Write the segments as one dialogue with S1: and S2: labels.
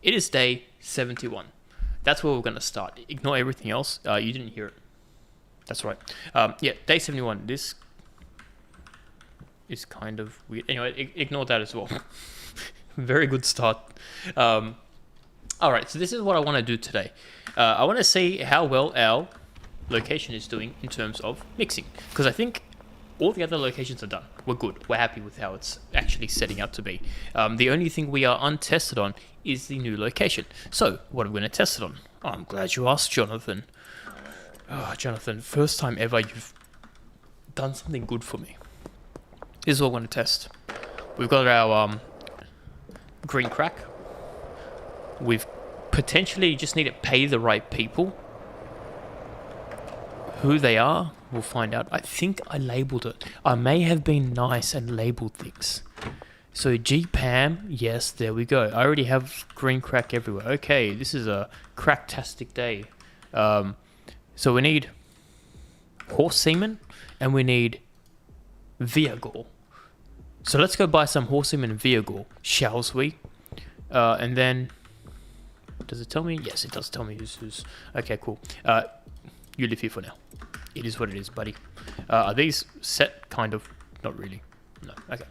S1: it is day 71. That's where we're going to start. Ignore everything else. You didn't hear it. That's right. Yeah, day 71. This is kind of weird. Anyway, ignore that as well. Very good start. All right, so this is what I want to do today. I want to see how well our location is doing in terms of mixing, because I think all the other locations are done. We're good. We're happy with how it's actually setting out to be. The only thing we are untested on is the new location. So, what are we going to test it on? Oh, I'm glad you asked, Jonathan. Oh, Jonathan, first time ever you've done something good for me. This is what we're going to test. We've got our green crack. We've potentially just need to pay the right people. Who they are, we'll find out. I think I labeled it. I may have been nice and labeled things. So GPAM, yes, there we go. I already have green crack everywhere. Okay, this is a cracktastic day. So we need horse semen and we need Viagra. So let's go buy some horse semen and Viagra, shall we? And then, does it tell me? Yes, it does tell me who's. Okay, cool. You live here for now. It is what it is, buddy. Are these set? Kind of. Not really. No. Okay.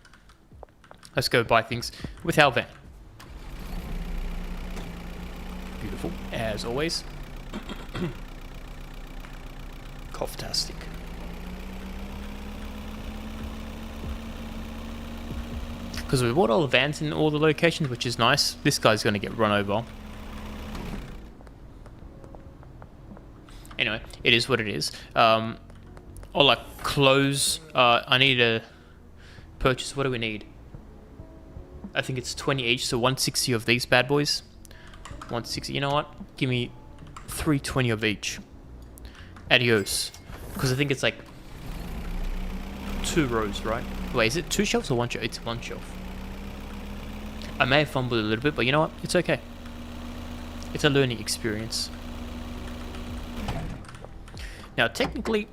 S1: Let's go buy things with our van. Beautiful, as always. Cough-tastic. Because we bought all the vans in all the locations, which is nice. This guy's going to get run over. Anyway, it is what it is. Or like clothes. I need to purchase. What do we need? I think it's 20 each, so 160 of these bad boys. 160. You know what? Give me 320 of each. Adios. Because I think it's like 2 rows, right? Wait, is it 2 shelves or 1 shelf? It's 1 shelf. I may have fumbled a little bit, but you know what? It's okay. It's a learning experience. Now, technically,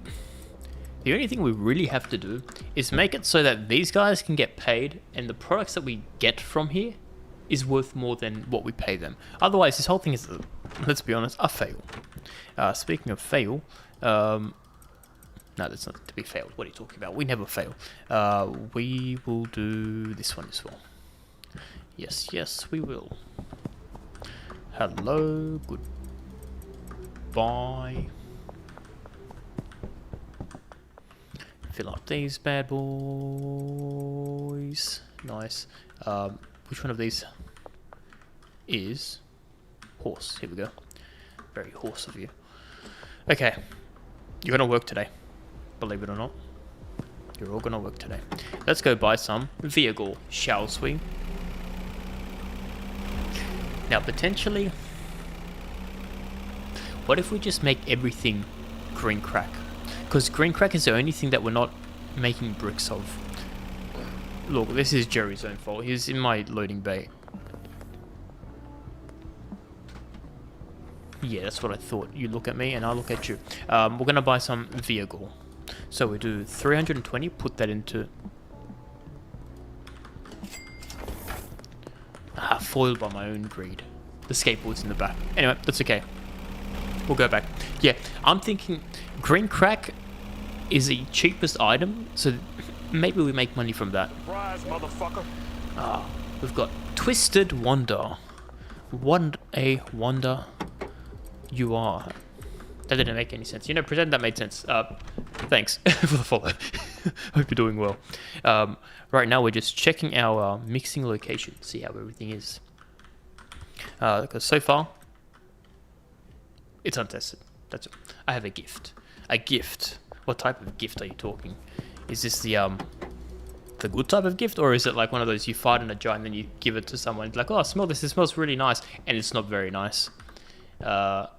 S1: the only thing we really have to do is make it so that these guys can get paid and the products that we get from here is worth more than what we pay them. Otherwise, this whole thing is, let's be honest, a fail. Speaking of fail, no, that's not to be failed. What are you talking about? We never fail. We will do this one as well. Yes, yes, we will. Hello, goodbye. Fill up these bad boys. Nice. Which one of these is horse? Here we go. Very horse of you. Okay. You're going to work today. Believe it or not. You're all going to work today. Let's go buy some Viagra, shall we? Now, potentially, what if we just make everything green crack? Because green crack is the only thing that we're not making bricks of. Look, this is Jerry's own fault. He's in my loading bay. Yeah, that's what I thought. You look at me and I look at you. We're going to buy some Viagra. So we do 320, put that into... foiled by my own greed. The skateboard's in the back. Anyway, that's okay. We'll go back. Yeah, I'm thinking green crack is the cheapest item, so maybe we make money from that.
S2: Surprise, motherfucker.
S1: We've got Twisted Wonder. What a wonder you are. That didn't make any sense. You know, pretend that made sense. Thanks for the follow. Hope you're doing well. Right now we're just checking our mixing location, see how everything is. Because so far, it's untested. That's it. I have a gift. A gift. What type of gift are you talking? Is this the good type of gift, or is it like one of those you fart in a jar and then you give it to someone? It's like, oh, smell this. It smells really nice, and it's not very nice. What's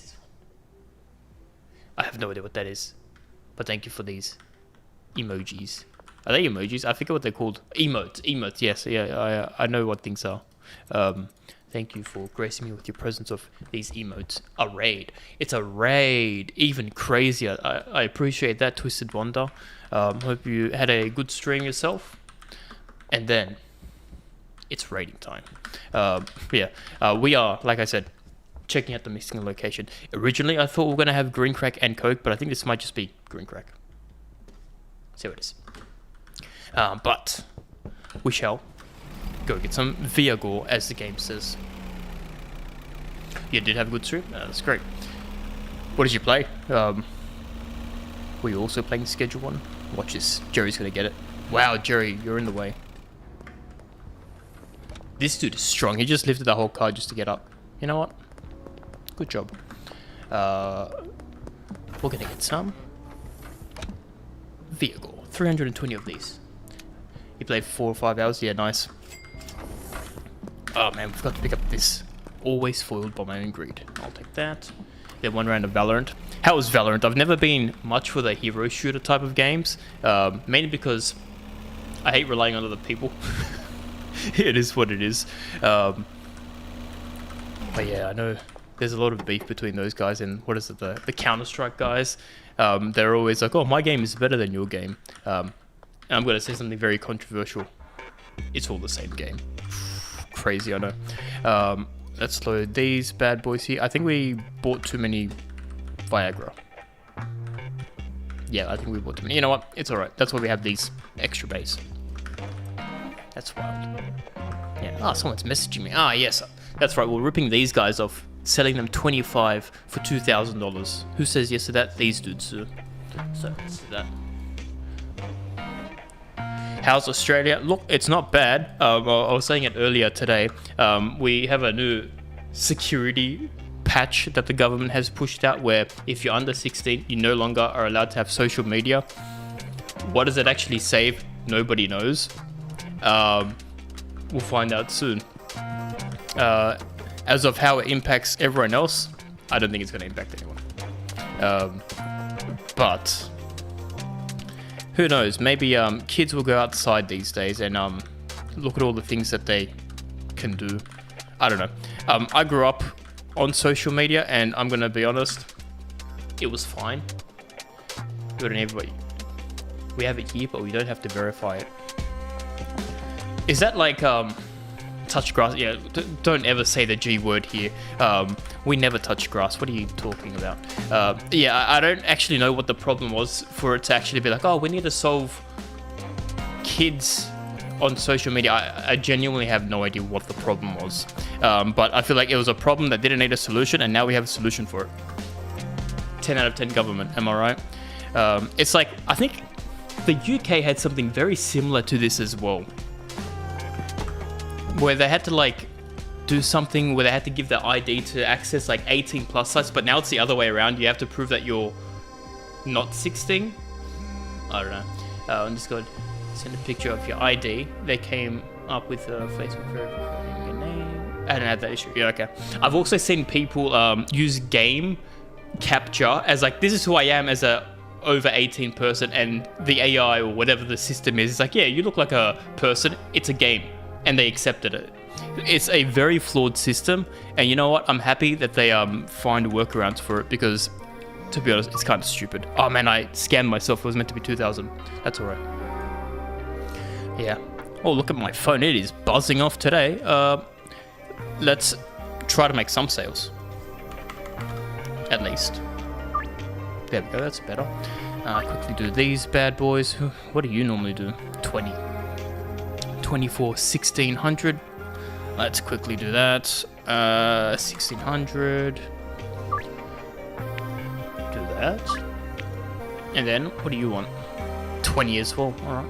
S1: this one? I have no idea what that is, but thank you for these emojis. Are they emojis? I forget what they're called. Emotes. Emotes. Yes. Yeah. I know what things are. Thank you for gracing me with your presence of these emotes. A raid. It's a raid. Even crazier. I appreciate that, Twisted Wonder. Hope you had a good stream yourself. And then, it's raiding time. Yeah, we are, like I said, checking out the missing location. Originally, I thought we were going to have green crack and coke, but I think this might just be green crack. See what it is. But we shall go get some Viagra, as the game says. You did have a good stream? That's great. What did you play? Were you also playing Schedule 1? Watch this. Jerry's going to get it. Wow, Jerry, you're in the way. This dude is strong. He just lifted the whole car just to get up. You know what? Good job. We're going to get some Viagra. 320 of these. You played 4 or 5 hours? Yeah, nice. Oh man, we forgot to pick up this. Always foiled by my own greed. I'll take that. Then 1 round of Valorant. How was Valorant? I've never been much for the hero shooter type of games. Mainly because I hate relying on other people. It is what it is. But yeah, I know there's a lot of beef between those guys and what is it, the Counter-Strike guys. They're always like, oh, my game is better than your game. And I'm going to say something very controversial. It's all the same game. Crazy, I know. Let's load these bad boys here. I think we bought too many Viagra. Yeah, I think we bought too many. You know what? It's alright. That's why we have these extra base. That's wild. Yeah. Ah, someone's messaging me. Ah, yes. That's right. We're ripping these guys off. Selling them 25 for $2,000. Who says yes to that? These dudes do. So, let's do that. How's Australia? Look, it's not bad. I was saying it earlier today. We have a new security patch that the government has pushed out where if you're under 16, you no longer are allowed to have social media. What does it actually save? Nobody knows. We'll find out soon. As of how it impacts everyone else, I don't think it's going to impact anyone. But who knows? Maybe kids will go outside these days and look at all the things that they can do. I don't know. I grew up on social media, and I'm gonna be honest, it was fine. We have it here, but we don't have to verify it. Is that like touch grass? Yeah, don't ever say the G word here. We never touch grass. What are you talking about? Yeah, I don't actually know what the problem was for it to actually be like, oh, we need to solve kids on social media. I genuinely have no idea what the problem was. But I feel like it was a problem that didn't need a solution, and now we have a solution for it. 10 out of 10 government, am I right? It's like, I think the UK had something very similar to this as well, where they had to like do something where they had to give their ID to access like 18 plus sites, but now it's the other way around. You have to prove that you're not 16. I don't know. I'm just going to send a picture of your ID. They came up with Facebook verifying your name. I don't have that issue. Yeah, okay. I've also seen people use game capture as like, this is who I am as a over 18 person, and the AI or whatever the system is, it's like, yeah, you look like a person. It's a game. And they accepted it. It's a very flawed system, and you know what? I'm happy that they find workarounds for it, because, to be honest, it's kind of stupid. Oh man, I scammed myself. It was meant to be 2,000. That's alright. Yeah. Oh, look at my phone. It is buzzing off today. Let's try to make some sales. At least. There we go. That's better. Quickly do these bad boys. What do you normally do? 20. 24, 1600. Let's quickly do that. 1600. Do that. And then, what do you want? 20 as well. Alright.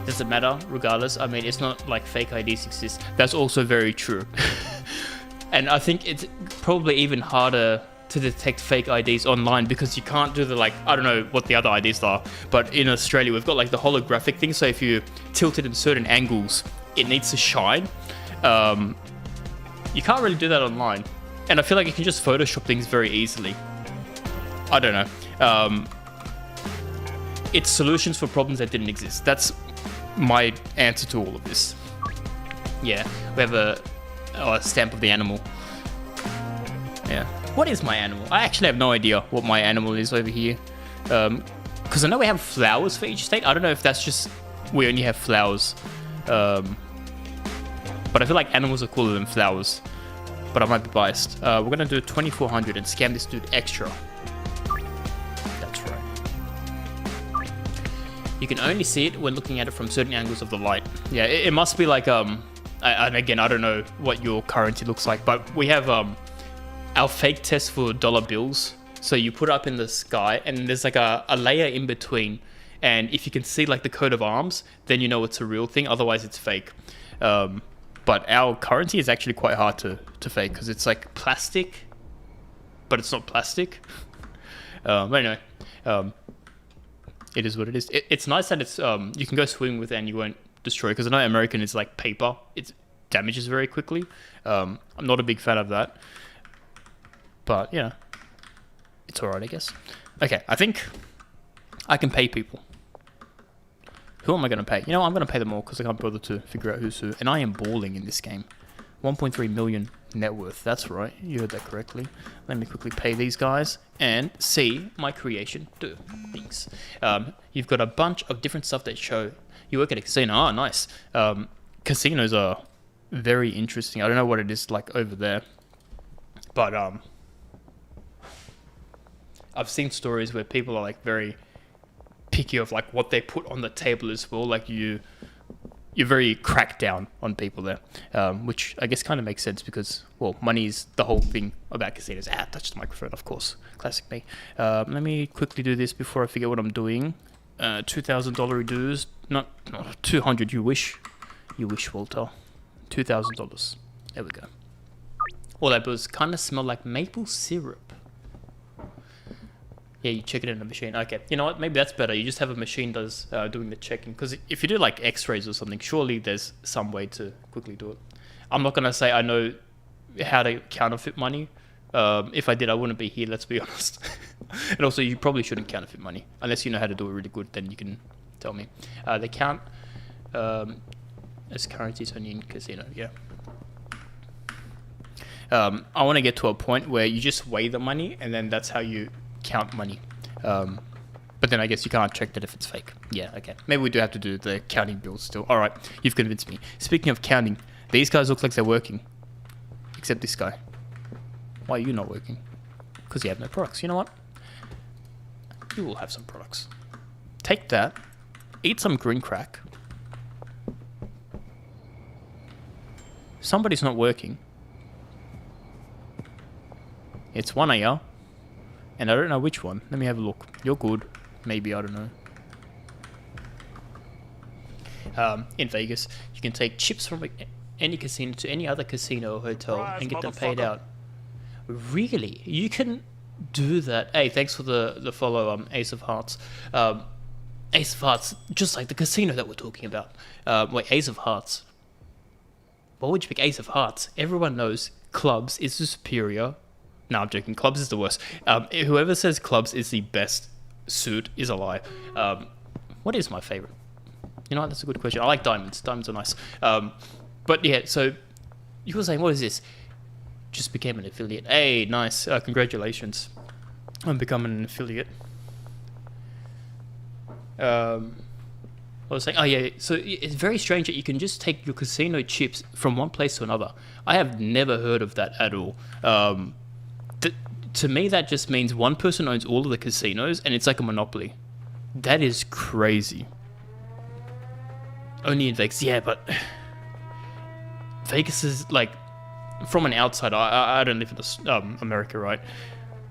S1: Doesn't matter, regardless. I mean, it's not like fake IDs exist. That's also very true. And I think it's probably even harder to detect fake IDs online, because you can't do the like, I don't know what the other IDs are, but in Australia we've got like the holographic thing, so if you tilt it in certain angles it needs to shine. You can't really do that online, and I feel like you can just Photoshop things very easily. I don't know. It's solutions for problems that didn't exist. That's my answer to all of this. Yeah, we have a stamp of the animal. Yeah. What is my animal? I actually have no idea what my animal is over here. Because I know we have flowers for each state. I don't know if that's just we only have flowers. But I feel like animals are cooler than flowers. But I might be biased. We're gonna do 2400 and scam this dude extra. That's right. You can only see it when looking at it from certain angles of the light. Yeah, it must be like and again, I don't know what your currency looks like, but we have our fake test for dollar bills. So you put it up in the sky, and there's like a layer in between. And if you can see like the coat of arms, then you know it's a real thing. Otherwise, it's fake. But our currency is actually quite hard to fake because it's like plastic, but it's not plastic. But anyway, it is what it is. It's nice that it's you can go swimming with it and you won't destroy. Because I know American is like paper; it damages very quickly. I'm not a big fan of that, but yeah, it's alright, I guess. Okay, I think I can pay people. Who am I going to pay? You know, I'm going to pay them all because I can't bother to figure out who's who. And I am balling in this game. 1.3 million net worth. That's right. You heard that correctly. Let me quickly pay these guys and see my creation do things. You've got a bunch of different stuff that show you work at a casino. Oh, nice. Casinos are very interesting. I don't know what it is like over there. But I've seen stories where people are like very picky of like what they put on the table as well. Like you're very cracked down on people there, which I guess kind of makes sense because, well, money is the whole thing about casinos. Touch the microphone, of course. Classic me. Let me quickly do this before I forget what I'm doing. $2,000 dues. Not 200. You wish, Walter. $2,000. There we go. All that was kind of smell like maple syrup. Yeah, you check it in a machine. Okay, you know what? Maybe that's better. You just have a machine does doing the checking. Because if you do like X-rays or something, surely there's some way to quickly do it. I'm not gonna say I know how to counterfeit money. If I did, I wouldn't be here. Let's be honest. And also, you probably shouldn't counterfeit money unless you know how to do it really good. Then you can tell me. They count as currencies only in casino. Yeah. I want to get to a point where you just weigh the money, and then that's how you count money. But then I guess you can't check that if it's fake. Yeah, okay. Maybe we do have to do the counting bills still. All right, you've convinced me. Speaking of counting, these guys look like they're working. Except this guy. Why are you not working? Because you have no products. You know what? You will have some products. Take that. Eat some green crack. Somebody's not working. It's one of you. And I don't know which one. Let me have a look. You're good. Maybe, I don't know. In Vegas, you can take chips from any casino to any other casino or hotel and get them paid out. Really? You can do that? Hey, thanks for the follow, Ace of Hearts. Ace of Hearts, just like the casino that we're talking about. Wait, Ace of Hearts. Why would you pick Ace of Hearts? Everyone knows clubs is the superior. No, I'm joking. Clubs is the worst. Whoever says clubs is the best suit is a lie. What is my favorite? You know what? That's a good question. I like diamonds. Diamonds are nice. But yeah, so you were saying, what is this? Just became an affiliate. Hey, nice. Congratulations on becoming an affiliate. I was saying, oh yeah, so it's very strange that you can just take your casino chips from one place to another. I have never heard of that at all. To me, that just means one person owns all of the casinos, and it's like a monopoly. That is crazy. Only in Vegas. Yeah, but Vegas is like, from an outsider, I don't live in America, right?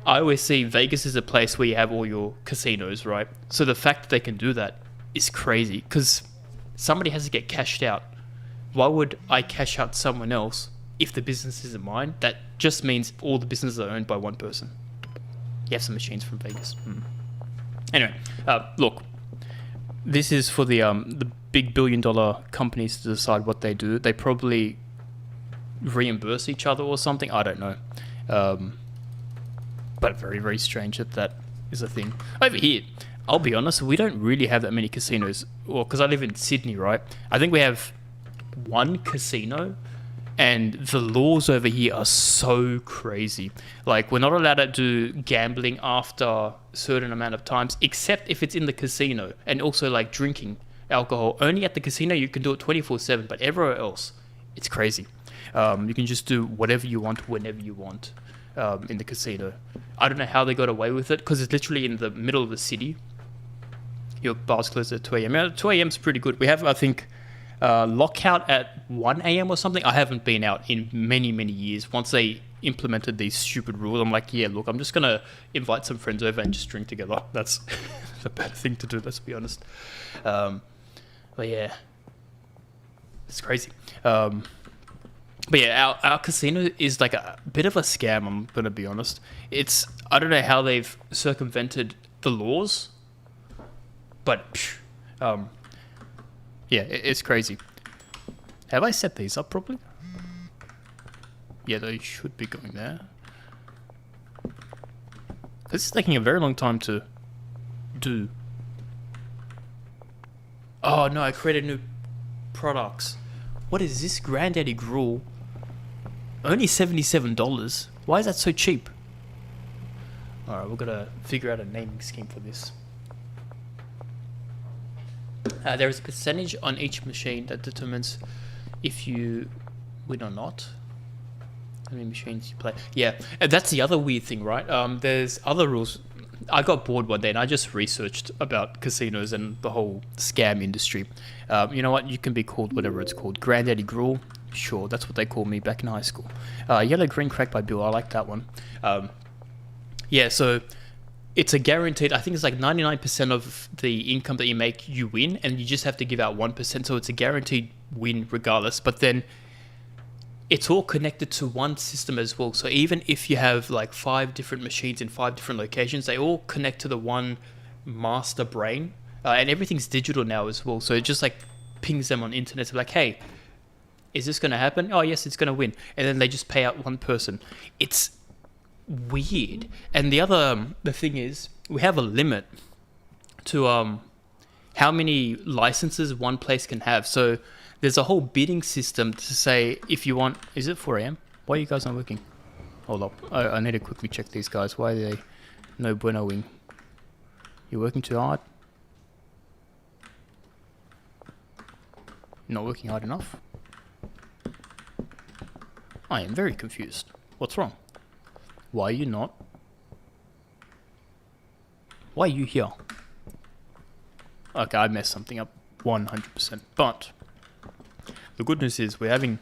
S1: I always see Vegas is a place where you have all your casinos, right? So the fact that they can do that is crazy, because somebody has to get cashed out. Why would I cash out someone else if the business isn't mine? That just means all the businesses are owned by one person. You have some machines from Vegas. Anyway, look, this is for the big billion-dollar companies to decide what they do. They probably reimburse each other or something. I don't know. But very, very strange that is a thing. Over here, I'll be honest, we don't really have that many casinos. Well, because I live in Sydney, right? I think we have one casino, and the laws over here are so crazy. Like, we're not allowed to do gambling after a certain amount of times, except if it's in the casino, and also like drinking alcohol. Only at the casino you can do it 24/7, but everywhere else, it's crazy. You can just do whatever you want, whenever you want, in the casino. I don't know how they got away with it, because it's literally in the middle of the city. Your bar's closed at 2 a.m. 2 a.m. is pretty good. We have, I think, lockout at 1 a.m. or something. I haven't been out in many, many years. Once they implemented these stupid rules, I'm like, yeah, look, I'm just going to invite some friends over and just drink together. That's a better thing to do, let's be honest. But yeah, it's crazy. But yeah, our casino is like a bit of a scam, I'm going to be honest. I don't know how they've circumvented the laws, but yeah, it's crazy. Have I set these up properly? Yeah, they should be going there. This is taking a very long time to do. Oh no, I created new products. What is this? Granddaddy Gruel. Only $77. Why is that so cheap? Alright, we're gonna figure out a naming scheme for this. There is a percentage on each machine that determines if you win or not. How many machines you play? Yeah, and that's the other weird thing, right? There's other rules. I got bored one day and I just researched about casinos and the whole scam industry. You know what? You can be called whatever it's called. Granddaddy Gruel. Sure, that's what they called me back in high school. Yellow Green Crack by Bill. I like that one. Yeah, so it's a guaranteed, I think it's like 99% of the income that you make, you win, and you just have to give out 1%, so it's a guaranteed win regardless. But then it's all connected to one system as well. So even if you have like 5 different machines in 5 different locations, they all connect to the one master brain, and everything's digital now as well. So it just like pings them on internet, so like, hey, is this going to happen? Oh yes, it's going to win. And then they just pay out one person. It's weird. And the thing is, we have a limit to how many licenses one place can have. So there's a whole bidding system to say if you want. Is it 4 a.m.? Why are you guys not working? Hold up. I need to quickly check these guys. Why are they no buenoing? You're working too hard? Not working hard enough? I am very confused. What's wrong? Why are you not? Why are you here? Okay, I messed something up 100%. But the good news is we're having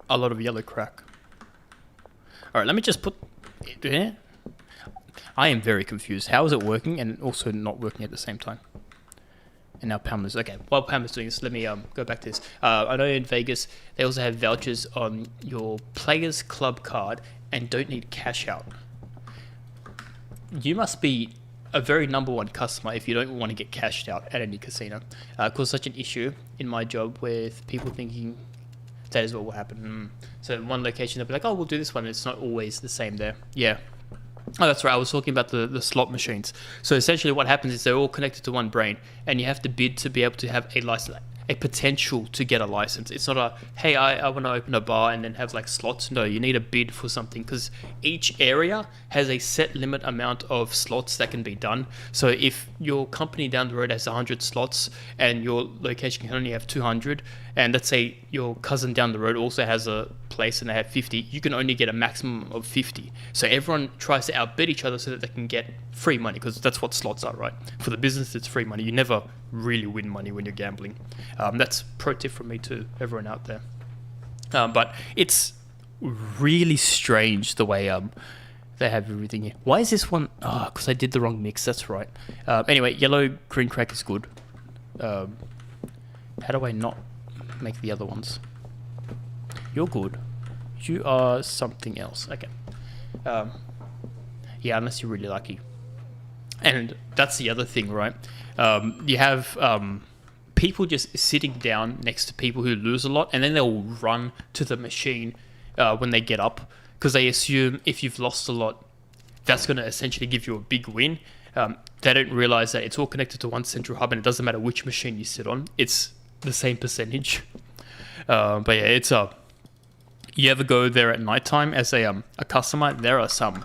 S1: a lot of yellow crack. Alright, let me just put it there. I am very confused. How is it working and also not working at the same time? And now Pamela's... Okay, while Pamela's doing this, let me go back to this. I know in Vegas, they also have vouchers on your Players Club card and don't need cash out. You must be a very #1 customer if you don't want to get cashed out at any casino. Cause such an issue in my job with people thinking that is what will happen. So in one location, they'll be like, oh, we'll do this one. It's not always the same there. Yeah. Oh, that's right. I was talking about the slot machines. So essentially what happens is they're all connected to one brain, and you have to bid to be able to have a license, a potential to get a license. It's not a, hey, I want to open a bar and then have like slots. No, you need a bid for something because each area has a set limit amount of slots that can be done. So if your company down the road has 100 slots and your location can only have 200, and let's say your cousin down the road also has a place and they have 50, you can only get a maximum of 50. So everyone tries to outbid each other so that they can get free money, because that's what slots are, right? For the business, it's free money. You never really win money when you're gambling. That's pro tip from me to everyone out there. But it's really strange the way they have everything here. Why is this one? Oh, because I did the wrong mix. That's right. Anyway, yellow green crack is good. How do I not make the other ones? You're good. You are something else. Okay. Yeah, unless you're really lucky. And that's the other thing, right? You have people just sitting down next to people who lose a lot, and then they'll run to the machine when they get up, because they assume if you've lost a lot, that's going to essentially give you a big win. They don't realize that it's all connected to one central hub, and it doesn't matter which machine you sit on. It's the same percentage. But yeah, it's you ever go there at nighttime as a customer, there are some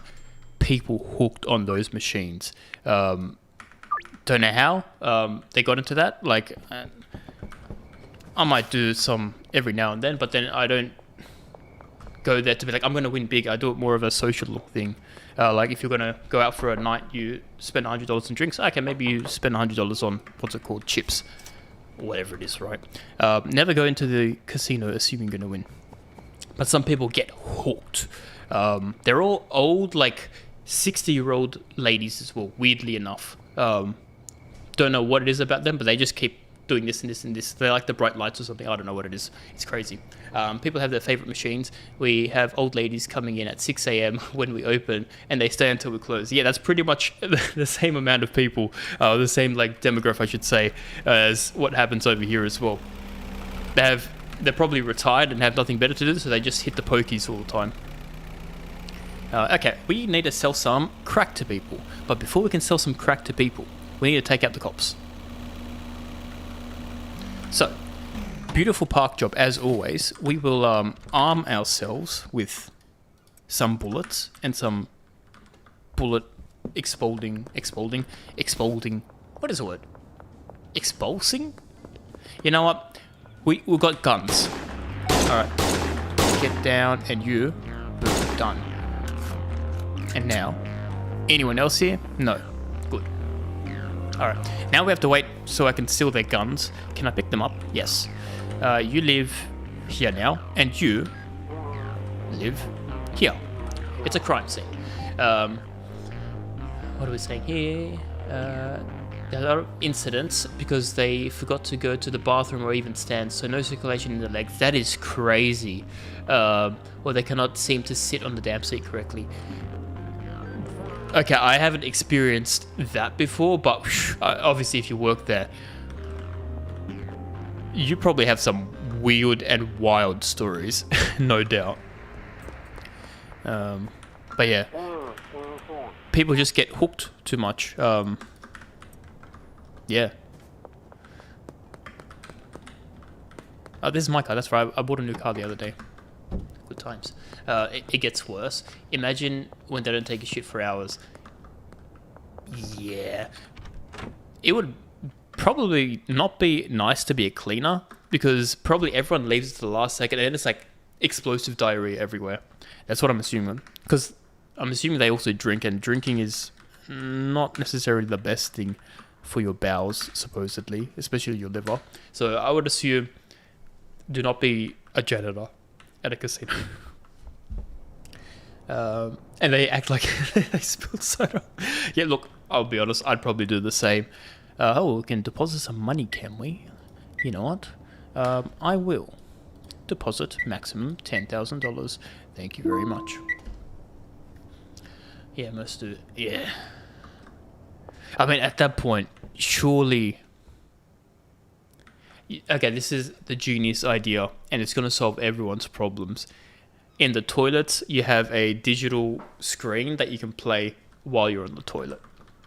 S1: people hooked on those machines. Don't know how they got into that. Like, I might do some every now and then, but then I don't go there to be like, I'm going to win big. I do it more of a social thing. Like if you're going to go out for a night, you spend $100 on drinks. Okay, maybe you spend $100 on, what's it called, chips. Or whatever it is, right? Never go into the casino assuming you're going to win. But some people get hooked. They're all old, like 60-year-old ladies as well, weirdly enough. Don't know what it is about them, but they just keep doing this and this and this. They like the bright lights or something. I don't know what it is. It's crazy. People have their favorite machines. We have old ladies coming in at 6 a.m. when we open, and they stay until we close. Yeah, that's pretty much the same amount of people, the same like demographic, I should say, as what happens over here as well. They're probably retired and have nothing better to do, so they just hit the pokies all the time. Okay, we need to sell some crack to people. But before we can sell some crack to people, we need to take out the cops. So, beautiful park job as always. We will arm ourselves with some bullets and some bullet exploding. What is the word? Expulsing? You know what? We've got guns. Alright. Get down and you. Boom. Done. And now, anyone else here? No. Good. Alright. Now we have to wait so I can steal their guns. Can I pick them up? Yes. You live here now, and you live here. It's a crime scene. What are we saying here? There are a lot of incidents because they forgot to go to the bathroom or even stand, so no circulation in the legs. That is crazy. Or they cannot seem to sit on the damn seat correctly. Okay, I haven't experienced that before, but obviously if you work there, you probably have some weird and wild stories, no doubt. But yeah, people just get hooked too much. Yeah. Oh, this is my car. That's right. I bought a new car the other day. Good times. It gets worse. Imagine when they don't take a shit for hours. Yeah. It would probably not be nice to be a cleaner because probably everyone leaves at the last second and it's like explosive diarrhea everywhere. That's what I'm assuming. Because I'm assuming they also drink, and drinking is not necessarily the best thing for your bowels, supposedly, especially your liver. So I would assume do not be a janitor at a casino. And they act like they spilled soda. Yeah, look, I'll be honest, I'd probably do the same. We can deposit some money, can we? You know what? I will deposit maximum $10,000. Thank you very much. Yeah, must do. Yeah. I mean, at that point, surely... Okay, this is the genius idea, and it's going to solve everyone's problems. In the toilets, you have a digital screen that you can play while you're on the toilet.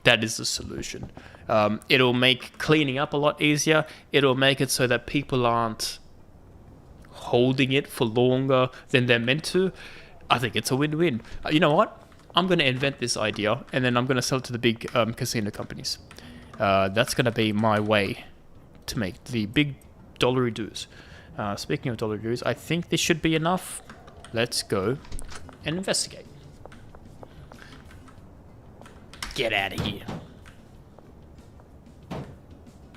S1: That is the solution. It'll make cleaning up a lot easier. It'll make it so that people aren't holding it for longer than they're meant to. I think it's a win-win. You know what? I'm going to invent this idea, and then I'm going to sell it to the big casino companies. That's going to be my way to make the big dollary dues. Speaking of dollary dues, I think this should be enough. Let's go and investigate. Get out of here.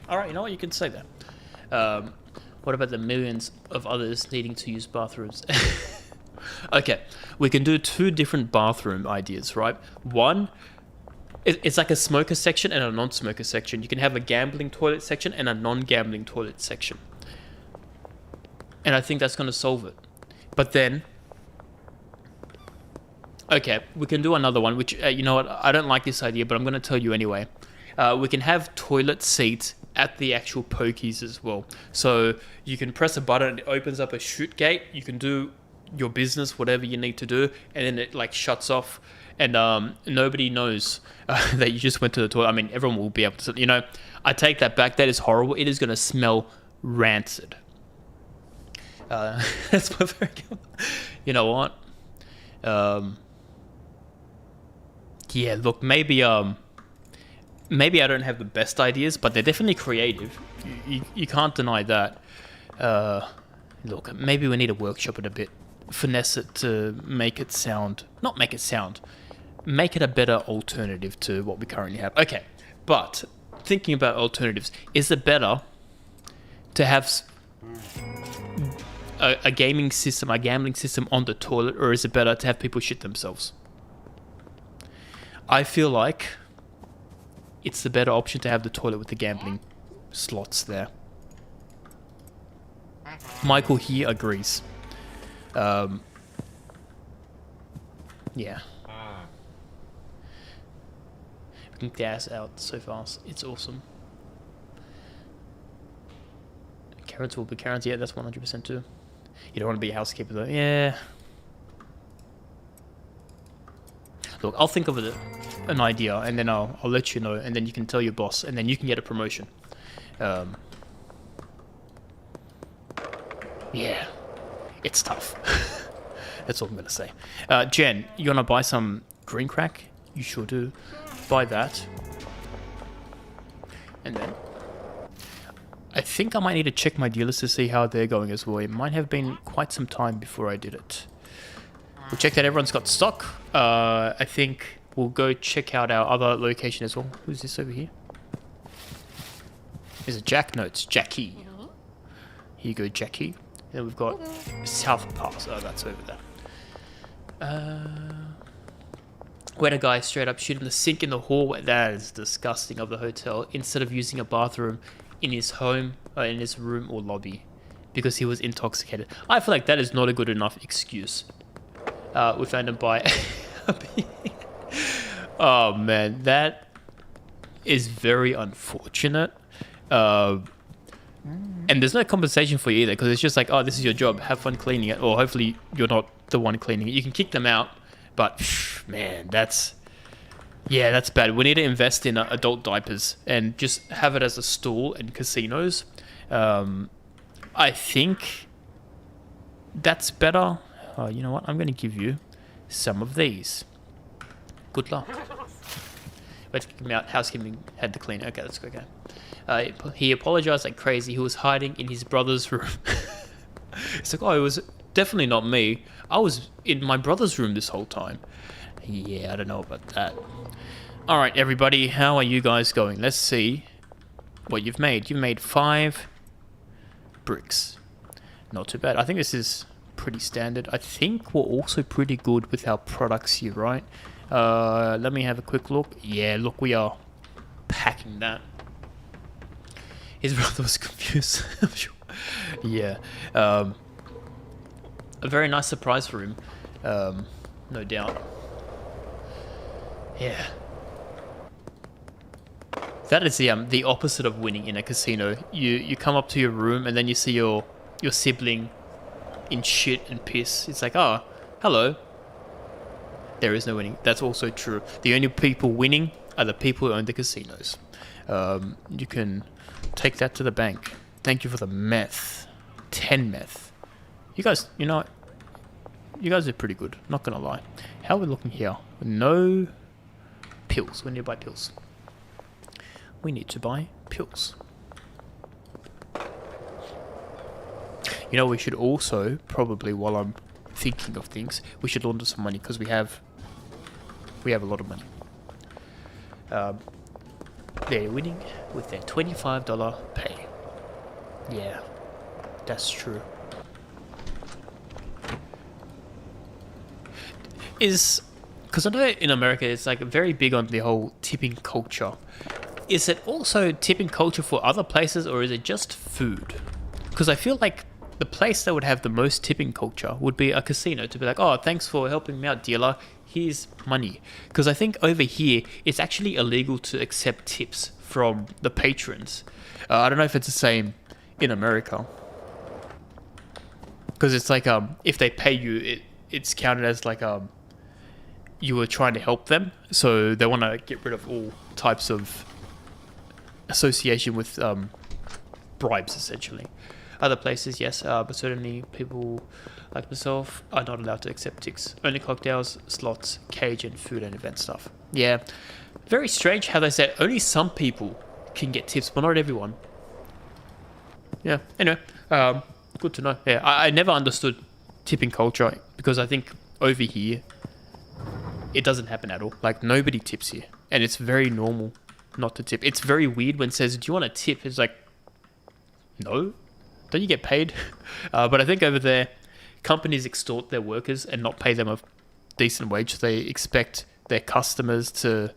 S1: Alright, you know what? You can say that. What about the millions of others needing to use bathrooms? Okay, we can do two different bathroom ideas, right? One, it's like a smoker section and a non-smoker section. You can have a gambling toilet section and a non-gambling toilet section. And I think that's going to solve it. But then... Okay, we can do another one, which, you know what, I don't like this idea, but I'm going to tell you anyway. We can have toilet seats at the actual pokies as well. So you can press a button, it opens up a chute gate, you can do your business, whatever you need to do, and then it like shuts off, and nobody knows that you just went to the toilet. I mean, everyone will be able to, you know, I take that back, that is horrible. It is going to smell rancid. That's my very good. You know what? Yeah, look, maybe maybe I don't have the best ideas, but they're definitely creative. You can't deny that. Look, maybe we need to workshop it a bit, finesse it to make it sound, not make it sound, make it a better alternative to what we currently have. Okay, but thinking about alternatives, is it better to have a gaming system, a gambling system on the toilet, or is it better to have people shit themselves? I feel like it's the better option to have the toilet with the gambling slots there. Michael here agrees. Yeah. We can gas out so fast. It's awesome. Carrots will be carrots. Yeah, that's 100% too. You don't want to be a housekeeper though. Yeah. Look, I'll think of an idea, and then I'll let you know, and then you can tell your boss, and then you can get a promotion. Yeah, it's tough. That's all I'm gonna say. Jen, you wanna buy some green crack? You sure do. Buy that, and then I think I might need to check my dealers to see how they're going as well. It might have been quite some time before I did it. We'll check that everyone's got stock. I think we'll go check out our other location as well. Who's this over here? Is it Jack? No, it's Jackie. Here you go, Jackie. And then we've got South Pass. Oh, that's over there. When a guy straight up shit in the sink in the hallway. That is disgusting of the hotel. Instead of using a bathroom in his home, in his room or lobby, because he was intoxicated. I feel like that is not a good enough excuse. We found him by... Oh man, that is very unfortunate. And there's no compensation for you either, because it's just like, oh, this is your job, have fun cleaning it, or hopefully you're not the one cleaning it. You can kick them out, but man, that's bad. We need to invest in adult diapers and just have it as a stool in casinos. I think that's better. You know what? I'm going to give you some of these. Good luck. Let's kick him out. Housekeeping had to clean. Okay, let's go again. He apologized like crazy. He was hiding in his brother's room. It's like, oh, it was definitely not me. I was in my brother's room this whole time. Yeah, I don't know about that. All right, everybody, how are you guys going? Let's see what you've made. You've made 5 bricks. Not too bad. I think this is pretty standard. I think we're also pretty good with our products here, right? Let me have a quick look. Yeah, look, we are packing that. His brother was confused. I'm sure. Yeah. A very nice surprise for him. No doubt. Yeah. That is the opposite of winning in a casino. You come up to your room and then you see your sibling in shit and piss. It's like, oh, hello. There is no winning. That's also true. The only people winning are the people who own the casinos. You can take that to the bank. Thank you for the meth. 10 meth. You guys, you know, you guys are pretty good. Not gonna lie. How are we looking here? No pills. We need to buy pills. We need to buy pills. You know, we should also, probably while I'm thinking of things, we should launder some money, because we have a lot of money. They're winning with their $25 pay. Yeah, that's true. Because I know in America it's like very big on the whole tipping culture. Is it also tipping culture for other places, or is it just food? Because I feel like the place that would have the most tipping culture would be a casino, to be like, oh, thanks for helping me out, dealer. Here's money. Because I think over here, it's actually illegal to accept tips from the patrons. I don't know if it's the same in America. Because it's like, if they pay you, it's counted as like, you were trying to help them. So they want to get rid of all types of association with bribes, essentially. Other places, yes, but certainly people like myself are not allowed to accept tips. Only cocktails, slots, cage, and food and event stuff. Yeah, very strange how they said only some people can get tips, but not everyone. Yeah, anyway, good to know. Yeah, I never understood tipping culture because I think over here it doesn't happen at all. Like nobody tips here, and it's very normal not to tip. It's very weird when it says, "Do you want a tip?" It's like, no, don't you get paid? But I think over there, companies extort their workers and not pay them a decent wage. They expect their customers to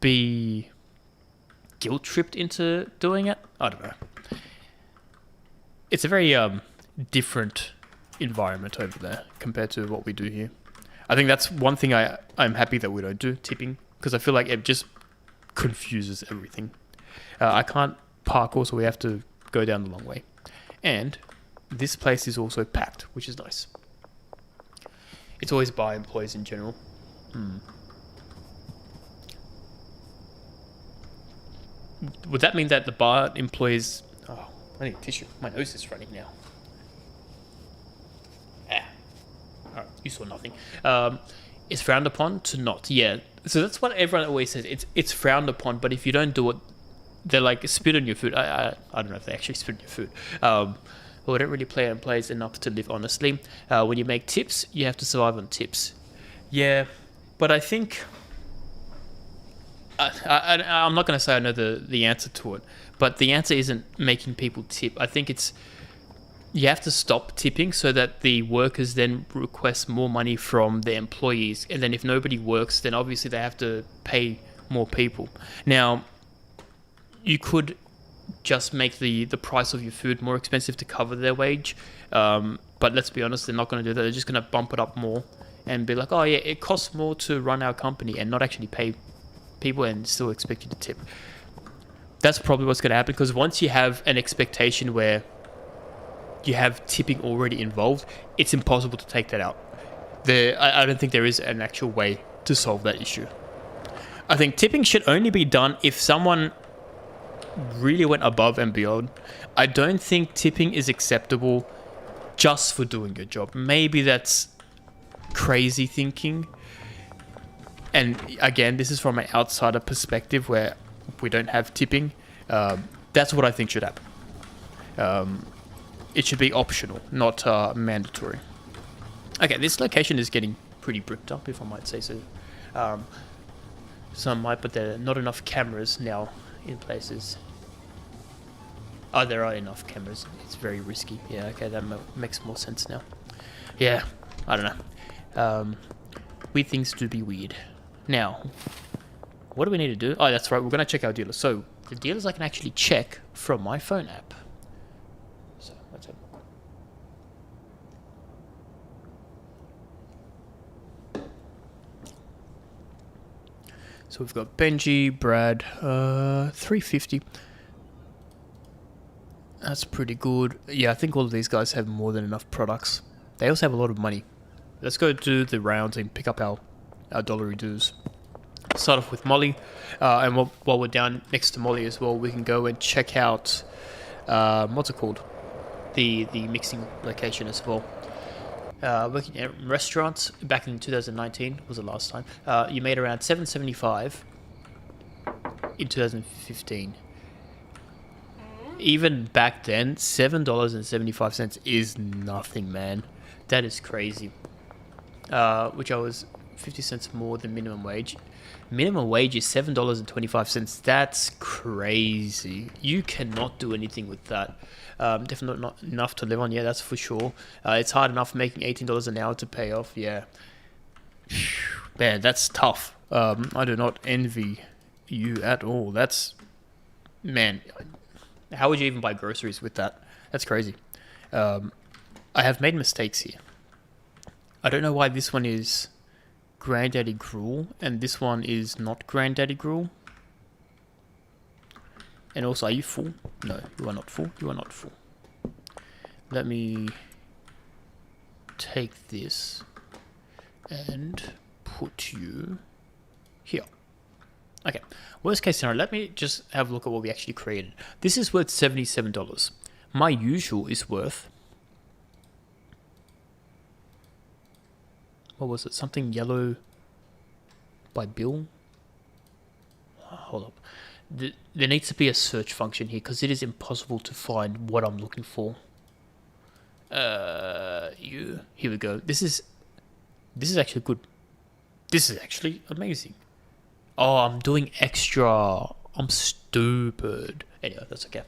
S1: be guilt tripped into doing it. I don't know. It's a very different environment over there compared to what we do here. I think that's one thing I'm happy that we don't do, tipping, because I feel like it just confuses everything. I can't parkour, so we have to go down the long way. And this place is also packed, which is nice. It's always bar employees in general. Would that mean that the bar employees... Oh, I need tissue. My nose is running now. Alright, you saw nothing. It's frowned upon to not. Yeah, so that's what everyone always says. It's frowned upon, but if you don't do it, they're like spit on your food. I don't know if they actually spit on your food. Well, we don't really play on plays enough to live honestly. When you make tips, you have to survive on tips. Yeah, but I think I'm not going to say I know the answer to it, but the answer isn't making people tip. I think it's you have to stop tipping so that the workers then request more money from their employees, and then if nobody works, then obviously they have to pay more people. Now, you could just make the price of your food more expensive to cover their wage, but let's be honest, they're not going to do that. They're just going to bump it up more and be like, oh yeah, it costs more to run our company, and not actually pay people and still expect you to tip. That's probably what's going to happen, because once you have an expectation where you have tipping already involved, it's impossible to take that out. I don't think there is an actual way to solve that issue. I think tipping should only be done if someone really went above and beyond. I don't think tipping is acceptable just for doing your job. Maybe that's crazy thinking. And again, this is from an outsider perspective where we don't have tipping. That's what I think should happen. It should be optional, not mandatory. Okay, this location is getting pretty bricked up, if I might say so. Some might, but there are not enough cameras now in places. Oh, there are enough cameras. It's very risky. Yeah, okay, that makes more sense now. Yeah, I don't know. Weird things do be weird. Now, what do we need to do? Oh, that's right, we're going to check our dealers. So, the dealers I can actually check from my phone app. So, let's have a look. So we've got Benji, Brad, 350. That's pretty good. Yeah, I think all of these guys have more than enough products. They also have a lot of money. Let's go do the rounds and pick up our dollary dues. Start off with Molly, and while we're down next to Molly as well, we can go and check out what's it called, the mixing location as well. Working in restaurants back in 2019 was the last time. You made around $7.75 in 2015. Even back then, $7.75 is nothing, man. That is crazy. Which I was 50 cents more than minimum wage. Minimum wage is $7.25. That's crazy. You cannot do anything with that. Definitely not enough to live on. Yeah, that's for sure. It's hard enough making $18 an hour to pay off. Yeah. Man, that's tough. I do not envy you at all. That's... Man, how would you even buy groceries with that? That's crazy. I have made mistakes here. I don't know why this one is Granddaddy Gruel and this one is not Granddaddy Gruel. And also, are you full? No, you are not full. You are not full. Let me take this and put you here. Okay, worst case scenario, let me just have a look at what we actually created. This is worth $77. my usual is worth, what was it? Something yellow by Bill? Hold up. There needs to be a search function here because it is impossible to find what I'm looking for. Here we go. This is actually good. This is actually amazing. Oh, I'm doing extra. I'm stupid. Anyway, that's okay.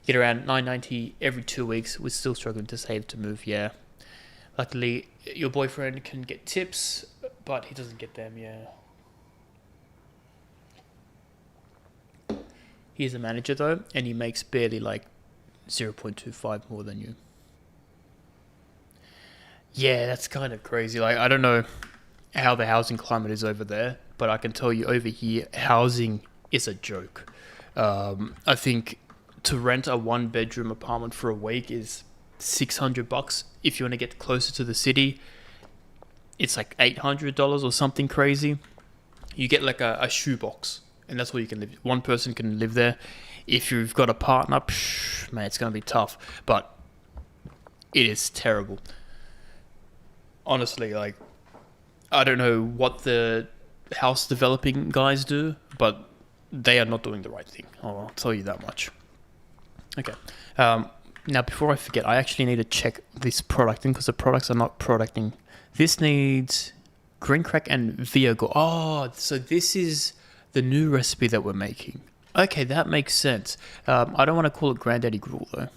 S1: Get around 990 every 2 weeks. We're still struggling to save to move. Yeah. Luckily, your boyfriend can get tips, but he doesn't get them. Yeah. He's a manager though, and he makes barely like 0.25 more than you. Yeah, that's kind of crazy. Like, I don't know how the housing climate is over there, but I can tell you over here, housing is a joke. I think to rent a 1-bedroom apartment for a week is $600. If you want to get closer to the city, it's like $800 or something crazy. You get like a shoebox, and that's where you can live. One person can live there. If you've got a partner, man, it's going to be tough. But it is terrible. Honestly, like, I don't know what the house developing guys do, but they are not doing the right thing. I'll tell you that much. Okay. Now, before I forget, I actually need to check this product because the products are not producting. This needs green crack and Viago. Oh, so this is the new recipe that we're making. Okay, that makes sense. I don't want to call it Granddaddy Gruel though,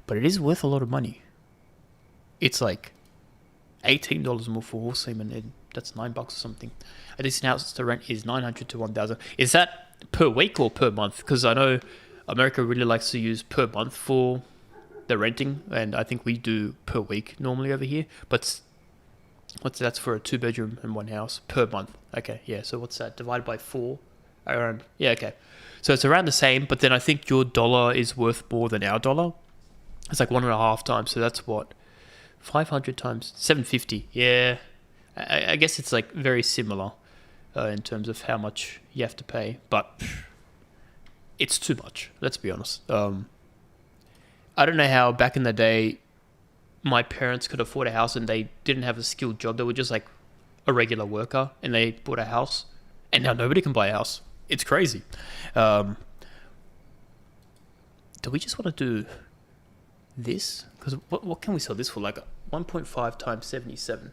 S1: but it is worth a lot of money. It's like $18 more for horse semen, and that's $9 or something. A decent house to rent is $900 to $1,000. Is that per week or per month? Because I know America really likes to use per month for the renting, and I think we do per week normally over here. But that's for a 2-bedroom and 1 house per month. Okay, yeah. So what's that divided by 4? Around, yeah, okay. So it's around the same, but then I think your dollar is worth more than our dollar. It's like 1.5 times. So that's what, 500 times 750. Yeah, I guess it's like very similar in terms of how much you have to pay, but it's too much. Let's be honest. I don't know how back in the day my parents could afford a house and they didn't have a skilled job. They were just like a regular worker and they bought a house, and now nobody can buy a house. It's crazy. Do we just want to do this? Because what can we sell this for? Like 1.5 times 77.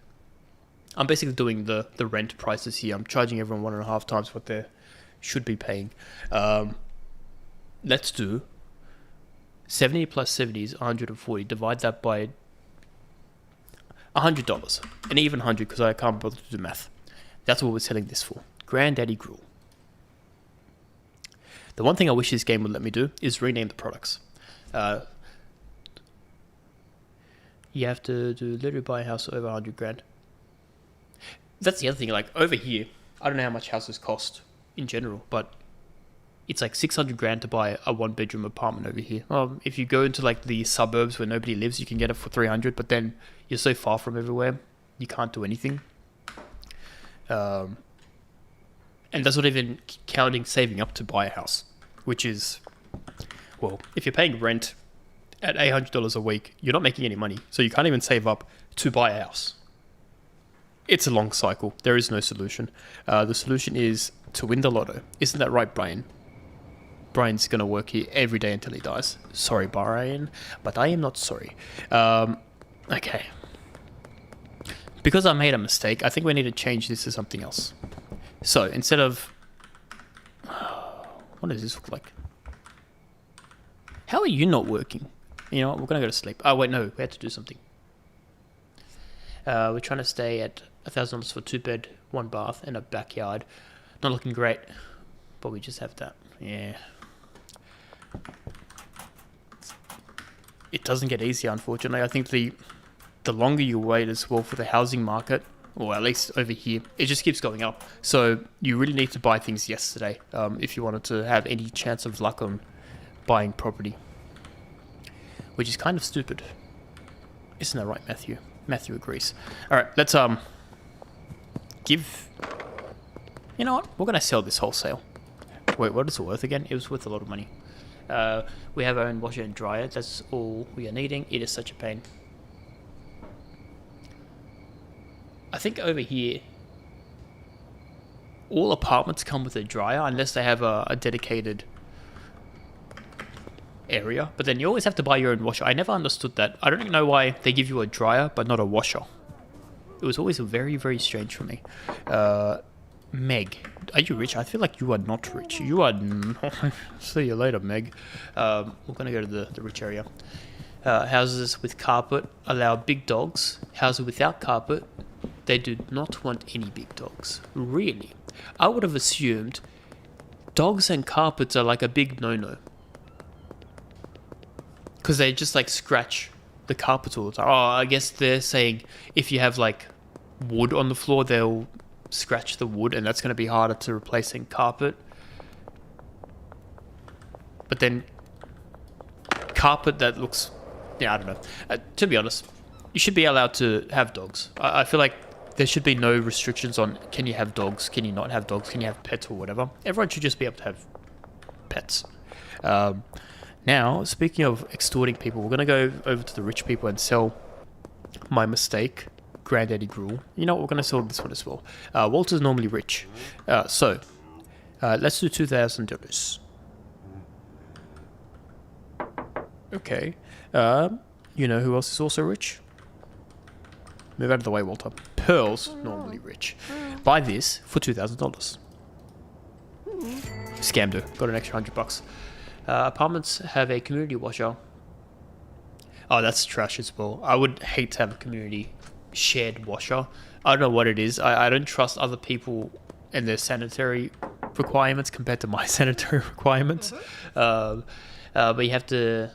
S1: I'm basically doing the rent prices here. I'm charging everyone 1.5 times what they should be paying. Let's do 70 plus 70 is 140. Divide that by $100. An even 100 because I can't bother to do math. That's what we're selling this for. Granddaddy Gruel. The one thing I wish this game would let me do is rename the products. You have to literally buy a house over 100 grand. That's the other thing. Like over here, I don't know how much houses cost in general, but it's like 600 grand to buy a 1-bedroom apartment over here. If you go into like the suburbs where nobody lives, you can get it for 300, but then you're so far from everywhere, you can't do anything. And that's not even counting saving up to buy a house, which is, well, if you're paying rent at $800 a week, you're not making any money. So you can't even save up to buy a house. It's a long cycle. There is no solution. The solution is to win the lotto. Isn't that right, Brian? Brian's going to work here every day until he dies. Sorry, Brian, but I am not sorry. Okay. Because I made a mistake, I think we need to change this to something else. So instead of... What does this look like? How are you not working? You know what? We're going to go to sleep. Oh, wait, no. We had to do something. We're trying to stay at $1,000 for 2-bed, 1 bath, and a backyard. Not looking great, but we just have that. Yeah. It doesn't get easier, unfortunately. I think the longer you wait as well for the housing market, or at least over here, it just keeps going up. So you really need to buy things yesterday if you wanted to have any chance of luck on buying property. Which is kind of stupid. Isn't that right, Matthew? Matthew agrees. Alright, let's give... You know what? We're going to sell this wholesale. Wait, what is it worth again? It was worth a lot of money. We have our own washer and dryer. That's all we are needing. It is such a pain. I think over here, all apartments come with a dryer unless they have a dedicated area. But then you always have to buy your own washer. I never understood that. I don't know why they give you a dryer but not a washer. It was always very, very strange for me. Meg, are you rich? I feel like you are not rich. You are not. See you later, Meg. We're going to go to the rich area. Houses with carpet allow big dogs. Houses without carpet, they do not want any big dogs. Really? I would have assumed dogs and carpets are like a big no-no. Because they just like scratch the carpet all the time. Oh, I guess they're saying if you have like wood on the floor, they'll scratch the wood and that's going to be harder to replace than carpet. But then carpet that looks... Yeah, I don't know. To be honest, you should be allowed to have dogs. I feel like there should be no restrictions on can you have dogs, can you not have dogs, can you have pets or whatever. Everyone should just be able to have pets. Now, speaking of extorting people, we're going to go over to the rich people and sell my mistake, Granddaddy Gruel. You know what, we're going to sell this one as well. Walter's normally rich. So, let's do $2,000. Okay. You know who else is also rich? Move out of the way, Walter. Pearl's normally rich. Buy this for $2,000. Scammed her. Got an extra $100. Apartments have a community washer. Oh, that's trash as well. I would hate to have a community shared washer. I don't know what it is. I don't trust other people and their sanitary requirements compared to my sanitary requirements. But you have to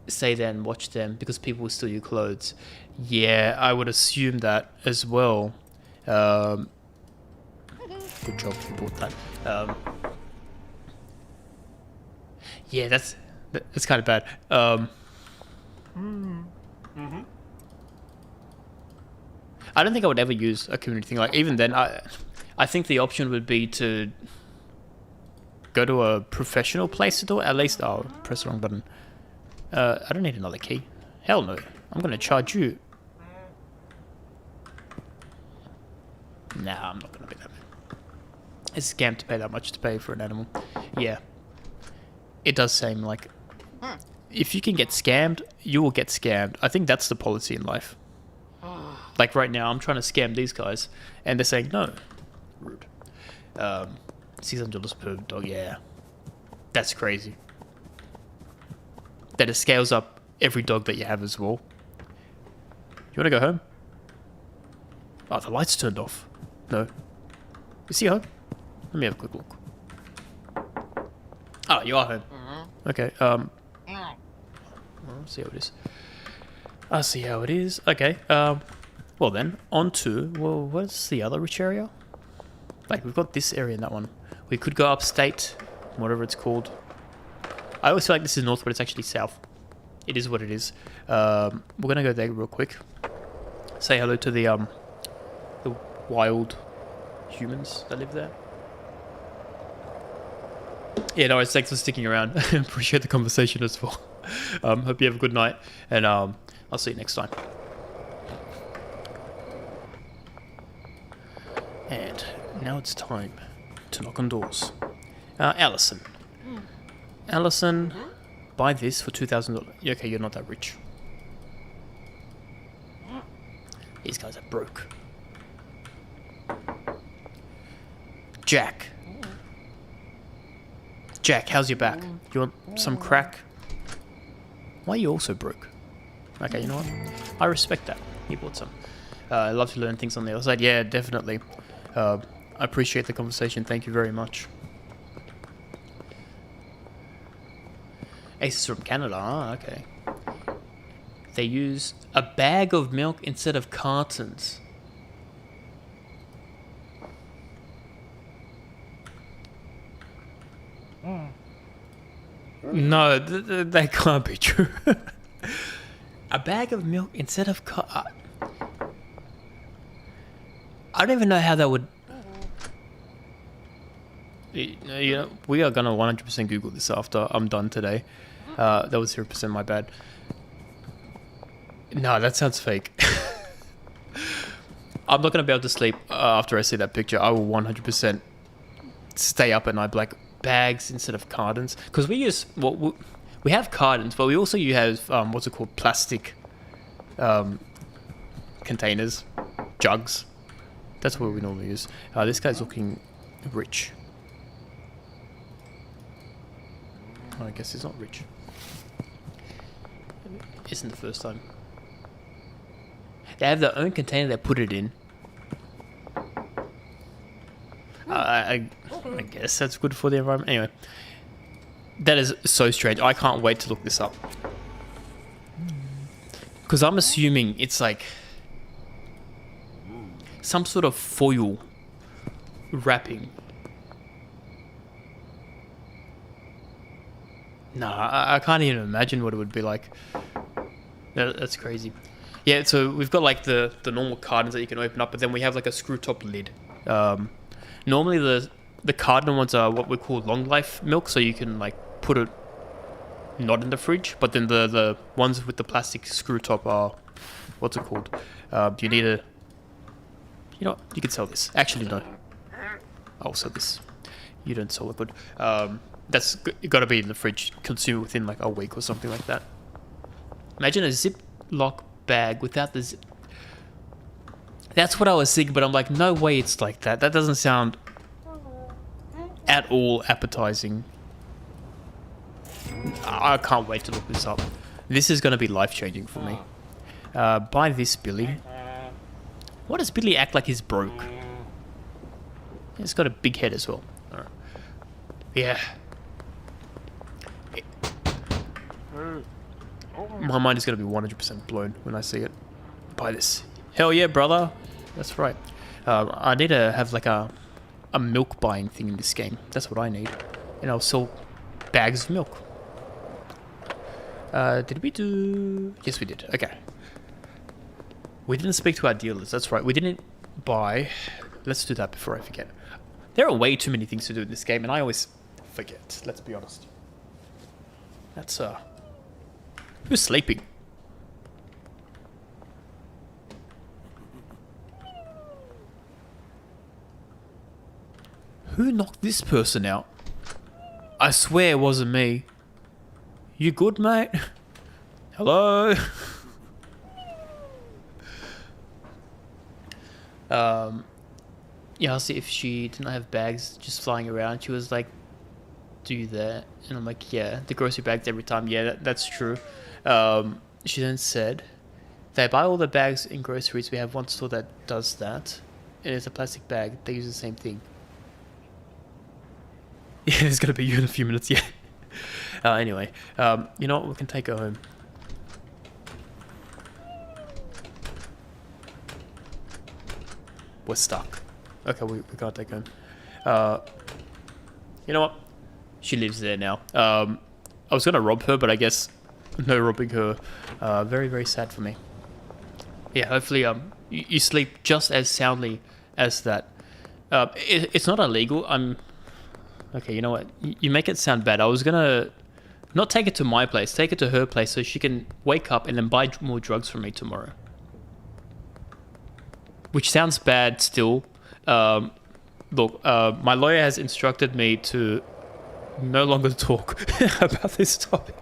S1: stay there and watch them because people will steal your clothes. Yeah, I would assume that as well. Good job you bought that. Yeah, that's kind of bad. I don't think I would ever use a community thing. Like even then, I think the option would be to go to a professional place to do it. At least, oh, press the wrong button. I don't need another key. Hell no. I'm gonna charge you. Nah, I'm not gonna pay that. It's a scam to pay that much to pay for an animal. Yeah. It does seem like if you can get scammed, you will get scammed. I think that's the policy in life. Like right now, I'm trying to scam these guys, and they're saying no. Rude. $600 per dog. Yeah, that's crazy. That it scales up every dog that you have as well. You want to go home? Oh, the light's turned off. No. Is he home? Let me have a quick look. Oh, you are home. Okay, I'll see how it is. I'll see how it is. Okay, well then, on to, well, what's the other rich area? Like, we've got this area and that one. We could go upstate, whatever it's called. I always feel like this is north, but it's actually south. It is what it is. We're gonna go there real quick. Say hello to the wild humans that live there. Yeah, no, thanks for sticking around. Appreciate the conversation as well. Hope you have a good night, and I'll see you next time. And now it's time to knock on doors. Allison. Allison, buy this for $2,000. Okay, you're not that rich. These guys are broke. Jack. Jack, how's your back? You want some crack? Why are you also broke? Okay, you know what? I respect that. He bought some. I love to learn things on the other side. Yeah, definitely. I appreciate the conversation. Thank you very much. Ace is from Canada. Ah, okay. They use a bag of milk instead of cartons. No, that can't be true. A bag of milk instead of I don't even know how that would... Yeah, we are gonna 100% Google this after I'm done today. That was 0% my bad. No, that sounds fake. I'm not gonna be able to sleep after I see that picture. I will 100% stay up at night, like bags instead of cartons, because we use we have cartons, but we also use what's it called, plastic containers, jugs. That's what we normally use. This guy's looking rich. Oh, I guess he's not rich. Isn't the first time. They have their own container they put it in. I guess that's good for the environment. Anyway, that is so strange. I can't wait to look this up. Because I'm assuming it's like some sort of foil wrapping. Nah, I can't even imagine what it would be like. That's crazy. Yeah, so we've got like the normal cartons that you can open up, but then we have like a screw top lid. Normally the carton ones are what we call long life milk, so you can like put it not in the fridge, but then the ones with the plastic screw top are, what's it called? Do you need a, you know what, you can sell this. Actually, no. I'll sell this. You don't sell liquid. That's got to be in the fridge, consumed within like a week or something like that. Imagine a Ziploc bag without the zip. That's what I was thinking, but I'm like, no way it's like that. That doesn't sound at all appetizing. I can't wait to look this up. This is going to be life-changing for me. Buy this, Billy. Why does Billy act like he's broke? He's got a big head as well. Right. Yeah. My mind is going to be 100% blown when I see it. Buy this. Hell yeah, brother. That's right. I need to have like a milk buying thing in this game. That's what I need. And I'll sell bags of milk. Did we do... Yes, we did. Okay. We didn't speak to our dealers. That's right. We didn't buy... Let's do that before I forget. There are way too many things to do in this game, and I always forget. Let's be honest. That's, Who's sleeping? Who knocked this person out? I swear it wasn't me. You good, mate? Hello? Yeah, I'll see if she didn't have bags just flying around. She was like, do that. And I'm like, yeah, the grocery bags every time. Yeah, that's true. She then said, they buy all the bags in groceries. We have one store that does that. And it's a plastic bag. They use the same thing. Yeah, there's gonna be you in a few minutes, yeah. Anyway, you know what? We can take her home. We're stuck. Okay, we can't take her home. You know what? She lives there now. I was gonna rob her, but I guess no robbing her. Very, very sad for me. Yeah, hopefully you sleep just as soundly as that. It's not illegal. Okay, you know what? You make it sound bad. I was gonna not take it to my place, take it to her place so she can wake up and then buy more drugs from me tomorrow. Which sounds bad still. Look, my lawyer has instructed me to no longer talk about this topic.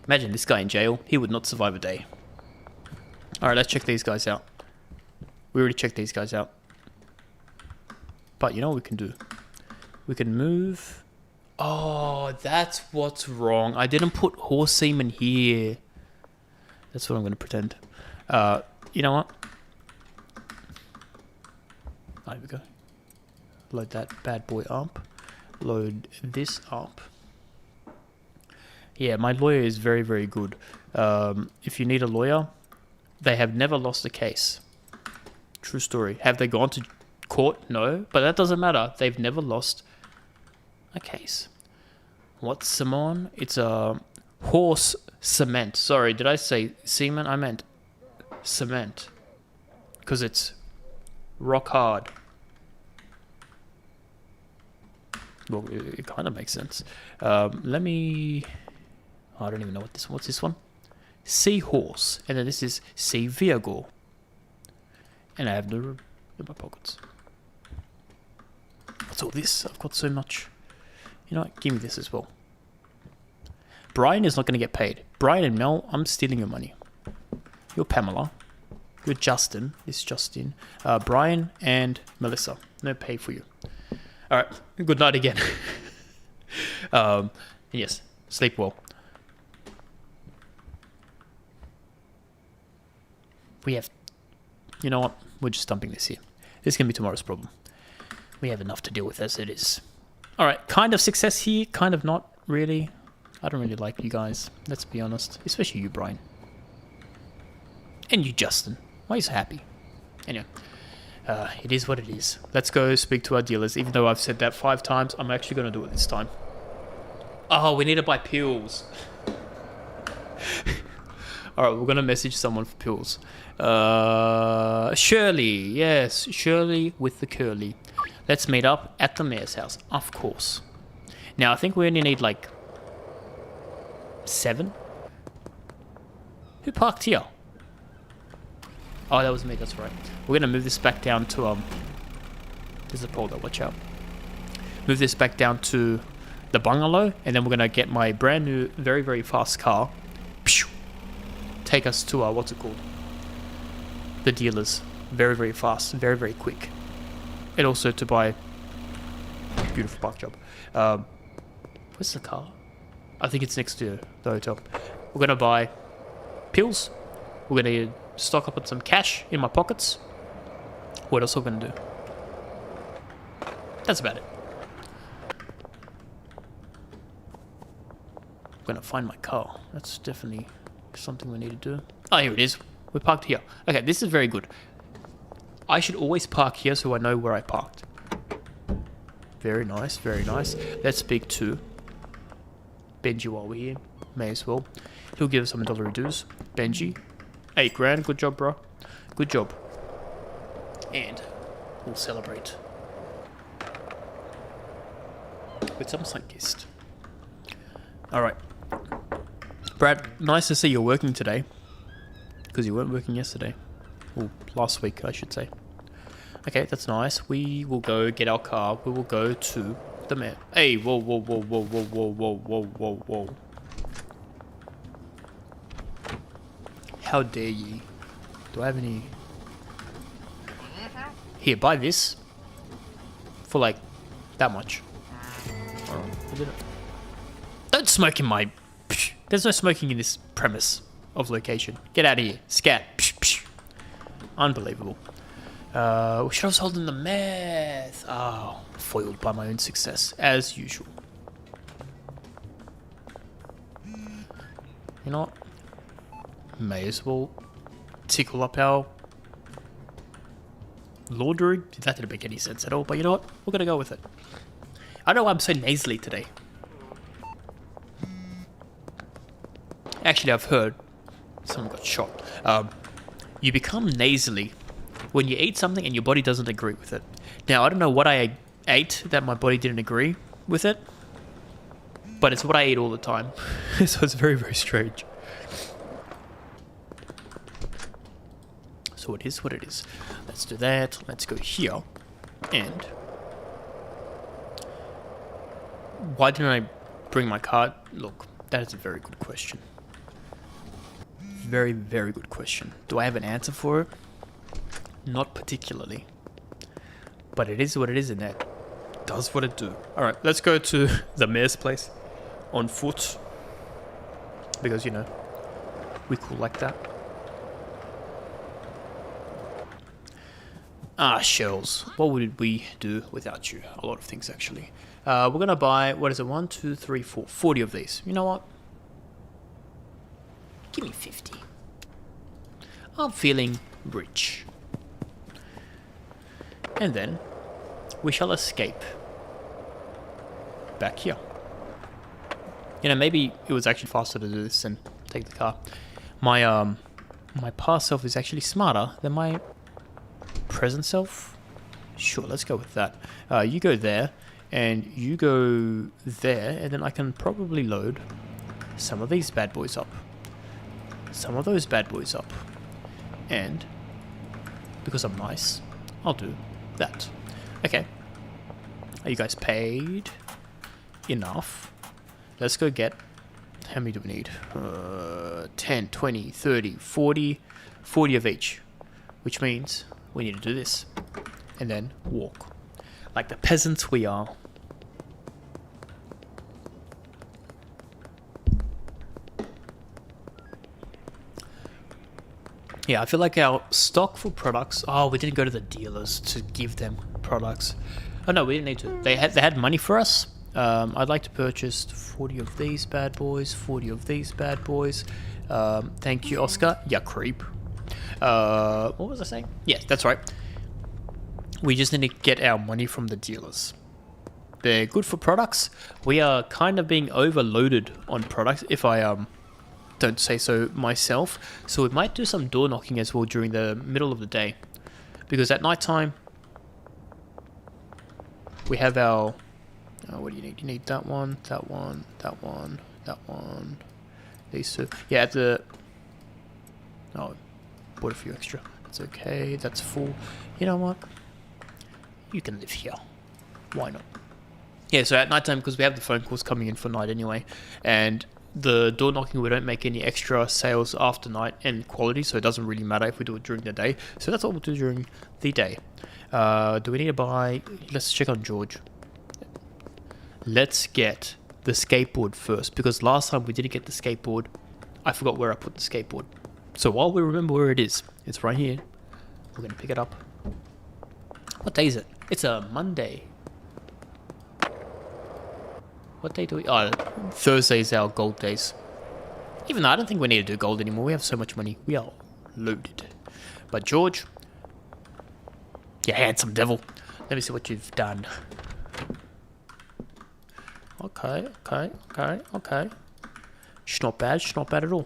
S1: Imagine this guy in jail. He would not survive a day. Alright, let's check these guys out. We already checked these guys out. But you know what we can do? We can move... Oh, that's what's wrong. I didn't put horse semen here. That's what I'm going to pretend. You know what? There we go. Load that bad boy up. Load this up. Yeah, my lawyer is very, very good. If you need a lawyer, they have never lost a case. True story. Have they gone to court? No, but that doesn't matter. They've never lost a case. What's Simone? It's a horse cement. Sorry, did I say semen? I meant cement. Because it's rock hard. Well, it kind of makes sense. Let me... I don't even know what this one. What's this one? Seahorse. And then this is Sea Vehicle. And I have no room in my pockets. What's all this? I've got so much. You know what? Give me this as well. Brian is not going to get paid. Brian and Mel, I'm stealing your money. You're Pamela. You're Justin. This is Justin. Brian and Melissa. No pay for you. Alright. Good night again. Yes. Sleep well. We have... You know what? We're just dumping this here. This can be tomorrow's problem. We have enough to deal with as it is. Alright. Kind of success here. Kind of not really. I don't really like you guys. Let's be honest. Especially you, Brian. And you, Justin. Why are you so happy? Anyway. It is what it is. Let's go speak to our dealers. Even though I've said that 5 times, I'm actually going to do it this time. Oh, we need to buy pills. Alright, we're going to message someone for pills. Shirley. Yes, Shirley with the curly. Let's meet up at the mayor's house. Of course. Now, I think we only need like 7. Who parked here? Oh, that was me, that's right. We're gonna move this back down to, there's a pole there, watch out. Move this back down to the bungalow, and then we're gonna get my brand new, very, very fast car. Take us to, what's it called? The dealers. Very, very fast, very, very quick. And also to buy, beautiful park job. Where's the car? I think it's next to the hotel. We're gonna buy pills. We're gonna stock up on some cash in my pockets. What else are we gonna do? That's about it. I'm gonna find my car. That's definitely something we need to do. Oh, here it is. We're parked here. Okay, this is very good. I should always park here so I know where I parked. Very nice, very nice. Let's speak to Benji while we're here. May as well. He'll give us some $1 dues. Benji. 8 grand. Good job, bro. Good job. And we'll celebrate with some Sunkist. Alright. Brad, nice to see you're working today. Because you weren't working yesterday. Well, last week, I should say. Okay, that's nice. We will go get our car. We will go to the mayor. Hey, whoa, whoa, whoa, whoa, whoa, whoa, whoa, whoa, whoa, whoa. How dare ye? Do I have any... Here, buy this. For like, that much. Alright, don't smoke in my... There's no smoking in this premise of location. Get out of here. Scat. Unbelievable. We should have sold in the meth. Oh, foiled by my own success, as usual. You know what? May as well tickle up our laundry. That didn't make any sense at all, but you know what? We're gonna go with it. I don't know why I'm so nasally today. Actually, I've heard someone got shot. You become nasally when you eat something and your body doesn't agree with it. Now, I don't know what I ate that my body didn't agree with it, but it's what I eat all the time. So it's very, very strange. So it is what it is. Let's do that. Let's go here. And why didn't I bring my card? Look, that is a very good question. Very, very good question. Do I have an answer for it? Not particularly. But it is what it is, and that does what it do. Alright, let's go to the mayor's place on foot. Because, you know, we cool like that. Ah, shells. What would we do without you? A lot of things, actually. We're going to buy, what is it? 1, 2, 3, 4. 40 of these. You know what? Give me 50. I'm feeling rich. And then we shall escape back here. You know, maybe it was actually faster to do this than take the car. My my past self is actually smarter than my present self. Sure, let's go with that. You go there, and you go there, and then I can probably load some of these bad boys up, some of those bad boys up, and because I'm nice, I'll do that. Okay, are you guys paid enough? Let's go get, how many do we need? 10, 20, 30, 40 of each, which means we need to do this and then walk like the peasants we are. Yeah, I feel like our stock for products... Oh, we didn't go to the dealers to give them products. Oh no, we didn't need to. They had money for us. I'd like to purchase 40 of these bad boys, 40 of these bad boys. Thank you, Oscar. Yeah, creep. What was I saying? Yes, that's right. We just need to get our money from the dealers. They're good for products. We are kind of being overloaded on products, if I don't say so myself. So we might do some door knocking as well during the middle of the day, because at night time we have our what do you need? You need that one, that one, that one, that one, these two. Yeah, at the bought a few extra. It's okay, that's full. You know what, you can live here, why not? Yeah, so at night time, because we have the phone calls coming in for night anyway, and the door knocking, we don't make any extra sales after night and quality, so it doesn't really matter if we do it during the day. So that's what we'll do during the day. Do we need to buy... Let's check on George. Let's get the skateboard first, because last time we didn't get the skateboard. I forgot where I put the skateboard. So while we remember where it is, it's right here. We're going to pick it up. What day is it? It's a Monday. What day do we... Oh, Thursday is our gold days. Even though I don't think we need to do gold anymore. We have so much money. We are loaded. But George... You handsome devil. Let me see what you've done. Okay. It's not bad. It's not bad at all.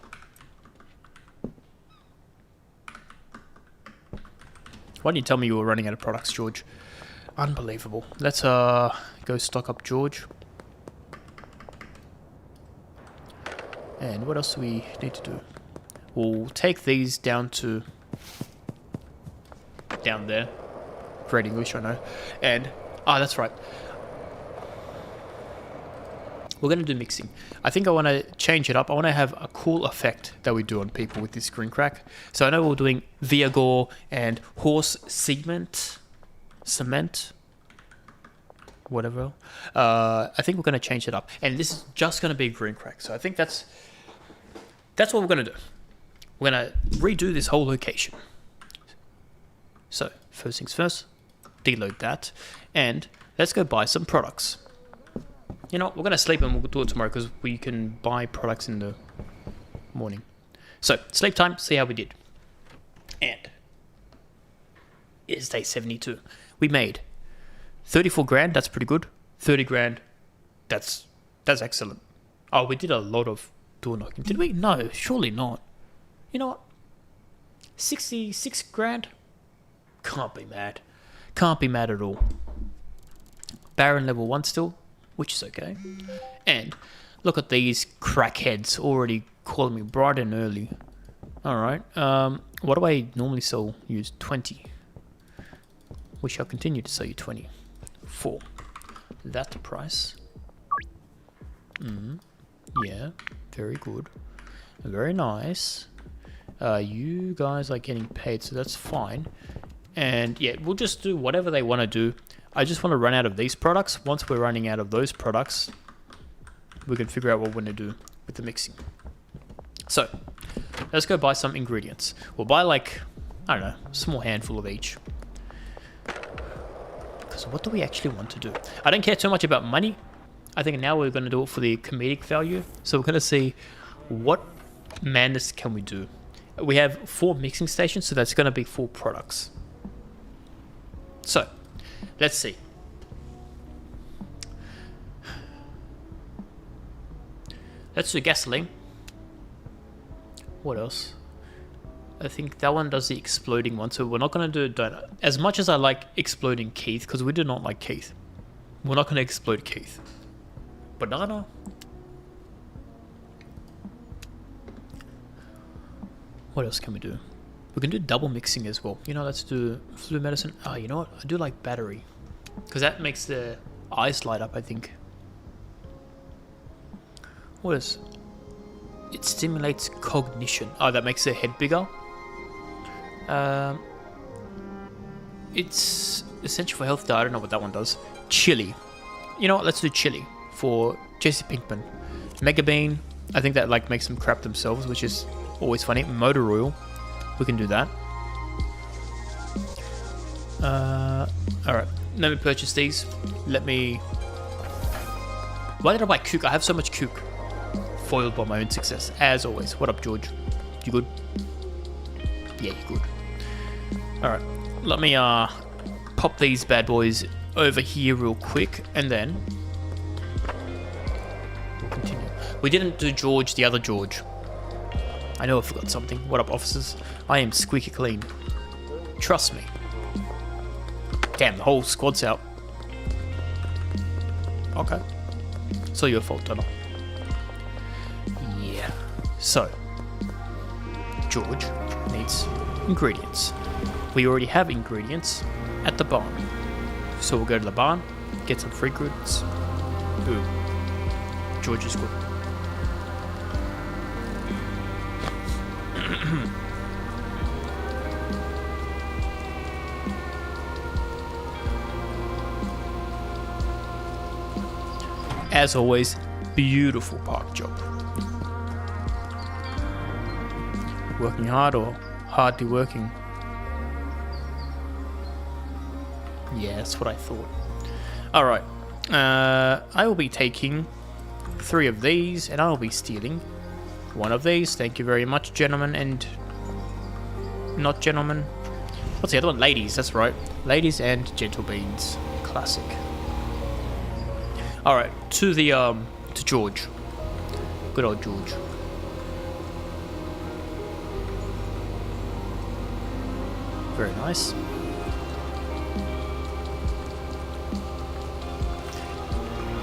S1: Why didn't you tell me you were running out of products, George? Unbelievable. Let's go stock up George. And what else do we need to do? We'll take these down to... down there. Great English, I know. And... oh, that's right. We're going to do mixing. I think I want to change it up. I want to have a cool effect that we do on people with this green crack. So I know we're doing Viagra and horse cement. Whatever. I think we're going to change it up. And this is just going to be green crack. So I think that's what we're going to do. We're going to redo this whole location. So, first things first, deload that. And let's go buy some products. You know, we're going to sleep and we'll do it tomorrow because we can buy products in the morning. So, sleep time, see how we did. And it is day 72. We made 34 grand, that's pretty good. 30 grand, that's excellent. Oh, we did a lot of door knocking. Did we? No, surely not. You know what? 66 grand? Can't be mad. Can't be mad at all. Baron level 1 still, which is okay. And look at these crackheads already calling me bright and early. Alright, what do I normally sell? Use 20. We shall continue to sell you 20. For that price. Yeah, very good. Very nice. You guys are getting paid, so that's fine. And yeah, we'll just do whatever they want to do. I just want to run out of these products. Once we're running out of those products, we can figure out what we're going to do with the mixing. So, let's go buy some ingredients. We'll buy like, I don't know, a small handful of each. Because what do we actually want to do? I don't care too much about money. I think now we're going to do it for the comedic value. So we're going to see what madness can we do. We have 4 mixing stations, so that's going to be 4 products. So, let's see. Let's do gasoline. What else? I think that one does the exploding one, so we're not going to do donut. As much as I like exploding Keith, because we do not like Keith. We're not going to explode Keith. Banana. What else can we do? We can do double mixing as well. You know, let's do flu medicine. Oh, you know what? I do like battery. Because that makes the eyes light up, I think. What is... It stimulates cognition. Oh, that makes their head bigger. It's essential for health. I don't know what that one does. Chili. You know what? Let's do chili for Jesse Pinkman. Mega Bean. I think that like makes them crap themselves, which is always funny. Motor oil. We can do that. Alright. Let me purchase these. Let me... Why did I buy Kook? I have so much Kook. Foiled by my own success. As always. What up, George? You good? Yeah, you good. Alright. Let me pop these bad boys over here real quick. And then... we'll continue. We didn't do George, the other George. I know I forgot something. What up, officers? I am squeaky clean. Trust me. Damn, the whole squad's out. Okay. It's all your fault, Donald. Yeah. So, George needs ingredients. We already have ingredients at the barn. So we'll go to the barn, get some free goods. Boom. George is good. As always, beautiful park job. Working hard or hardly working? Yeah, that's what I thought. Alright, I will be taking 3 of these and I will be stealing 1 of these. Thank you very much, gentlemen and not gentlemen. What's the other one? Ladies, that's right. Ladies and gentle beans. Classic. Alright, to the, to George. Good old George. Very nice.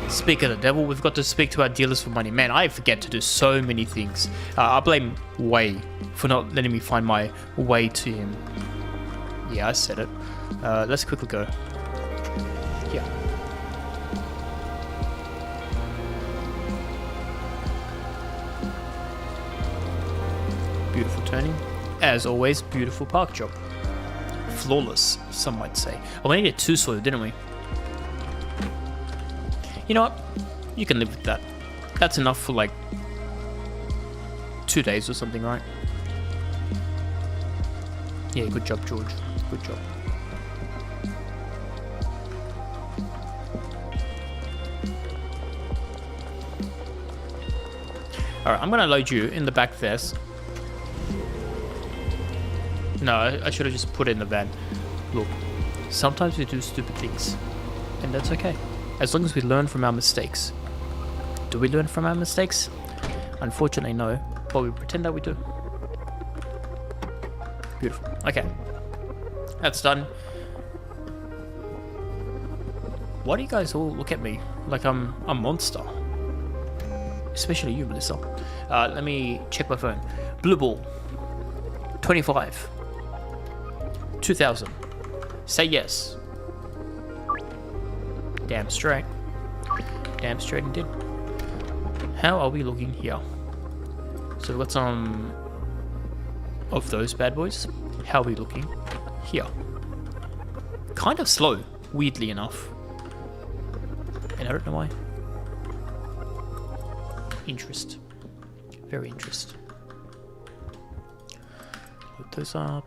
S1: Speak of the devil, we've got to speak to our dealers for money. Man, I forget to do so many things. I blame Way for not letting me find my way to him. Yeah, I said it. Let's quickly go. Yeah. Beautiful turning. As always, beautiful park job. Flawless, some might say. Oh, we needed 2 soil, didn't we? You know what? You can live with that. That's enough for like 2 days or something, right? Yeah, good job, George. Good job. Alright, I'm gonna load you in the back vest. No, I should have just put it in the van. Look, sometimes we do stupid things, and that's okay. As long as we learn from our mistakes. Do we learn from our mistakes? Unfortunately, no. But we pretend that we do. Beautiful. Okay. That's done. Why do you guys all look at me like I'm a monster? Especially you, Melissa. Let me check my phone. Blue ball. 25. 2000. Say yes. Damn straight. Damn straight indeed. How are we looking here? So we've got some of those bad boys. How are we looking here? Kind of slow, weirdly enough. And I don't know why. Interest. Very interest. Put those up.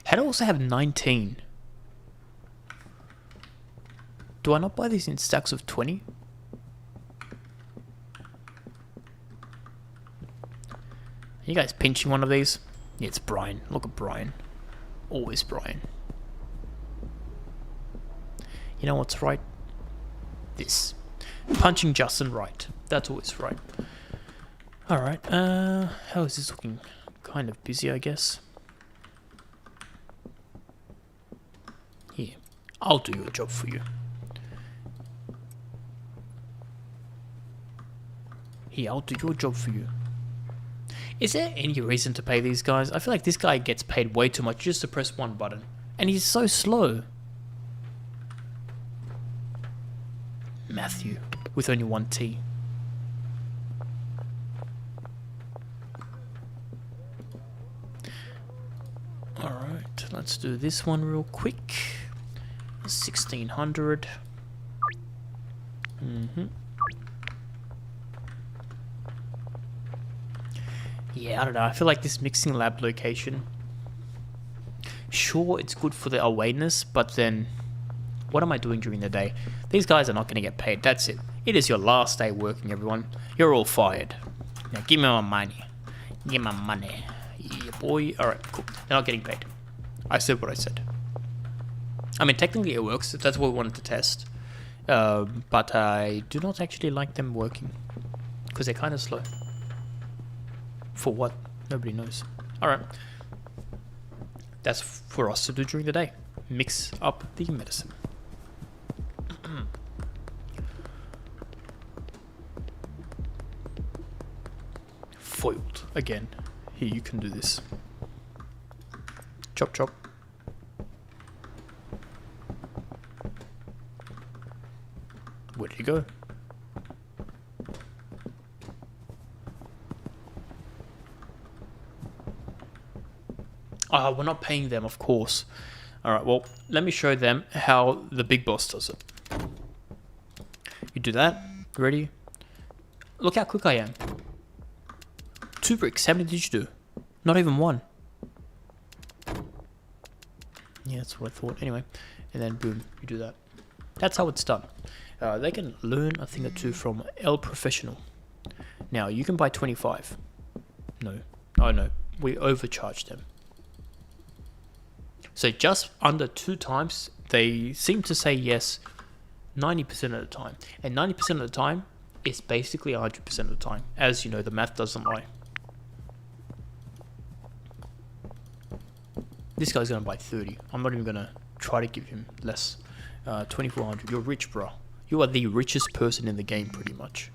S1: How do I also have 19? Do I not buy these in stacks of 20? Are you guys pinching one of these? Yeah, it's Brian. Look at Brian. Always Brian. You know what's right? This. Punching Justin right. That's always right. Alright, how is this looking? Kind of busy, I guess. Here. I'll do your job for you. Here, I'll do your job for you. Is there any reason to pay these guys? I feel like this guy gets paid way too much just to press one button. And he's so slow. Matthew, with only one T. Alright, let's do this one real quick. 1600. Yeah, I don't know. I feel like this mixing lab location, sure, it's good for the awareness, but then what am I doing during the day? These guys are not going to get paid. That's it. It is your last day working, everyone. You're all fired. Now, give me my money. Give me my money. Yeah, boy. Alright, cool. They're not getting paid. I said what I said. I mean, technically it works. That's what we wanted to test. But I do not actually like them working. Because they're kind of slow. For what? Nobody knows. Alright. That's for us to do during the day. Mix up the medicine. Foiled. Again. Here, you can do this. Chop chop. Where did he go? We're not paying them, of course. Alright, well, let me show them how the big boss does it. You do that. Ready? Look how quick I am. 2 bricks. How many did you do? Not even one. Yeah, that's what I thought. Anyway, and then boom, you do that. That's how it's done. They can learn a thing or two from El Professional. Now, you can buy 25. No. Oh, no. We overcharged them. So just under 2 times, they seem to say yes 90% of the time. And 90% of the time is basically 100% of the time. As you know, the math doesn't lie. This guy's going to buy 30. I'm not even going to try to give him less. 2400. You're rich, bro. You are the richest person in the game, pretty much.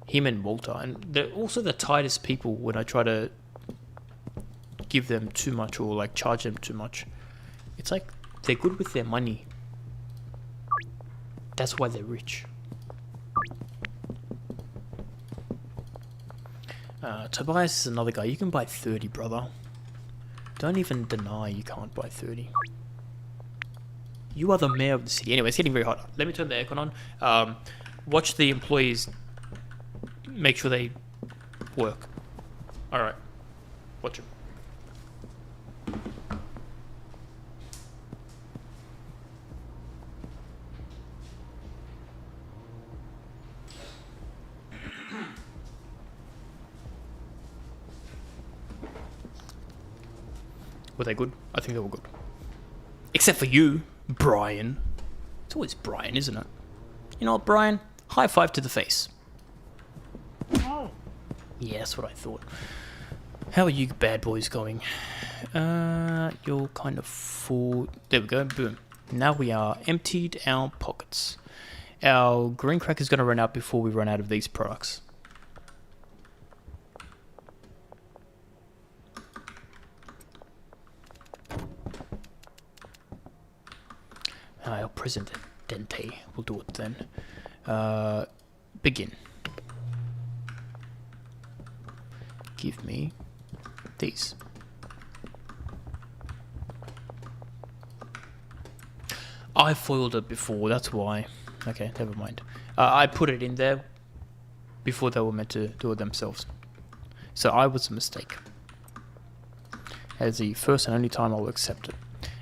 S1: Him and Walter. And they're also the tightest people when I try to give them too much or like charge them too much. It's like they're good with their money. That's why they're rich. Tobias is another guy. You can buy 30, brother. Don't even deny you can't buy 30. You are the mayor of the city. Anyway, it's getting very hot. Let me turn the aircon on. Watch the employees. Make sure they work. Alright. Watch them. Were they good? I think they were good. Except for you, Brian. It's always Brian, isn't it? You know what, Brian? High five to the face. Oh. Yeah, that's what I thought. How are you bad boys going? You're kind of full. There we go, boom. Now we are emptied our pockets. Our green crack is going to run out before we run out of these products. El Presidente. We'll do it then. Begin. Give me these. I foiled it before, that's why. Okay, never mind. I put it in there before they were meant to do it themselves. So I was a mistake. As the first and only time I'll accept it.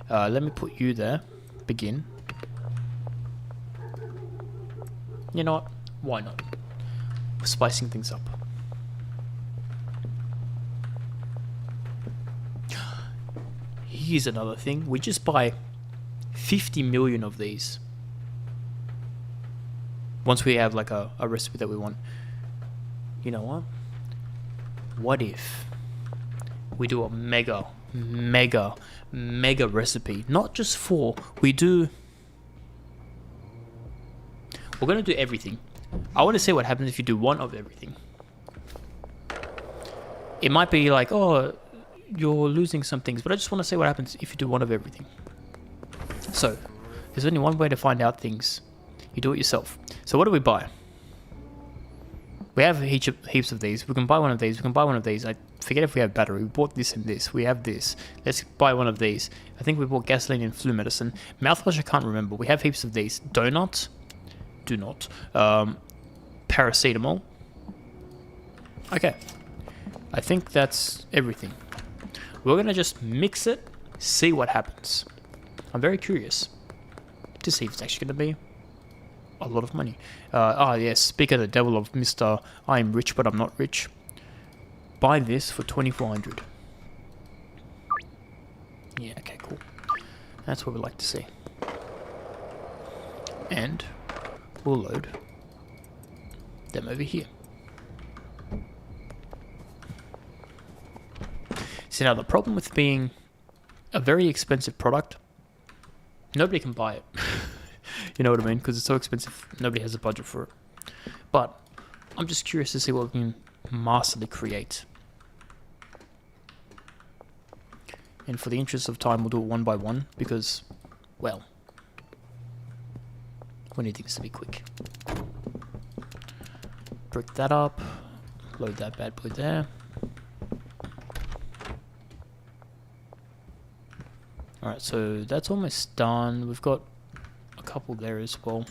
S1: Let me put you there. Begin. You know what? Why not? We're spicing things up. Here's another thing. We just buy 50 million of these. Once we have like a recipe that we want. You know what? What if we do a mega mega recipe. Not just 4. We're gonna do everything. I want to see what happens if you do 1 of everything. It might be like, oh, you're losing some things, but I just want to see what happens if you do 1 of everything. So, there's only one way to find out things. You do it yourself. So what do we buy? We have heaps of these. We can buy one of these. We can buy one of these. I forget if we have battery. We bought this and this. We have this. Let's buy one of these. I think we bought gasoline and flu medicine. Mouthwash, I can't remember. We have heaps of these. Donuts. Do not. Paracetamol. Okay. I think that's everything. We're going to just mix it, see what happens. I'm very curious to see if it's actually going to be a lot of money. Yes, speak of the devil of Mr. I'm rich but I'm not rich. Buy this for 2,400. Yeah, okay, cool. That's what we like to see. And we'll load them over here. So now the problem with being a very expensive product, nobody can buy it. You know what I mean? Because it's so expensive, nobody has a budget for it. But I'm just curious to see what we can masterly create. And for the interest of time, we'll do it 1 by 1 because, well, we need things to be quick. Brick that up, load that bad boy there. Alright, so that's almost done. We've got a couple there as well.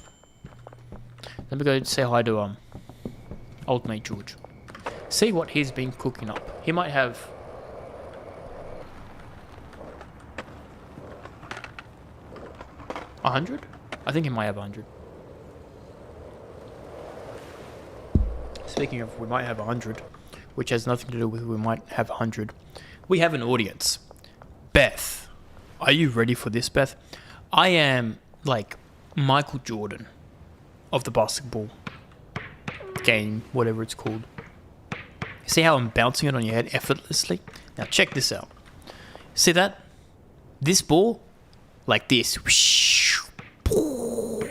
S1: Let me go say hi to old mate George. See what he's been cooking up. He might have 100? I think he might have 100. Speaking of, we might have 100, which has nothing to do with we might have 100. We have an audience. Beth. Are you ready for this, Beth? I am like Michael Jordan of the basketball game, whatever it's called. See how I'm bouncing it on your head effortlessly? Now check this out. See that? This ball, like this.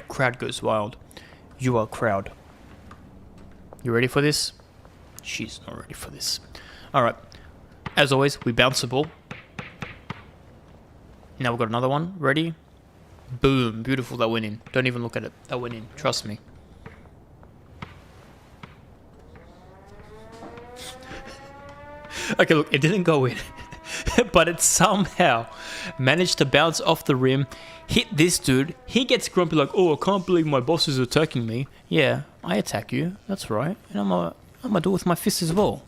S1: Crowd goes wild. You are crowd. You ready for this? She's not ready for this. Alright. As always, we bounce the ball. Now we've got another one. Ready? Boom. Beautiful. That went in. Don't even look at it. That went in. Trust me. Okay, look. It didn't go in. But it somehow managed to bounce off the rim, hit this dude. He gets grumpy like, oh, I can't believe my boss is attacking me. Yeah, I attack you. That's right. And I'm gonna do it with my fist as well.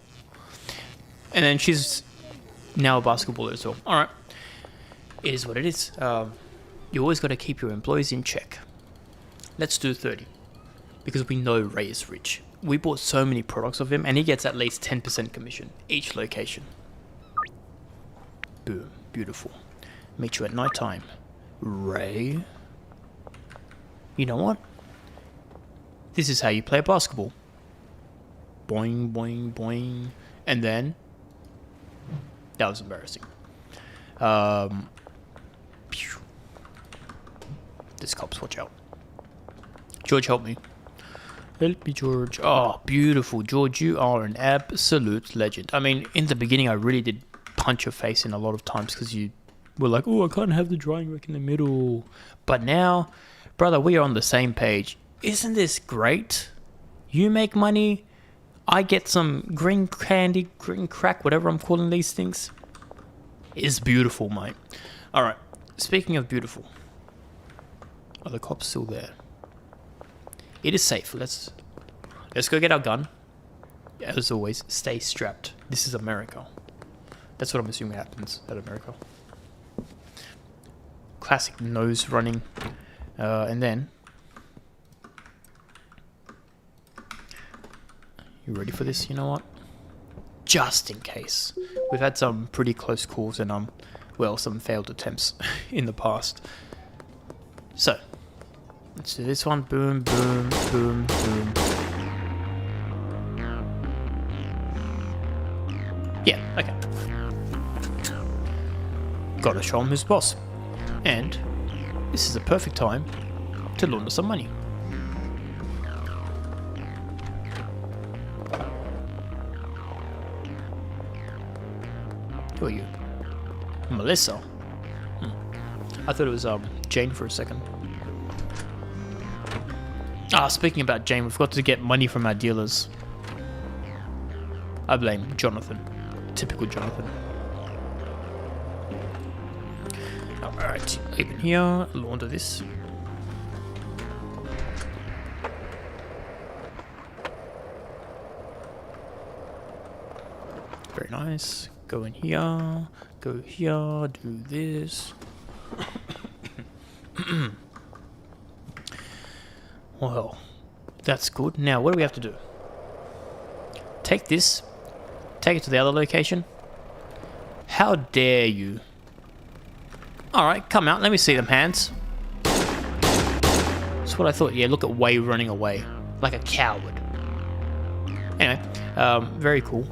S1: And then she's now a basketballer as well. Alright. It is what it is. You always got to keep your employees in check. Let's do 30. Because we know Ray is rich. We bought so many products of him and he gets at least 10% commission each location. Boom. Beautiful. Meet you at night time. Ray. You know what? This is how you play basketball. Boing, boing, boing. And then... That was embarrassing. This cops, watch out. George, help me. Help me, George. Oh, beautiful. George, you are an absolute legend. I mean, in the beginning, I really did punch your face in a lot of times because you were like, oh, I can't have the drying rack in the middle. But now, brother, we are on the same page. Isn't this great? You make money. I get some green candy, green crack, whatever I'm calling these things. It's beautiful, mate. Alright, speaking of beautiful. Are the cops still there? It is safe. Let's go get our gun. As always, stay strapped. This is America. That's what I'm assuming happens at America. Classic nose running. And then... You ready for this? You know what? Just in case. We've had some pretty close calls and, well, some failed attempts in the past. So, let's do this one. Boom, boom, boom, boom. Yeah, okay. Gotta show him who's boss. And this is the perfect time to launder some money. Who are you? Melissa? I thought it was Jane for a second. Speaking about Jane, we forgot to get money from our dealers. I blame Jonathan. Typical Jonathan. Alright, open here, launder this. Very nice. Go in here, go here, do this. Well, that's good. Now, what do we have to do? Take this, take it to the other location. How dare you? Alright, come out, let me see them hands. That's what I thought. Yeah, look at Way running away. Like a coward. Anyway, very cool.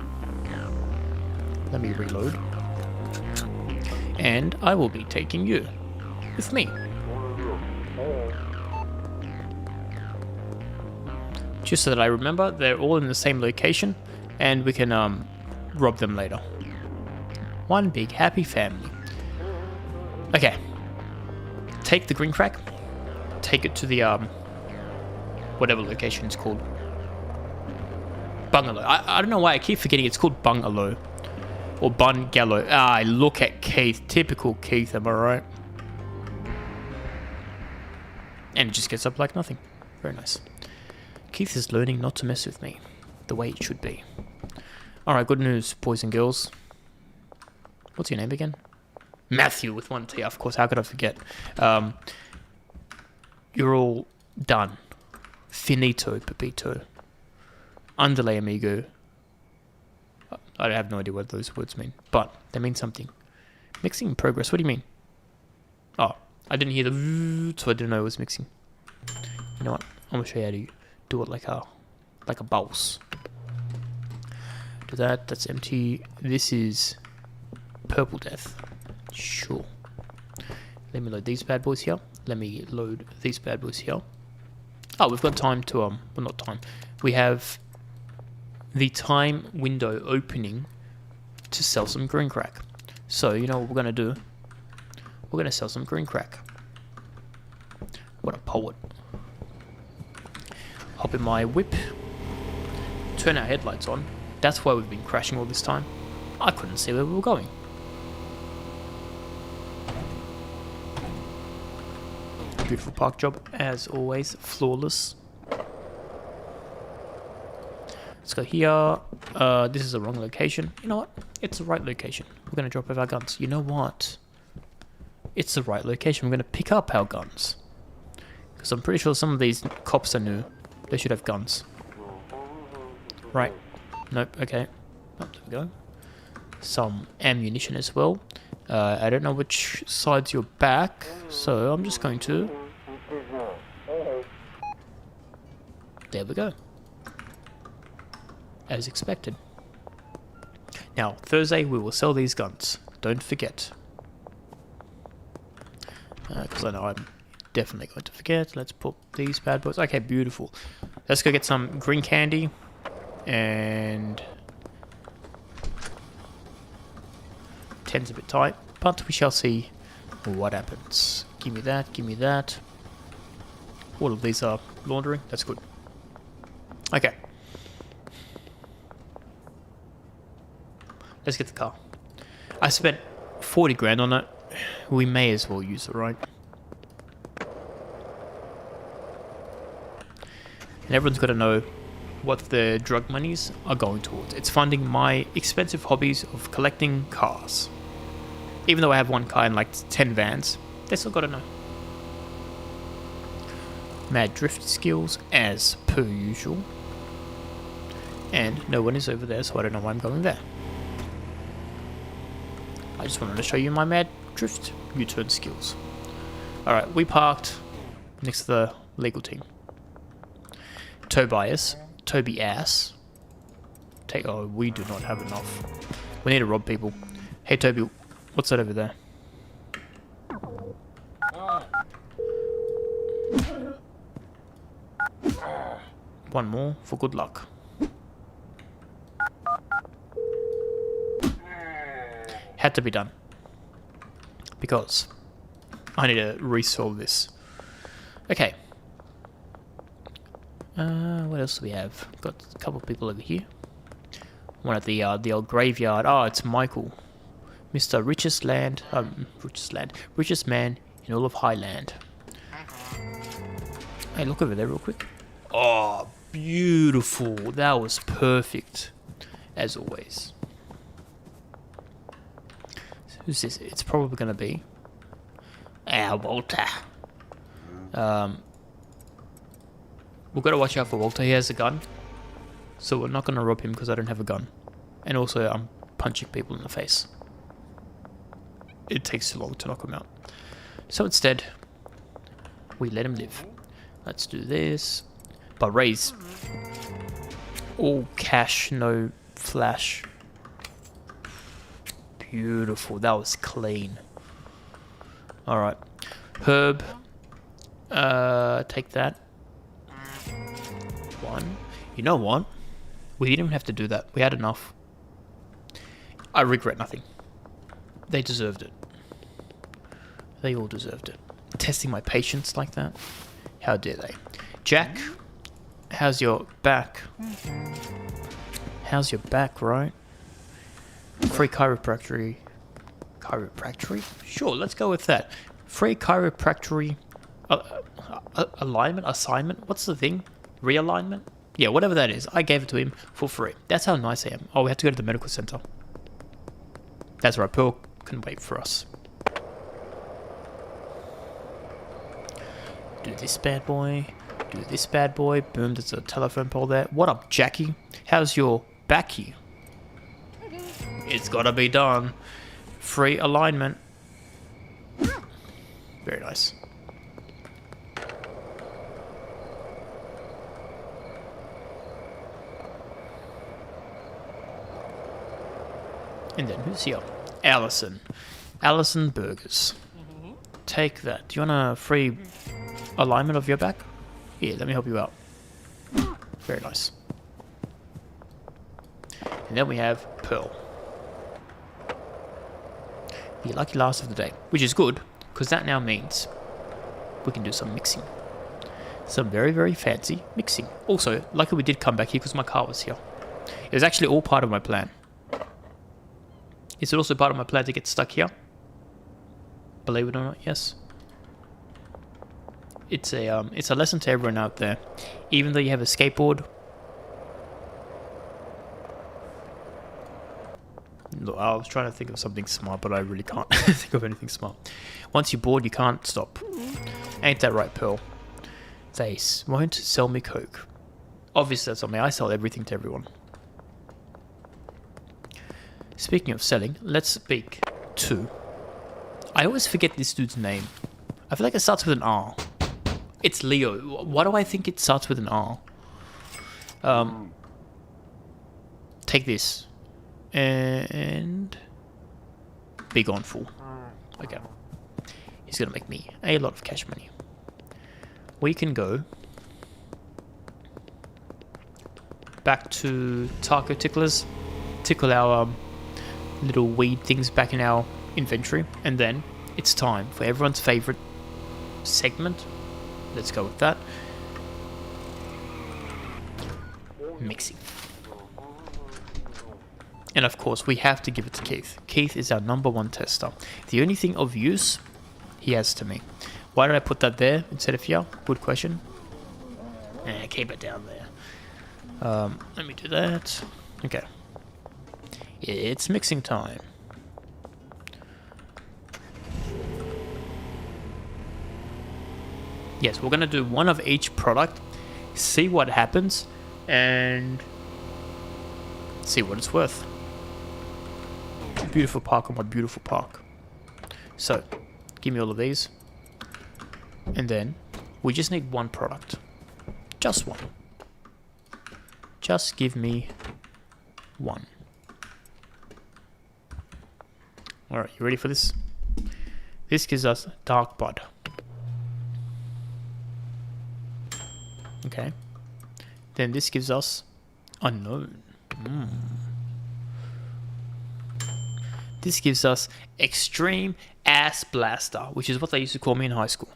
S1: Let me reload. And I will be taking you with me. Just so that I remember, they're all in the same location, and we can rob them later. One big happy family. Okay. Take the green crack. Take it to the whatever location it's called. Bungalow. I don't know why I keep forgetting it's called Bungalow. Or Bungalow. Look at Keith. Typical Keith, am I right? And it just gets up like nothing. Very nice. Keith is learning not to mess with me. The way it should be. Alright, good news, boys and girls. What's your name again? Matthew with one T, of course. How could I forget? You're all done. Finito, Pepito. Underlay, amigo. I have no idea what those words mean, but they mean something. Mixing in progress, what do you mean? Oh, I didn't hear the so I didn't know it was mixing. You know what? I'm gonna show you how to do it like a boss. Do that, that's empty. This is purple death. Sure. Let me load these bad boys here. Let me load these bad boys here. Oh, we've got time to well, not time. We have the time window opening to sell some green crack. So, you know what we're going to do? We're going to sell some green crack. What a poet. Hop in my whip. Turn our headlights on. That's why we've been crashing all this time. I couldn't see where we were going. Beautiful park job, as always. Flawless. Let's go here. This is the wrong location. You know what? It's the right location. We're going to drop off our guns. You know what? It's the right location. We're going to pick up our guns. Because I'm pretty sure some of these cops are new. They should have guns. Right. Nope. Okay. Oh, there we go. Some ammunition as well. I don't know which side's your back. So I'm just going to... There we go. As expected. Now, Thursday we will sell these guns. Don't forget. Because I know I'm definitely going to forget. Let's put these bad boys. Okay, beautiful. Let's go get some green candy. And... 10's a bit tight. But we shall see what happens. Give me that, give me that. All of these are laundering. That's good. Okay. Let's get the car. I spent 40 grand on it. We may as well use it, right? And everyone's got to know what the drug monies are going towards. It's funding my expensive hobbies of collecting cars. Even though I have one car and like 10 vans, they still got to know. Mad drift skills as per usual. And no one is over there, so I don't know why I'm going there. I just wanted to show you my mad drift U-turn skills. Alright, we parked next to the legal team. Tobias. Oh, we do not have enough. We need to rob people. Hey Toby, what's that over there? One more for good luck. Had to be done. Because I need to resolve this. Okay. What else do we have? Got a couple of people over here. One at the old graveyard. Oh, it's Michael. Mr. Richest man in all of Highland. Hey, look over there real quick. Oh, beautiful. That was perfect. As always. Who's this? It's probably going to be Walter. We've got to watch out for Walter. He has a gun. So we're not going to rob him because I don't have a gun. And also I'm punching people in the face. It takes too long to knock him out. So instead, we let him live. Let's do this. But raise. All cash, no flash. Beautiful. That was clean. Alright. Herb. Take that. One. You know what? We didn't even have to do that. We had enough. I regret nothing. They deserved it. They all deserved it. Testing my patience like that? How dare they? Jack, how's your back? How's your back, right? Free chiropractic. Chiropractic? Sure, let's go with that. Free chiropractic alignment? Assignment? What's the thing? Realignment? Yeah, whatever that is. I gave it to him for free. That's how nice I am. Oh, we have to go to the medical center. That's right, Pearl can wait for us. Do this bad boy. Do this bad boy. Boom, there's a telephone pole there. What up, Jackie? How's your backy? It's gotta be done. Free alignment. Very nice. And then who's here? Allison. Allison Burgers. Take that. Do you want a free alignment of your back? Here, let me help you out. Very nice. And then we have Pearl. The lucky last of the day. Which is good, because that now means we can do some mixing. Some very, very fancy mixing. Also, luckily we did come back here because my car was here. It was actually all part of my plan. Is it also part of my plan to get stuck here? Believe it or not, yes. It's a lesson to everyone out there. Even though you have a skateboard. Look, I was trying to think of something smart, but I really can't think of anything smart. Once you're bored, you can't stop. Ain't that right, Pearl? They won't sell me coke. Obviously, that's on me. I sell everything to everyone. Speaking of selling, let's speak to... I always forget this dude's name. I feel like it starts with an R. It's Leo. Why do I think it starts with an R? Take this. And... be gone, fool. Okay. He's gonna make me a lot of cash money. We can go... back to Taco Ticklers. Tickle our... little weed things back in our inventory, and then it's time for everyone's favorite segment. Let's go with that. Mixing. And of course we have to give it to Keith. Keith is our #1 tester. The only thing of use he has to me. Why did I put that there instead of here? Good question. Keep it down there. Let me do that. Okay. It's mixing time. Yes, we're going to do one of each product, see what happens, and see what it's worth. Beautiful park on my beautiful park. So, give me all of these. And then, we just need one product. Just one. Just give me one. Alright, you ready for this? This gives us Dark Bud. Okay. Then this gives us unknown. This gives us extreme ass blaster, which is what they used to call me in high school.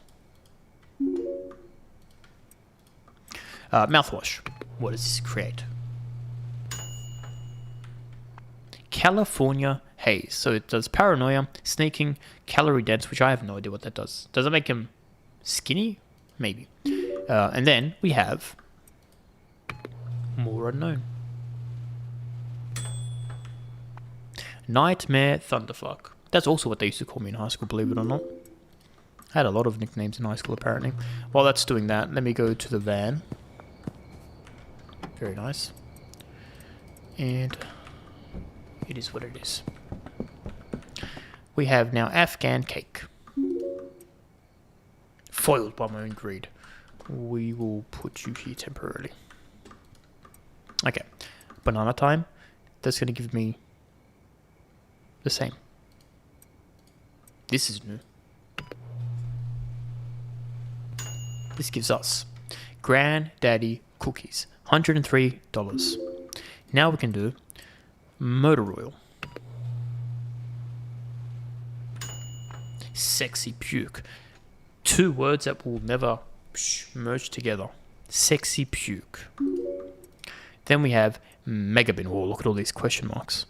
S1: Mouthwash. What does this create? California haze. So it does paranoia, sneaking, calorie dense, which I have no idea what that does. Does it make him skinny? Maybe. And then we have more unknown. Nightmare Thunderfuck. That's also what they used to call me in high school, believe it or not. I had a lot of nicknames in high school, apparently. While that's doing that, let me go to the van. Very nice. And it is what it is. We have now Afghan cake. Foiled by my own greed. We will put you here temporarily. Okay. Banana time. That's going to give me the same. This is new. This gives us Granddaddy cookies. $103. Now we can do motor oil. Sexy puke. Two words that will never merge together. Sexy puke. Then we have mega bin. Oh, look at all these question marks.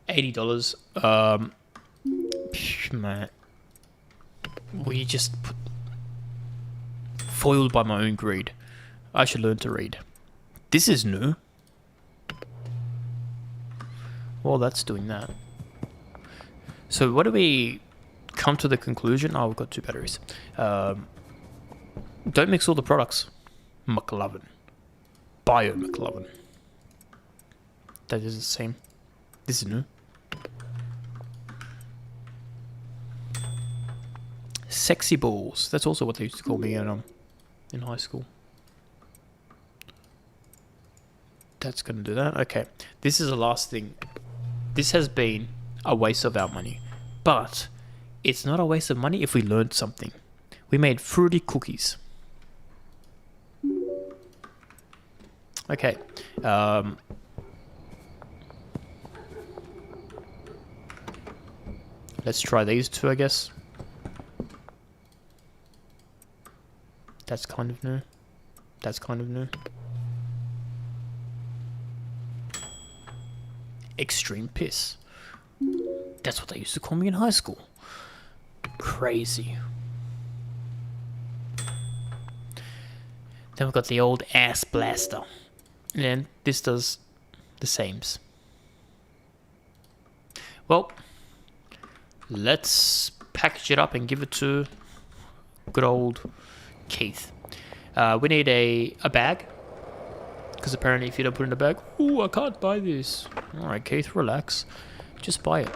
S1: $80. Man. We just put foiled by my own greed. I should learn to read. This is new. Well, that's doing that. So what do we come to the conclusion? Oh, we've got 2 batteries. Don't mix all the products. McLovin. Bio McLovin. That is the same. This is new. Sexy balls. That's also what they used to call me in high school. That's going to do that. Okay. This is the last thing. This has been a waste of our money. But it's not a waste of money if we learned something. We made fruity cookies. Okay. Let's try these 2, I guess. That's kind of new. That's kind of new. Extreme piss. That's what they used to call me in high school. Crazy. Then we've got the old ass blaster. And this does the sames. Well, let's package it up and give it to good old Keith. We need a bag. Because apparently if you don't put it in a bag, ooh, I can't buy this. Alright, Keith, relax. Just buy it.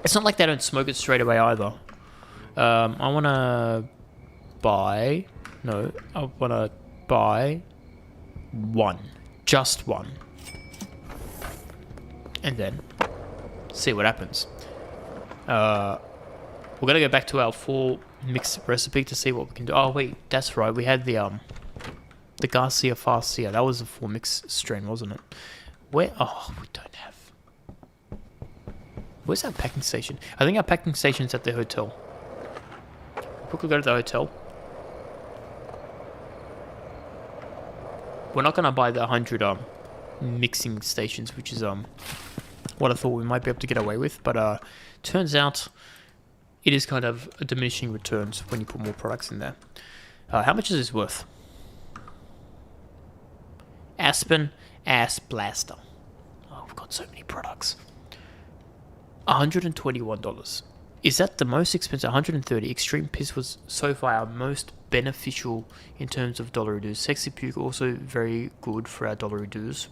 S1: It's not like they don't smoke it straight away either. I want to buy... No, I want to buy 1. Just 1. And then see what happens. We're going to go back to our 4 mix recipe to see what we can do. Oh, wait, that's right. We had the Garcia Farcia. That was a 4 mix strain, wasn't it? Where? Oh, we don't have... Where's our packing station? I think our packing station's at the hotel. Quickly go to the hotel. We're not going to buy the 100 mixing stations, which is what I thought we might be able to get away with. But turns out it is kind of a diminishing returns when you put more products in there. How much is this worth? Aspen Ass Blaster. Oh, we've got so many products. $121. Is that the most expensive? $130. Extreme Piss was so far our most beneficial in terms of dollar reduce. Sexy Puke also very good for our dollar reduce.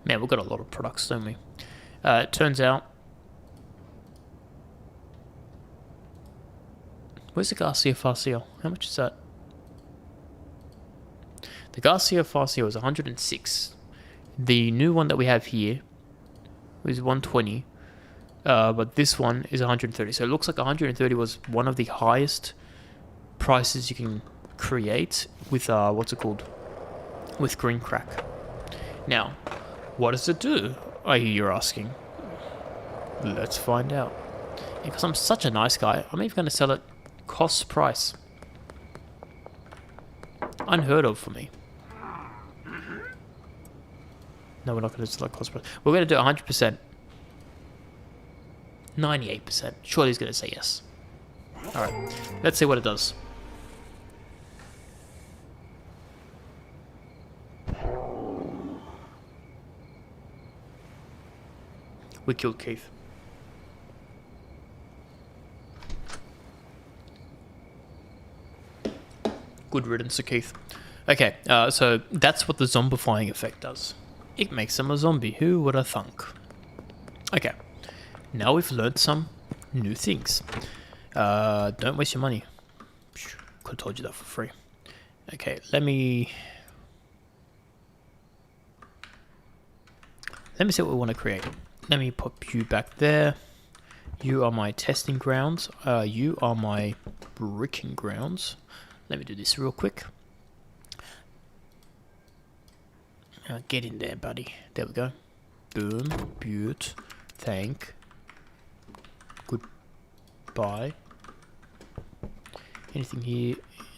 S1: Man, we've got a lot of products, don't we? It turns out... Where's the Garcia Farcio? How much is that? The Garcia Farcio is 106. The new one that we have here is 120. But this one is 130. So it looks like 130 was one of the highest prices you can create with, what's it called? With green crack. Now, what does it do? I hear you're asking. Let's find out. Because I'm such a nice guy, I'm even going to sell it cost price. Unheard of for me. No, we're not going to sell it cost price. We're going to do 100%. 98%. Surely he's going to say yes. Alright, let's see what it does. We killed Keith. Good riddance to Keith. Okay, so that's what the zombifying effect does. It makes him a zombie. Who would have thunk? Okay, now we've learned some new things. Don't waste your money. Could have told you that for free. Okay, let me see what we want to create. Let me pop you back there. You are my testing grounds. You are my bricking grounds. Let me do this real quick. Get in there, buddy. There we go. Boom. Beaut. Thank. Goodbye. Anything here?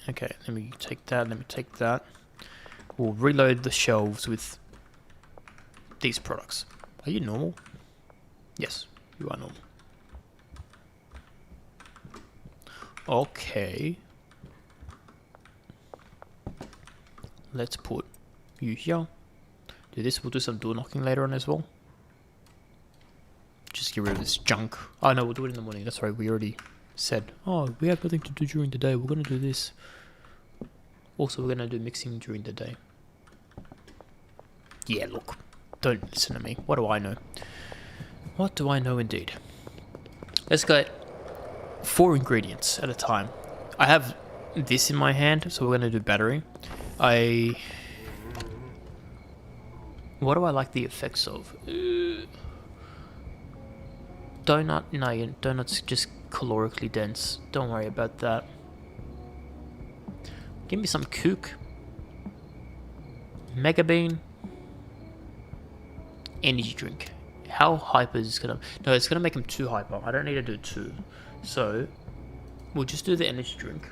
S1: Okay, let me take that. Let me take that. We'll reload the shelves with these products. Are you normal? Yes, you are normal. Okay. Let's put you here. Do this. We'll do some door knocking later on as well. Just get rid of this junk. Oh no, we'll do it in the morning. That's right. We already said, oh, we have nothing to do during the day. We're going to do this. Also, we're going to do mixing during the day. Yeah, look. Don't listen to me. What do I know? What do I know indeed? Let's get 4 ingredients at a time. I have this in my hand, so we're going to do battery. What do I like the effects of? Donut? No, donut's just calorically dense. Don't worry about that. Give me some kook. Mega bean. Energy drink. How hyper is this gonna... No, it's gonna make him too hyper. I don't need to do 2. So, we'll just do the energy drink.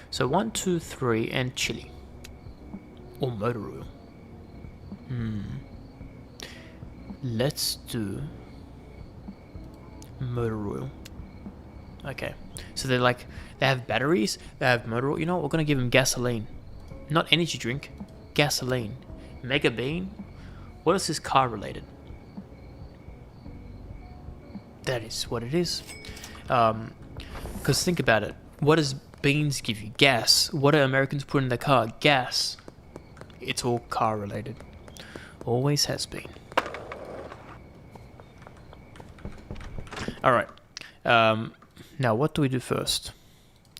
S1: So 1, 2, 3, and chili. Or motor oil. Let's do motor oil. Okay. So they have batteries, they have motor oil. You know what? We're gonna give him gasoline. Not energy drink. Gasoline. Mega bean. What is this car related? That is what it is. Because think about it. What does beans give you? Gas. What do Americans put in their car? Gas. It's all car related. Always has been. Alright. Now what do we do first?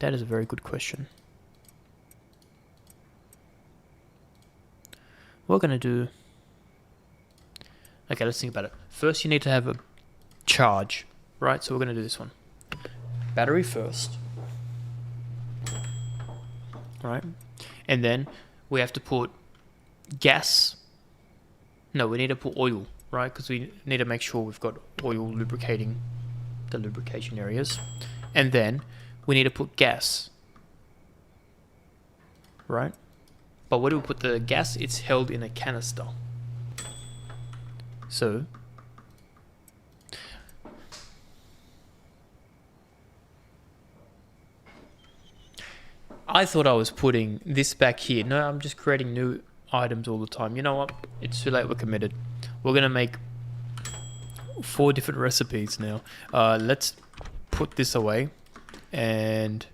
S1: That is a very good question. We're going to do... Okay, let's think about it. First you need to have a charge, right? So we're going to do this one. Battery first. Right? And then we have to put gas. No, we need to put oil, right? Because we need to make sure we've got oil lubricating the lubrication areas. And then we need to put gas. Right? But where do we put the gas? It's held in a canister. So I thought I was putting this back here. No, I'm just creating new items all the time. You know what? It's too late. We're committed. We're going to make 4 different recipes now. Let's put this away. And...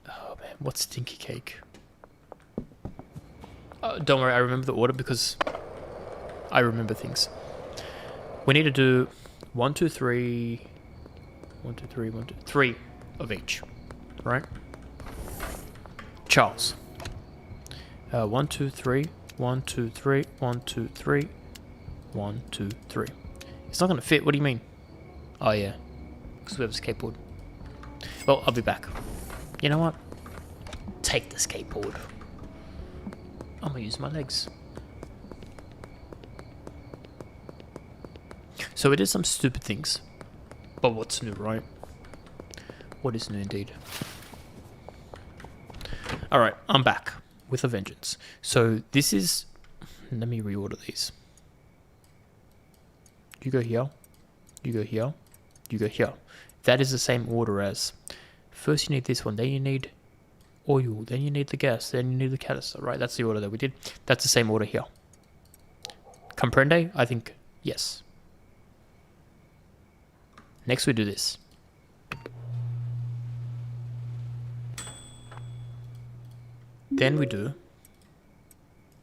S1: oh, man. What's stinky cake? Don't worry. I remember the order because I remember things. We need to do 1, 2, 3... 1, 2, 3, 1, 2, 3 of each. Right? Charles. 1, 2, 3... 1, 2, 3, 1, 2, 3, 1, 2, 3. It's not going to fit. What do you mean? Oh, yeah. Because we have a skateboard. Well, I'll be back. You know what? Take the skateboard. I'm going to use my legs. So it is some stupid things. But what's new, right? What is new indeed? Alright, I'm back. With a vengeance. So this is... Let me reorder these. You go here. You go here. You go here. That is the same order as... First you need this one. Then you need oil. Then you need the gas. Then you need the canister. Right, that's the order that we did. That's the same order here. Comprende? I think yes. Next we do this. Then we do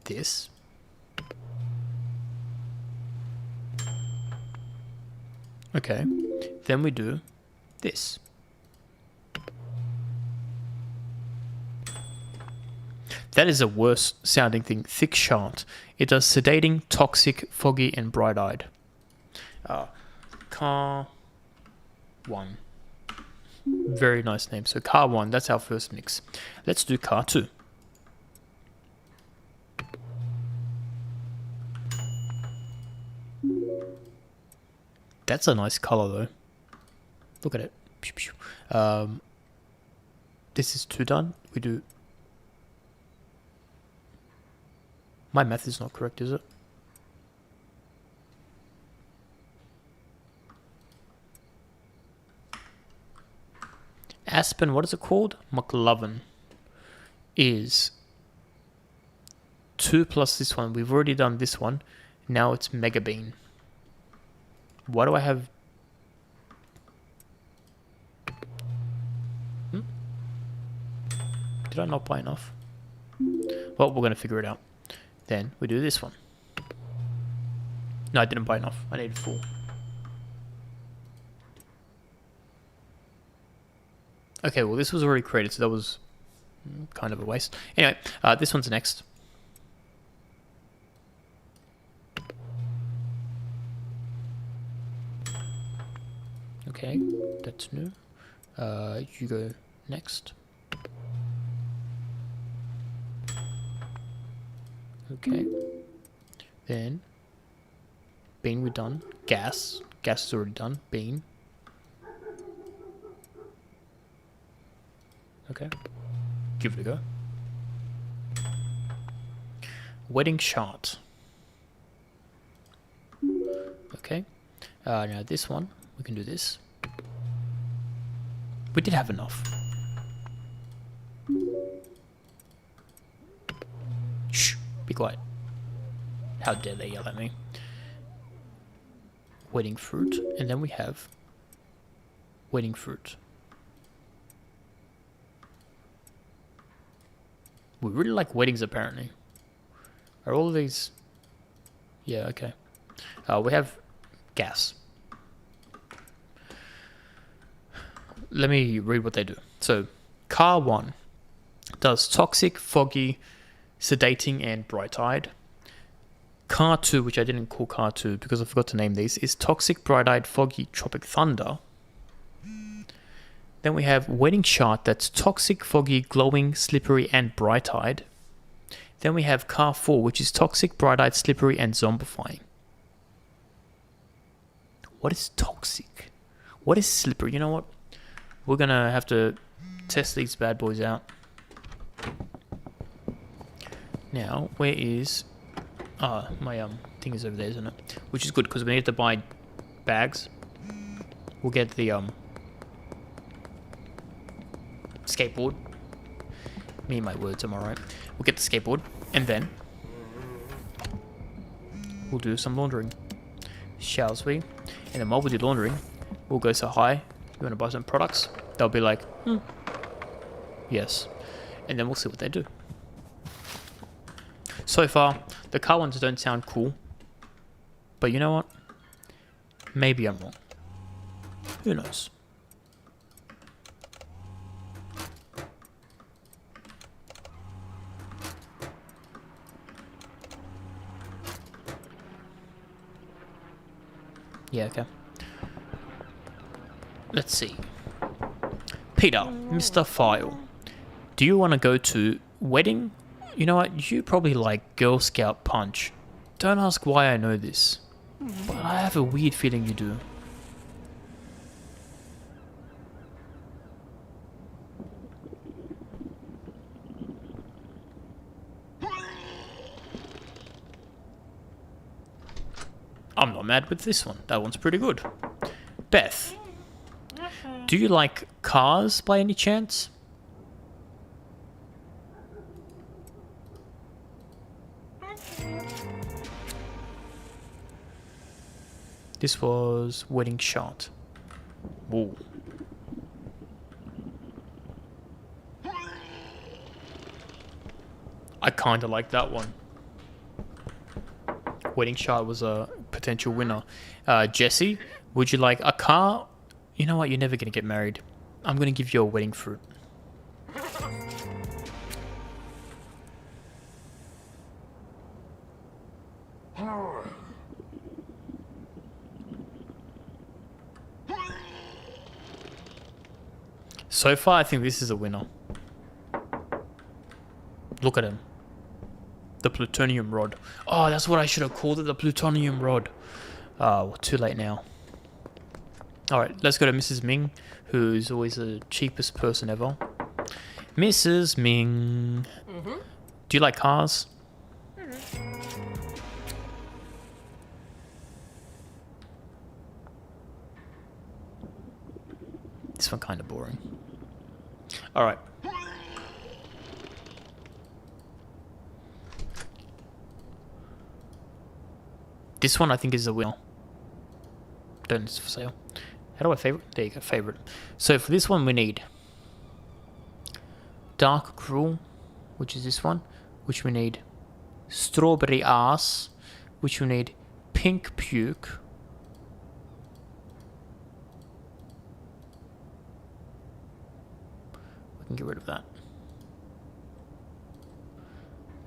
S1: this. Okay. Then we do this. That is a worse sounding thing. Thick shan't. It does sedating, toxic, foggy, and bright-eyed. Car 1. Very nice name. So car 1, that's our first mix. Let's do car 2. That's a nice color though. Look at it. This is 2 done. We do... My math is not correct, is it? Aspen, what is it called? McLovin is 2 plus this one. We've already done this one. Now it's Mega Bean. Why do I have... Did I not buy enough? Well, we're going to figure it out. Then we do this one. No, I didn't buy enough. I needed 4. Okay, well this was already created, so that was kind of a waste. Anyway, this one's next. Okay, that's new. You go next. Okay. Then bean we're done. Gas. Gas is already done. Bean. Okay. Give it a go. Wedding chart. Okay. Now this one, we can do this. We did have enough. Shh. Be quiet. How dare they yell at me. Wedding fruit. And then we have wedding fruit. We really like weddings apparently. Are all of these... Yeah, okay. We have gas. Let me read what they do. So, car 1 does toxic, foggy, sedating, and bright-eyed. Car 2, which I didn't call car 2 because I forgot to name these, is toxic, bright-eyed, foggy, tropic thunder. Then we have wedding chart that's toxic, foggy, glowing, slippery, and bright-eyed. Then we have car 4, which is toxic, bright-eyed, slippery, and zombifying. What is toxic? What is slippery? You know what? We're gonna have to test these bad boys out. Now, where is... my thing is over there, isn't it? Which is good, because we need to buy bags. We'll get the skateboard. Me and my words, am I right? We'll get the skateboard, and then we'll do some laundering. Shall we? And then while we do laundering, we'll go say hi. You want to buy some products? They'll be like, yes. And then we'll see what they do. So far, the car ones don't sound cool. But you know what? Maybe I'm wrong. Who knows? Yeah, okay. Let's see. Peter, Mr. File. Do you want to go to wedding? You know what? You probably like Girl Scout Punch. Don't ask why I know this. But I have a weird feeling you do. I'm not mad with this one. That one's pretty good. Beth, do you like cars by any chance? This was wedding shot. Whoa. I kinda like that one. Wedding shot was a potential winner. Jesse, would you like a car? You know what? You're never gonna get married. I'm gonna give you a wedding fruit. So far, I think this is a winner. Look at him. The plutonium rod. Oh, that's what I should have called it, the plutonium rod. Well, too late now. Alright, let's go to Mrs. Ming, who's always the cheapest person ever. Mrs. Ming. Do you like cars? This one kind of boring. Alright. This one I think is a winner. Don't it's for sale. How do I favorite? There you go, favorite. So for this one we need Dark Cruel, which is this one, which we need Strawberry Ass, which we need Pink Puke. We can get rid of that.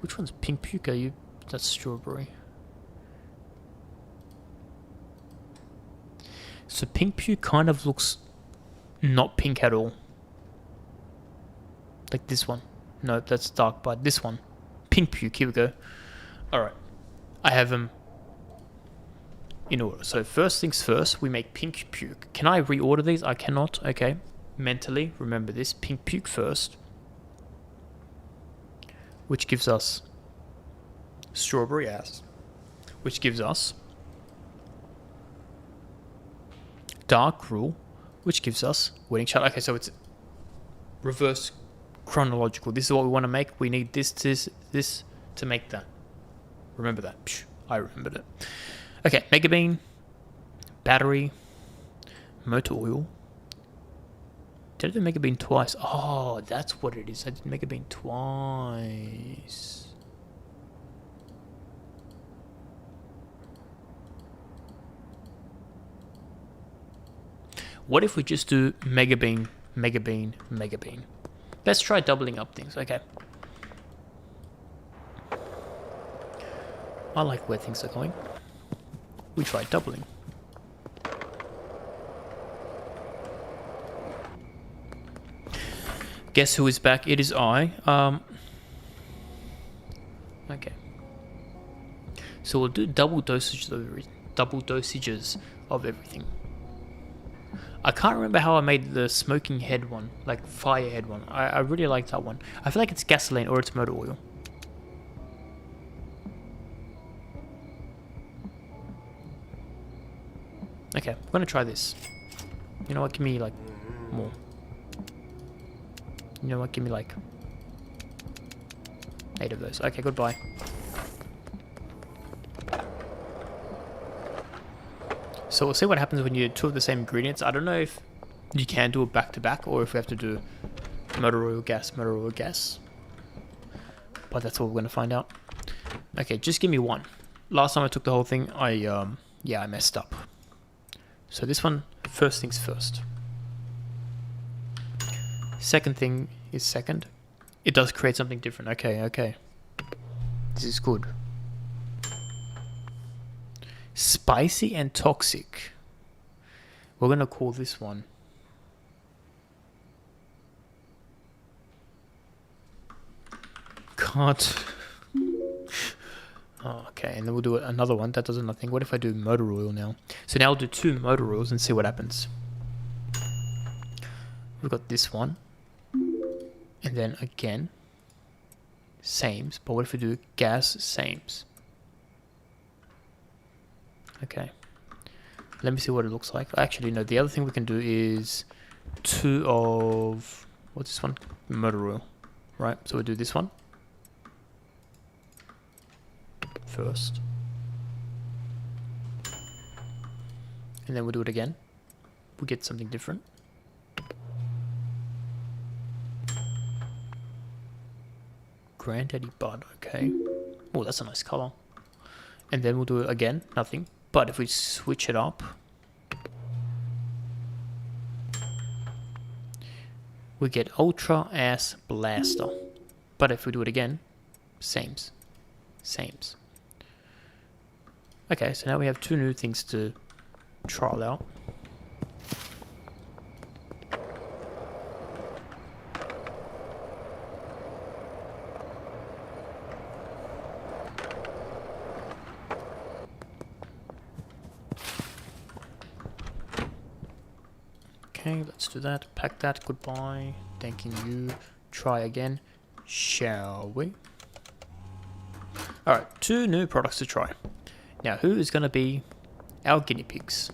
S1: Which one's Pink Puke? Are you? That's strawberry. So Pink Puke kind of looks not pink at all. Like this one. No, that's Dark Bud. This one. Pink Puke. Here we go. Alright. I have them in order. So first things first, we make Pink Puke. Can I reorder these? I cannot. Okay. Mentally, remember this. Pink Puke first. Which gives us Strawberry Ass. Which gives us Dark Rule, which gives us Wedding Shot. Okay, so it's reverse chronological. This is what we want to make. We need this to make that. Remember that. Psh, I remembered it. Okay, Mega Bean, Battery, Motor Oil. Did I do Mega Bean twice? Oh, that's what it is. I did Mega Bean twice. What if we just do Mega Bean, Mega Bean, Mega Bean? Let's try doubling up things, okay. I like where things are going. We try doubling. Guess who is back? It is I. Okay. So we'll do double dosages of everything. I can't remember how I made the smoking head one, like fire head one. I really like that one. I feel like it's gasoline or it's motor oil. Okay, I'm gonna try this. You know what, give me like more. You know what, give me like 8 of those. Okay, goodbye. So we'll see what happens when you do 2 of the same ingredients. I don't know if you can do it back to back or if we have to do motor oil, gas, motor oil, gas. But that's what we're going to find out. Okay, just give me one. last time I took the whole thing, I messed up. So this one, first things first. Second thing is second. It does create something different. Okay. This is good. Spicy and toxic. We're gonna call this one can't. Oh, okay, and then we'll do another one that does nothing. What if I do motor oil now? So now I'll do 2 motor oils and see what happens. We've got this one, and then again, sames. But what if we do gas sames? Okay, let me see what it looks like. Actually, no. The other thing we can do is 2 of what's this one? Motor oil, right? So we'll do this one first, and then we'll do it again. We'll get something different. Granddaddy Bud, okay. Oh, that's a nice color. And then we'll do it again, nothing. But if we switch it up, we get Ultra Ass Blaster. But if we do it again, sames. Okay, so now we have 2 new things to trial out. Okay, let's do that. Pack that. Goodbye. Thanking you. Try again. Shall we? Alright, 2 new products to try. Now, who is going to be our guinea pigs?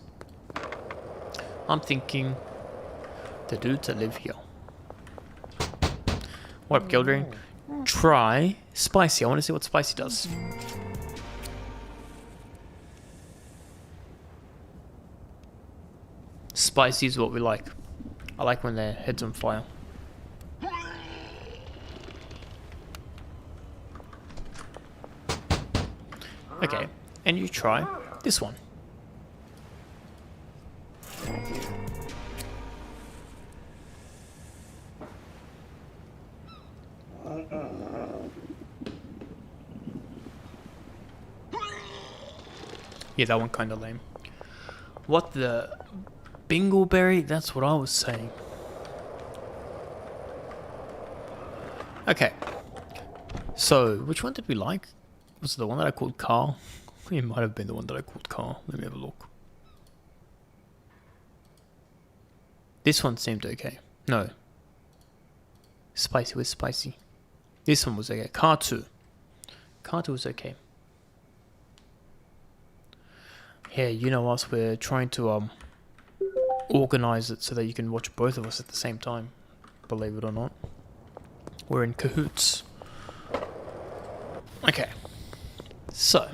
S1: I'm thinking the dudes that live here. What up, Gildring? Try Spicy. I want to see what Spicy does. Spicy is what we like. I like when their head's on fire. Okay, and you try this one. Yeah, that one kind of lame. What the... Bingleberry? That's what I was saying. Okay. So, which one did we like? Was it the one that I called Carl? It might have been the one that I called Carl. Let me have a look. This one seemed okay. No. Spicy was spicy. This one was okay. Car 2. Car 2 was okay. Yeah, you know us, we're trying to organize it so that you can watch both of us at the same time. Believe it or not. We're in cahoots. Okay. So,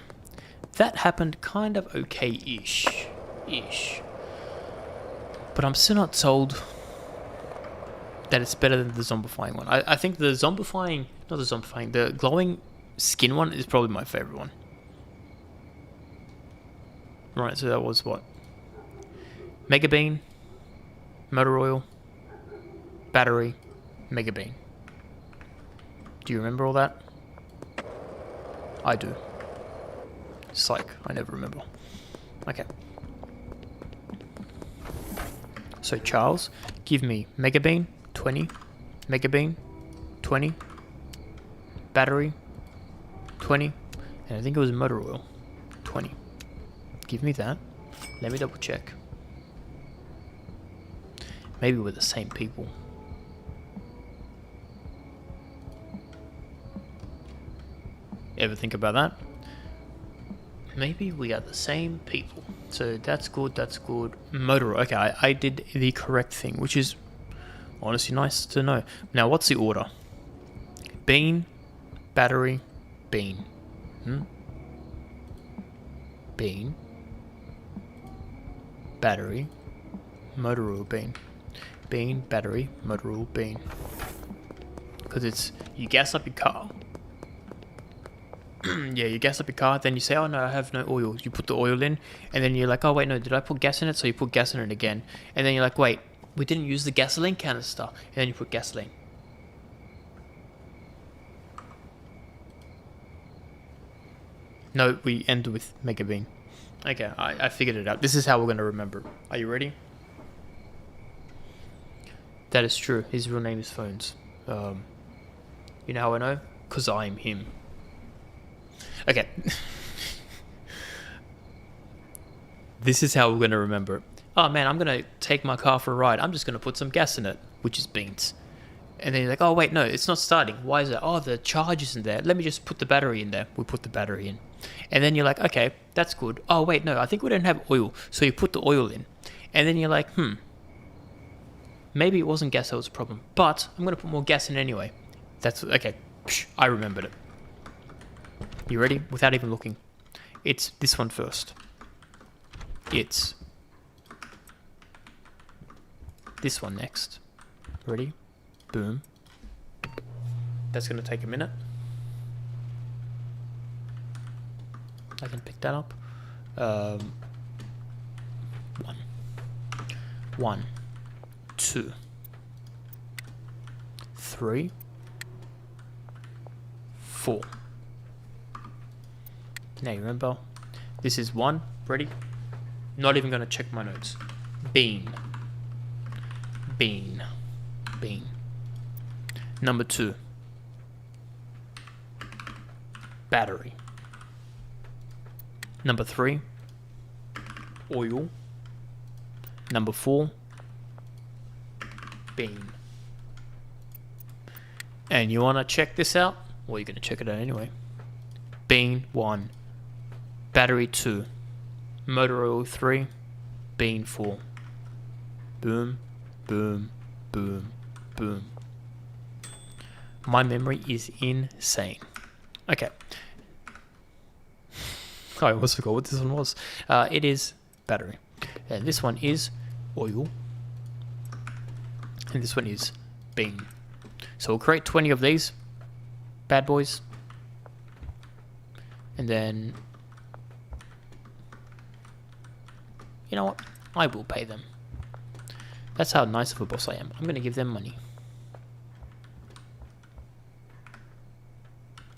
S1: that happened kind of okay-ish. But I'm still not sold that it's better than the zombifying one. I think the zombifying, not the zombifying, the glowing skin one is probably my favorite one. Right, so that was what? Mega Bean, motor oil, battery, Mega Bean. Do you remember all that? I do. It's like, I never remember. Okay. So Charles, give me Mega Bean, 20, Mega Bean, 20, battery, 20, and I think it was motor oil, 20. Give me that. Let me double check. Maybe we're the same people. Ever think about that? Maybe we are the same people. So that's good, that's good. Motor, okay, I did the correct thing, which is honestly nice to know. Now, what's the order? Bean, battery, bean. Bean, battery, motor oil, bean. Bean, battery, motor oil, bean. Because it's, you gas up your car. yeah, you gas up your car, then you say, oh no, I have no oil. You put the oil in, and then you're like, oh wait, no, did I put gas in it? So you put gas in it again. And then you're like, wait, we didn't use the gasoline canister. And then you put gasoline. No, we end with Mega Bean. Okay, I figured it out. This is how we're going to remember. Are you ready? That is true. His real name is Phones. You know how I know? Because I'm him. Okay. This is how we're going to remember. Oh man, I'm going to take my car for a ride. I'm just going to put some gas in it, which is beans. And then you're like, oh wait, no, it's not starting. Why is that? Oh, the charge isn't there. Let me just put the battery in there. We put the battery in. And then you're like, okay, that's good. Oh wait, no, I think we don't have oil. So you put the oil in. And then you're like, maybe it wasn't gas that was a problem. But I'm going to put more gas in anyway. That's, okay, I remembered it. You ready? Without even looking. It's this one first. It's this one next. Ready? Boom. That's going to take a minute. I can pick that up. One, 2, 3, 4. Now you remember, this is 1, ready? Not even going to check my notes. Bean. Bean. Bean. Number 2. Battery. Number 3. Oil. Number 4. Bean. And you want to check this out? Well, you're going to check it out anyway. Bean 1. Battery 2. Motor oil 3. Bean 4. Boom, boom, boom, boom. My memory is insane. Okay. I almost forgot what this one was. It is battery. And this one is oil. And this one is bean. So we'll create 20 of these bad boys. And then, you know what? I will pay them. That's how nice of a boss I am. I'm going to give them money.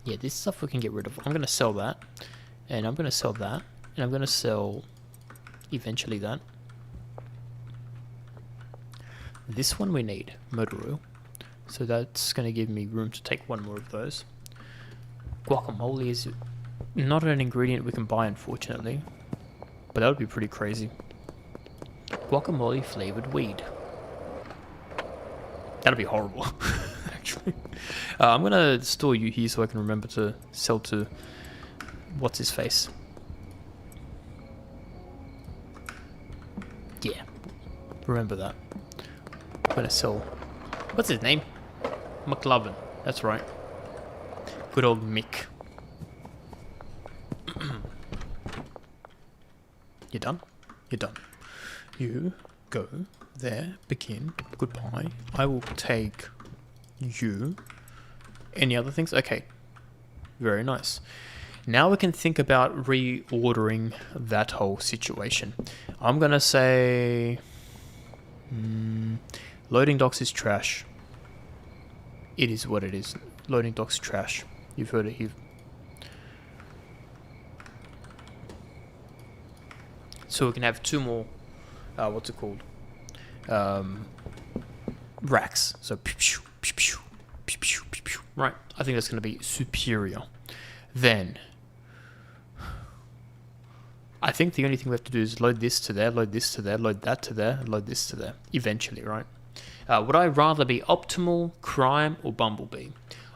S1: Yeah, this stuff we can get rid of. I'm going to sell that. And I'm going to sell that. And I'm going to sell eventually that. This one we need. Motor oil. So that's going to give me room to take one more of those. Guacamole is not an ingredient we can buy, unfortunately. But that would be pretty crazy. Guacamole flavored weed. That'd be horrible, actually. I'm going to store you here so I can remember to sell to... What's his face? Yeah. Remember that. I'm going to sell... What's his name? McLovin. That's right. Good old Mick. You done? You're done. You go there, begin, goodbye. I will take you. Any other things? Okay. Very nice. Now we can think about reordering that whole situation. I'm going to say... loading docks is trash. It is what it is. Loading docks trash. You've heard it here. So we can have 2 more, what's it called? Racks. So, right. I think that's going to be superior. Then, I think the only thing we have to do is load this to there, load this to there, load that to there, and load this to there. Eventually, right? Would I rather be Optimal, Crime, or Bumblebee?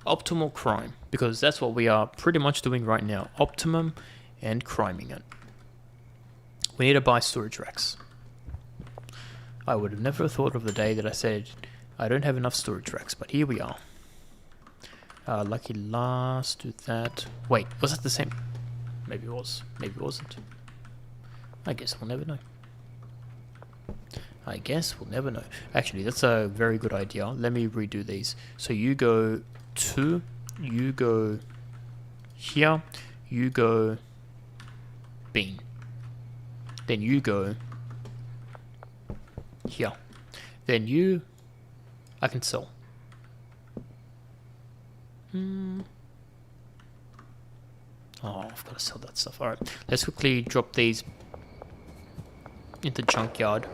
S1: Optimal Crime, because that's what we are pretty much doing right now. Optimum and criming it. We need to buy storage racks. I would have never thought of the day that I said I don't have enough storage racks, but here we are. Lucky last, do that. Wait, was that the same? Maybe it was, maybe it wasn't. I guess we'll never know. I guess we'll never know. Actually, that's a very good idea. Let me redo these. So you go 2, you go here, You go bean. Then you go here. Then you, I can sell. Oh, I've got to sell that stuff. Alright, let's quickly drop these into junkyard.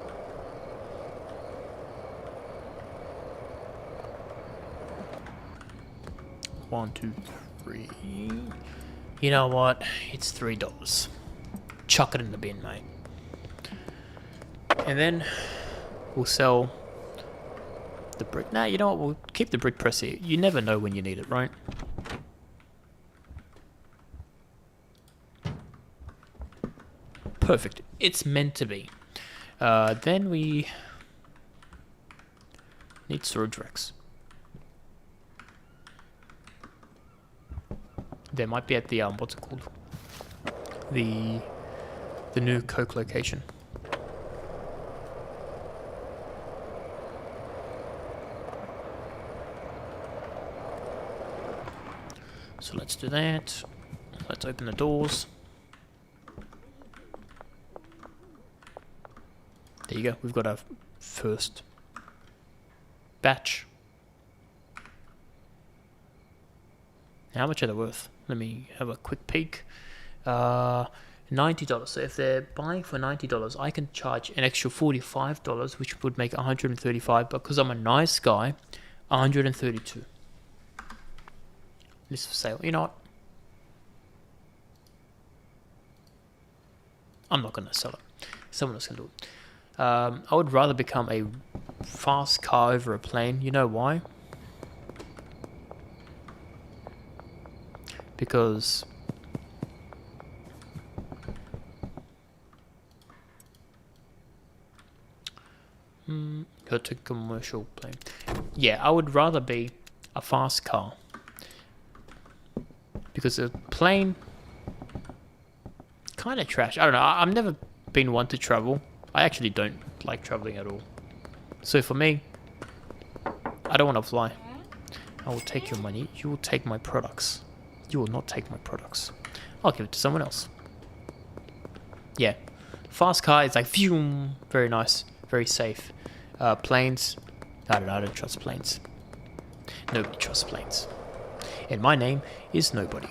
S1: One, two, three. You know what? It's $3. Chuck it in the bin, mate. And then we'll sell the brick. Nah, you know what? We'll keep the brick press here. You never know when you need it, right? Perfect. It's meant to be. Then we need storage racks. There might be at the what's it called? The new Coke location. So let's do that. Let's open the doors. There you go. We've got our first batch. How much are they worth? Let me have a quick peek. $90. So if they're buying for $90, I can charge an extra $45, which would make $135. But because I'm a nice guy, $132. List for sale. You know what? I'm not going to sell it. Someone else can do it. I would rather become a fast car over a plane. You know why? Because go to commercial plane. Yeah, I would rather be a fast car. Because a plane kind of trash. I don't know. I've never been one to travel. I actually don't like traveling at all. So for me, I don't want to fly. I will take your money. You will take my products. You will not take my products. I'll give it to someone else. Yeah. Fast car is like, phew, very nice. Very safe. Planes. I don't trust planes. Nobody trusts planes. And my name is Nobody.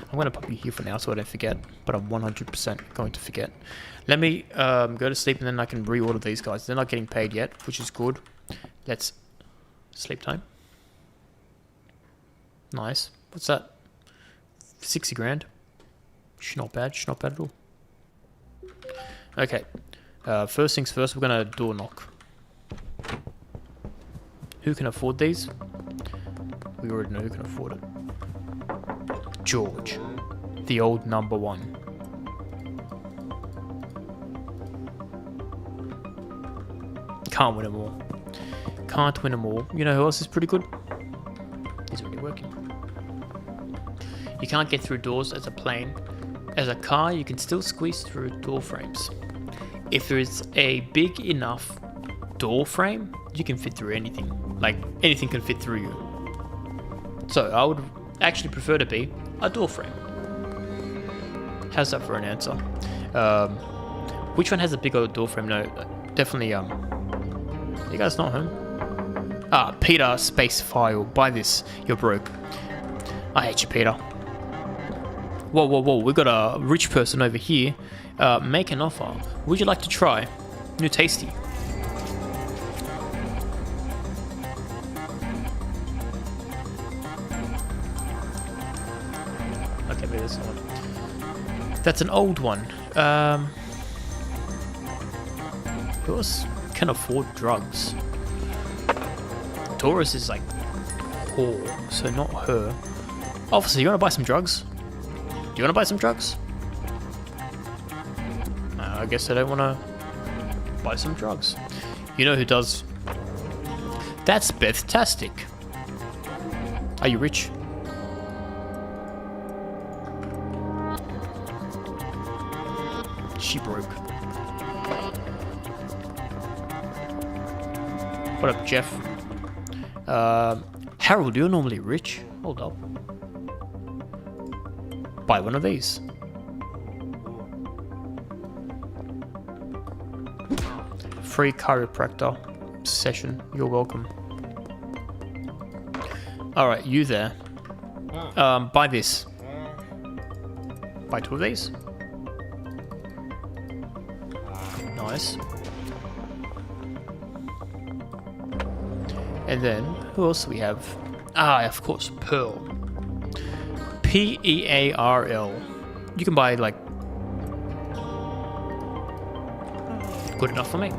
S1: I'm going to pop you here for now so I don't forget. But I'm 100% going to forget. Let me go to sleep and then I can reorder these guys. They're not getting paid yet, which is good. Let's... Sleep time. Nice. What's that? 60 grand. Not bad at all. Okay. First things first, we're gonna door knock. Who can afford these? We already know who can afford it. George. The old number one. Can't win them all. Can't win them all. You know who else is pretty good? He's already working. You can't get through doors as a plane. As a car, you can still squeeze through door frames. If there is a big enough door frame, you can fit through anything. Like, anything can fit through you. So, I would actually prefer to be a door frame. How's that for an answer? Which one has a bigger door frame? No, definitely, you guys not home? Peter Space File. Buy this. You're broke. I hate you, Peter. Whoa. We've got a rich person over here. Make an offer. Would you like to try? New tasty. Okay, maybe this one. That's an old one. Who else can afford drugs? Taurus is like poor, so not her. Officer, you want to buy some drugs? Do you want to buy some drugs? I guess I don't want to buy some drugs. You know who does? That's Beth-tastic. Are you rich? She broke. What up, Jeff? Harold, you're normally rich. Hold up. Buy one of these. Free chiropractor session. You're welcome. Alright, you there. Buy this. Buy two of these. Nice. And then, who else do we have? Ah, of course, Pearl. Pearl. You can buy, like... Good enough for me.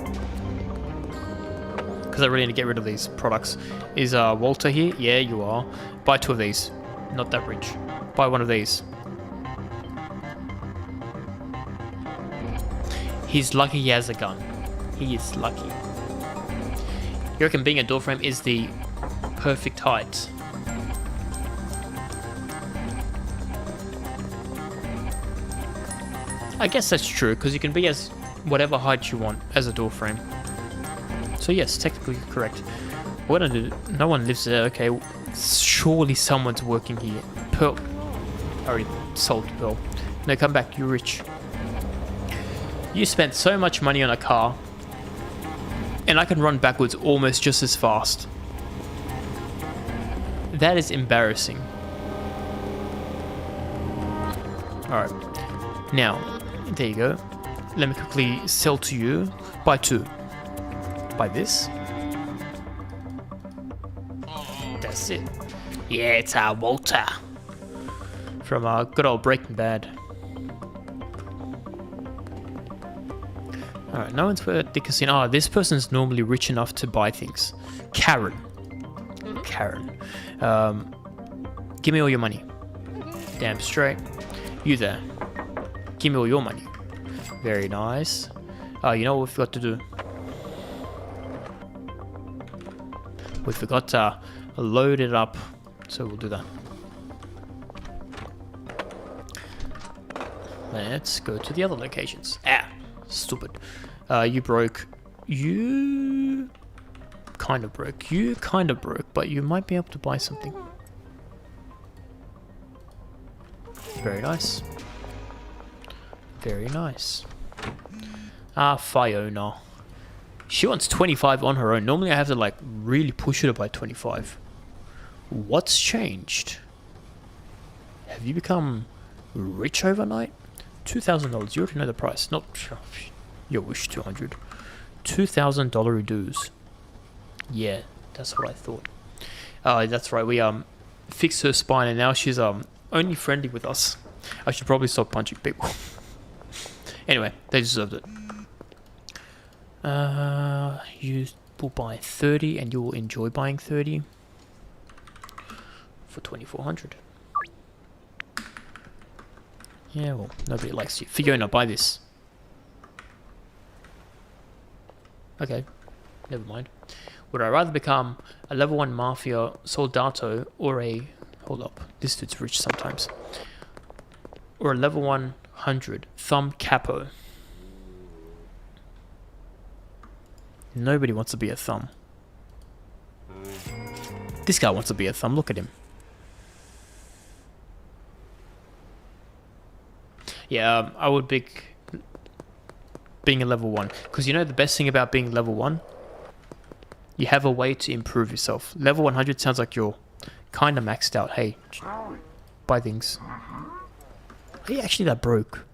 S1: Because I really need to get rid of these products. Is Walter here? Yeah, you are. Buy two of these. Not that rich. Buy one of these. He's lucky he has a gun. He is lucky. You reckon being a door frame is the perfect height? I guess that's true, because you can be as whatever height you want as a door frame. So yes, technically correct. What do I do? No one lives there. Okay, surely someone's working here. Pearl. I already sold Pearl. No, come back. You're rich. You spent so much money on a car, and I can run backwards almost just as fast. That is embarrassing. Alright. Now, there you go. Let me quickly sell to you. Buy two. Buy this. That's it. Yeah, it's Walter. From good old Breaking Bad. Alright, no one's at the casino. Oh, this person's normally rich enough to buy things. Karen. Karen. Give me all your money. Damn straight. You there. Give me all your money. Very nice. Oh, you know what we forgot to do? We forgot to load it up. So we'll do that. Let's go to the other locations. Ah, stupid. You broke. You kind of broke. You kind of broke, but you might be able to buy something. Very nice. Very nice. Ah, Fiona. She wants 25 on her own. Normally I have to like really push her by 25. What's changed? Have you become rich overnight? $2,000. You already know the price. Not your wish. 200. $2,000 dues. Yeah, that's what I thought. That's right. We fixed her spine, and now she's only friendly with us. I should probably stop punching people. Anyway, they deserved it. You will buy 30, and you will enjoy buying 30 for 2,400. Yeah, well, nobody likes you. Fiona, buy this. Okay, never mind. Would I rather become a level 1 mafia soldato or a... Hold up, this dude's rich sometimes. Or a level 100 thumb capo. Nobody wants to be a thumb. This guy wants to be a thumb, look at him. Yeah, I would pick being a level 1. Because you know the best thing about being level 1? You have a way to improve yourself. Level 100 sounds like you're kind of maxed out. Hey, buy things. Are you actually that broke?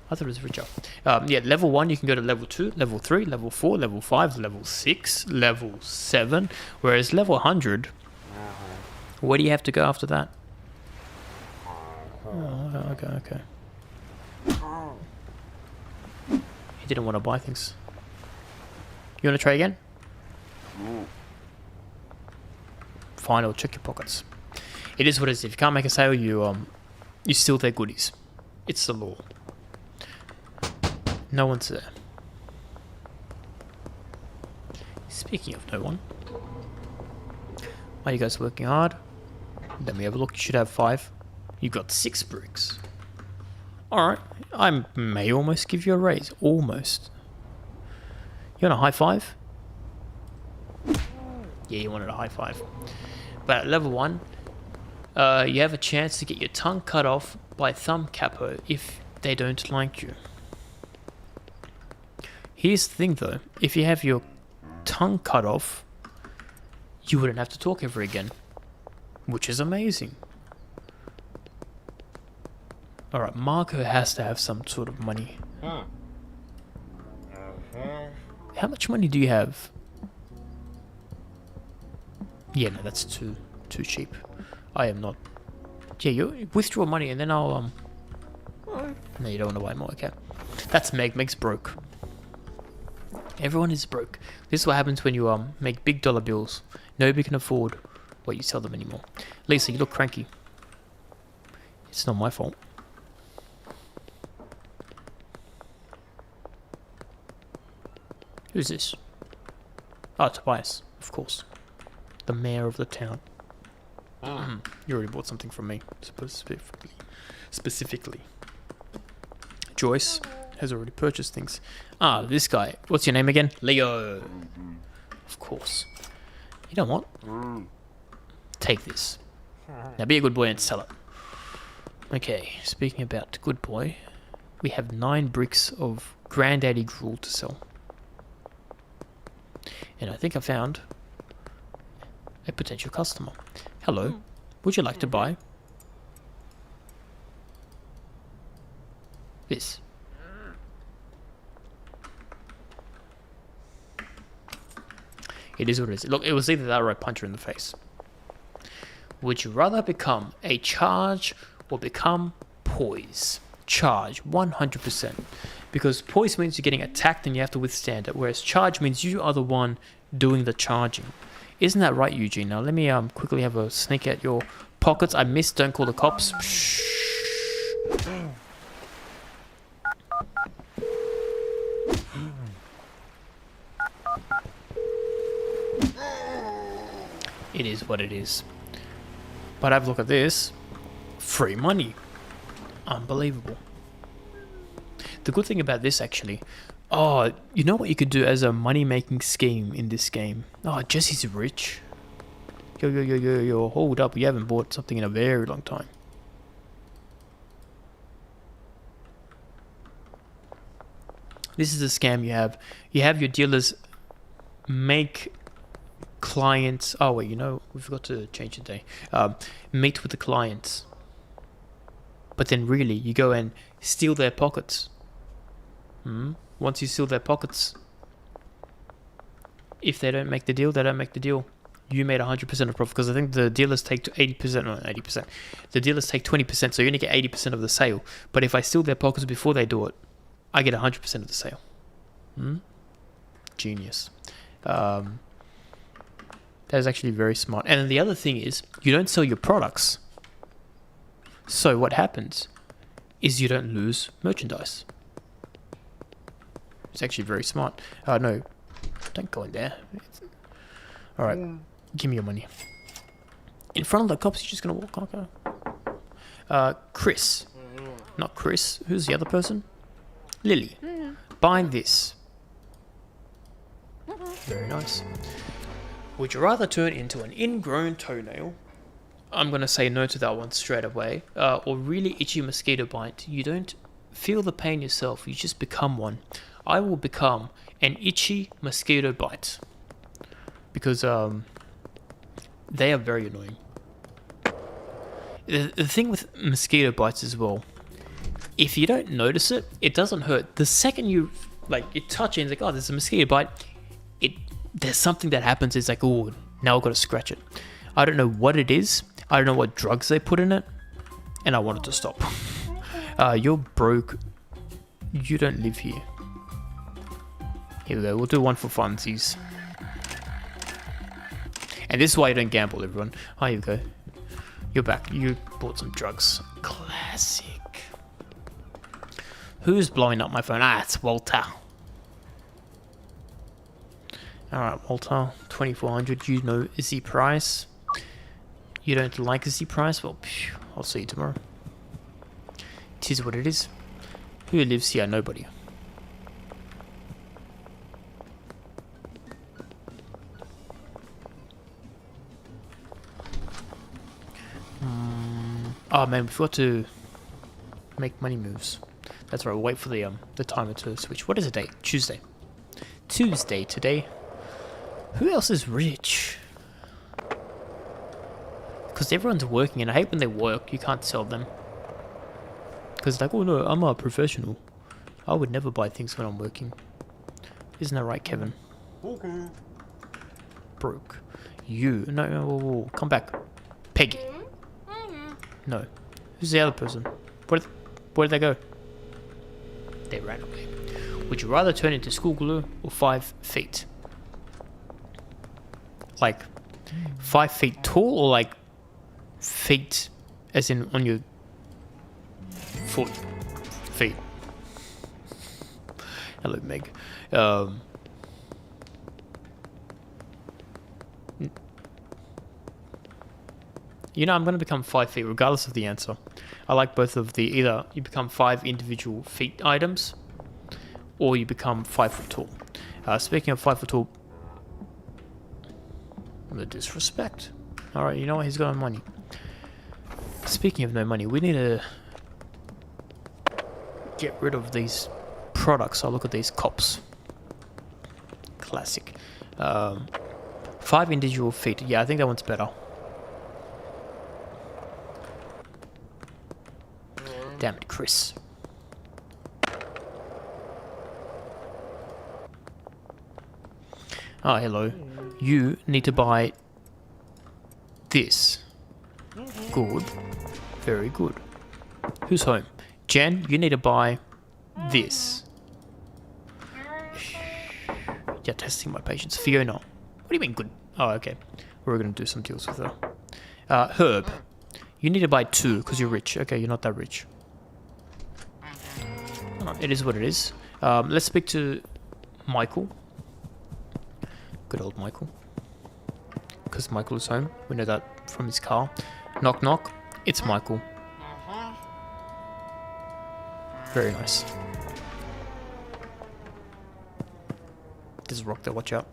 S1: I thought it was richer. Yeah, level 1 you can go to level 2, level 3, level 4, level 5, level 6, level 7. Whereas level 100, where do you have to go after that? Oh, okay. He didn't want to buy things. You want to try again? Fine, I'll check your pockets. It is what it is. If you can't make a sale, you steal their goodies. It's the law. No one's there. Speaking of no one, are you guys working hard? Let me have a look. You should have 5. You got 6 bricks. Alright, I may almost give you a raise. Almost. You want a high 5? Yeah, you wanted a high 5. But at level 1, you have a chance to get your tongue cut off by thumb capo if they don't like you. Here's the thing though, if you have your tongue cut off, you wouldn't have to talk ever again, which is amazing. Alright, Marco has to have some sort of money. How much money do you have? Yeah, no, that's too cheap. I am not. Yeah, you withdraw money and then I'll No, you don't want to buy more. Okay, that's Meg. Meg's broke. Everyone is broke. This is what happens when you make big dollar bills. Nobody can afford what you sell them anymore. Lisa, you look cranky. It's not my fault. Who's this? Oh, Tobias, of course. The mayor of the town. You already bought something from me, specifically. Joyce has already purchased things. Ah, this guy. What's your name again? Leo. Of course. You know what? Take this. Now be a good boy and sell it. Okay, speaking about good boy, we have 9 bricks of Granddaddy gruel to sell. And I think I found a potential customer. Hello, would you like to buy this? It is what it is. Look, it was either that or I punch her in the face. Would you rather become a charge or become poise? Charge, 100%. Because poise means you're getting attacked and you have to withstand it, whereas charge means you are the one doing the charging. Isn't that right, Eugene? Now let me quickly have a sneak at your pockets. I missed, don't call the cops. Shh. It is what it is. But have a look at this. Free money. Unbelievable. The good thing about this actually, oh, you know what you could do as a money-making scheme in this game? Oh, Jesse's rich. Yo, hold up. You haven't bought something in a very long time. This is a scam you have. You have your dealers make clients... Oh, wait, you know, we forgot to change the day. Meet with the clients. But then really, you go and steal their pockets. Once you steal their pockets, if they don't make the deal, they don't make the deal. You made 100% of profit, because I think the dealers take 80%, not 80%. The dealers take 20%, so you only get 80% of the sale. But if I steal their pockets before they do it, I get 100% of the sale. Genius. That is actually very smart. And then the other thing is, you don't sell your products. So what happens is you don't lose merchandise. It's actually very smart. No, don't go in there. Alright, give me your money. In front of the cops, you're just going to walk. Okay. Chris. Not Chris. Who's the other person? Lily. Buy this. Very nice. Would you rather turn into an ingrown toenail? I'm going to say no to that one straight away. Or really itchy mosquito bite. You don't feel the pain yourself. You just become one. I will become an itchy mosquito bite. Because they are very annoying. The thing with mosquito bites as well, if you don't notice it, it doesn't hurt. The second you touch it, it's like, oh, there's a mosquito bite. There's something that happens. It's like, oh, now I've got to scratch it. I don't know what it is. I don't know what drugs they put in it, and I want it to stop. You're broke. You don't live here. Here we go. We'll do one for funsies. And this is why you don't gamble, everyone. Oh, here we go. You're back. You bought some drugs. Classic. Who's blowing up my phone? Ah, it's Walter. Alright, Walter. 2400. You know Izzy Price. You don't like Izzy Price? Well, I'll see you tomorrow. It is what it is. Who lives here? Nobody. Oh man, we forgot to Make money moves. That's right, we'll wait for the timer to switch. What is the date? Tuesday. Tuesday today. Who else is rich? Because everyone's working, and I hate when they work, you can't sell them. Because like, oh no, I'm a professional. I would never buy things when I'm working. Isn't that right, Kevin?
S2: Okay.
S1: Broke. You. No, no, whoa, whoa. Come back. Peggy. No. Who's the other person? Where did they go? They ran away. Would you rather turn into school glue or 5 feet? Like 5 feet tall, or like feet as in on your foot? Feet. Hello, Meg. You know, I'm going to become 5 feet regardless of the answer. I like both of the, either you become 5 individual feet items, or you become 5 foot tall. Speaking of 5 foot tall, the disrespect. Alright, you know what, he's got no money. Speaking of no money, we need to get rid of these products. I'll look at these cops. Classic. 5 individual feet. Yeah, I think that one's better. Damn it, Chris. Oh, hello. You need to buy this. Good. Very good. Who's home? Jen, you need to buy this. You're testing my patience. Fiona. What do you mean good? Oh, okay. We're going to do some deals with her. Herb. You need to buy 2 because you're rich. Okay, you're not that rich. It is what it is. Let's speak to Michael. Good old Michael. Because Michael is home. We know that from his car. Knock knock. It's Michael. Very nice. There's a rock there, watch out.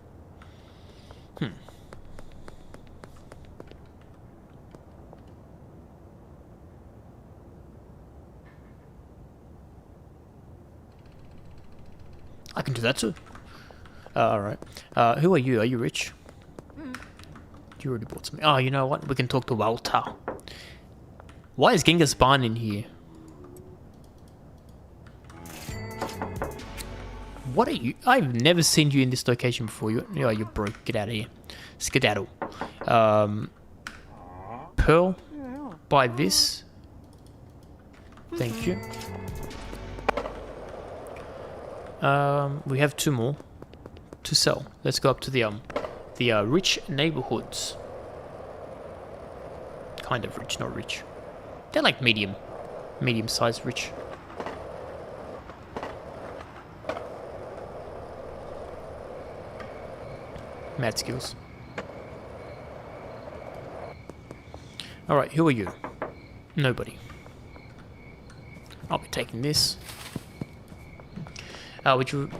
S1: I can do that too. Alright. Who are you? Are you rich? You already bought something. Oh, you know what? We can talk to Walter. Why is Genghis Khan in here? What are you? I've never seen you in this location before. You're broke. Get out of here. Skedaddle. Pearl. Buy this. Thank you. We have 2 more to sell. Let's go up to the rich neighborhoods. Kind of rich, not rich. They're like medium-sized rich. Mad skills. Alright, who are you? Nobody. I'll be taking this. Would you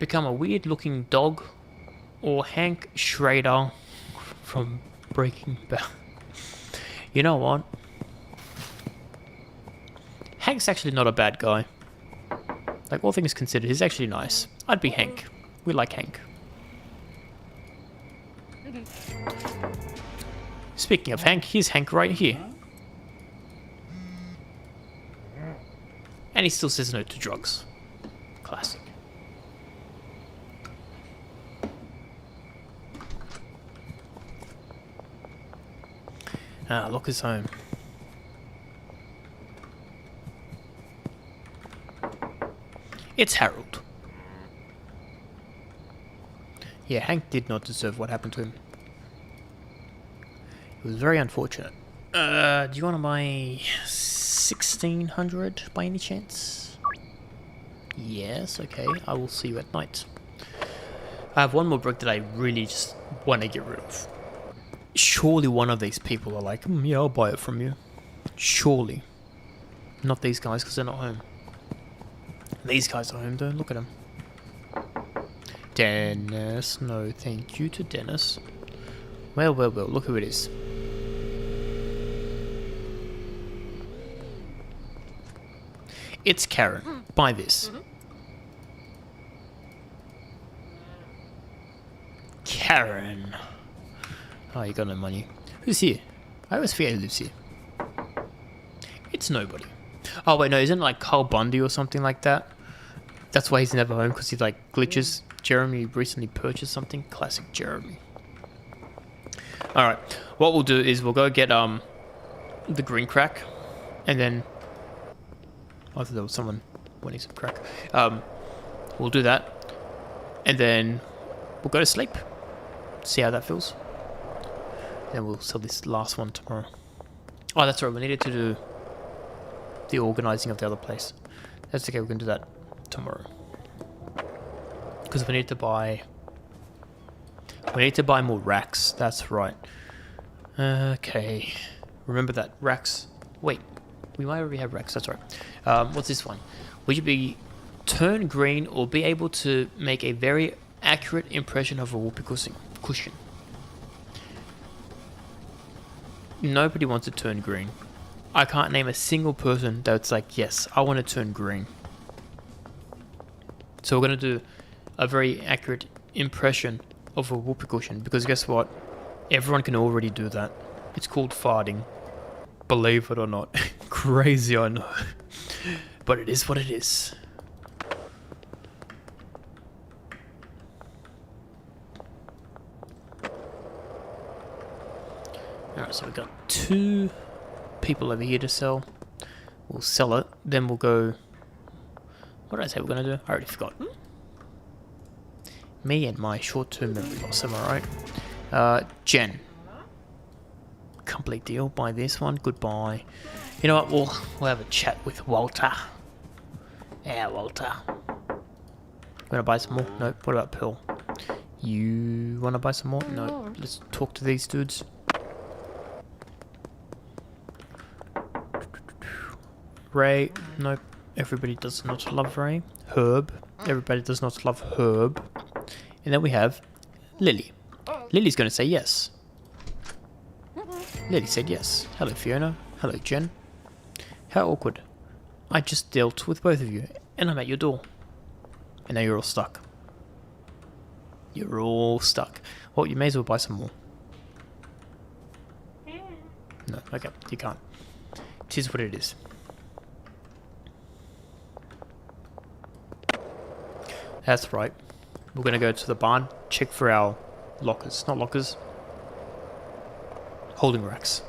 S1: become a weird-looking dog or Hank Schrader from Breaking Bad? You know what? Hank's actually not a bad guy. Like, all things considered, he's actually nice. I'd be Hank. We like Hank. Speaking of Hank, here's Hank right here. And he still says no to drugs. Classic. Look who's home. It's Harold. Yeah, Hank did not deserve what happened to him. It was very unfortunate. Do you want to buy 1600 by any chance? Yes, okay. I will see you at night. I have one more brick that I really just want to get rid of. Surely one of these people are like, yeah, I'll buy it from you. Surely. Not these guys, because they're not home. These guys are home, though. Look at them. Dennis. No, thank you to Dennis. Well, well, well. Look who it is. It's Karen. Buy this. Karen. Oh, you got no money. Who's here? I always forget who lives here. It's nobody. Oh wait, no, isn't it like Carl Bundy or something like that? That's why he's never home, because he like glitches. Jeremy recently purchased something. Classic Jeremy. Alright, what we'll do is we'll go get the green crack, and then I thought there was someone wanting some crack. We'll do that, and then we'll go to sleep. See how that feels. Then we'll sell this last one tomorrow. Oh, that's right. We needed to do the organizing of the other place. That's okay. We can do that tomorrow. Because we need to buy more racks. That's right. Okay. Remember that racks. Wait, we might already have racks. That's right. What's this one? Would you be turn green or be able to make a very accurate impression of a whoopee cushion? Nobody wants to turn green. I can't name a single person that's like, yes, I want to turn green. So we're going to do a very accurate impression of a whoopee cushion, because guess what? Everyone can already do that. It's called farting. Believe it or not. Crazy, I know. But it is what it is. Alright, so we've got 2 people over here to sell. We'll sell it, then we'll go... What did I say we're going to do? I already forgot. Me and my short-term memory loss, am I right? Jen. Complete deal. Buy this one. Goodbye. You know what? We'll have a chat with Walter. Yeah, Walter. Wanna buy some more? Nope. What about Pearl? You wanna buy some more? No. Let's talk to these dudes. Ray. Nope. Everybody does not love Ray. Herb. Everybody does not love Herb. And then we have Lily. Lily's going to say yes. Lily said yes. Hello, Fiona. Hello, Jen. How awkward. I just dealt with both of you, and I'm at your door. And now you're all stuck. You're all stuck. Well, you may as well buy some more. No, okay, you can't. It is what it is. That's right. We're going to go to the barn, check for our lockers. Not lockers. Holding racks.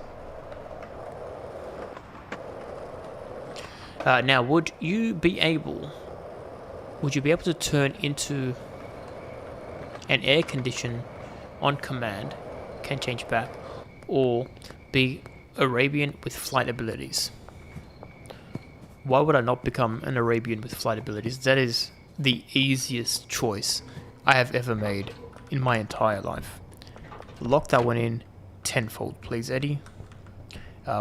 S1: Now, would you be able to turn into an air condition on command, can change back, or be Arabian with flight abilities? Why would I not become an Arabian with flight abilities? That is the easiest choice I have ever made in my entire life. Lock that one in tenfold, please, Eddie.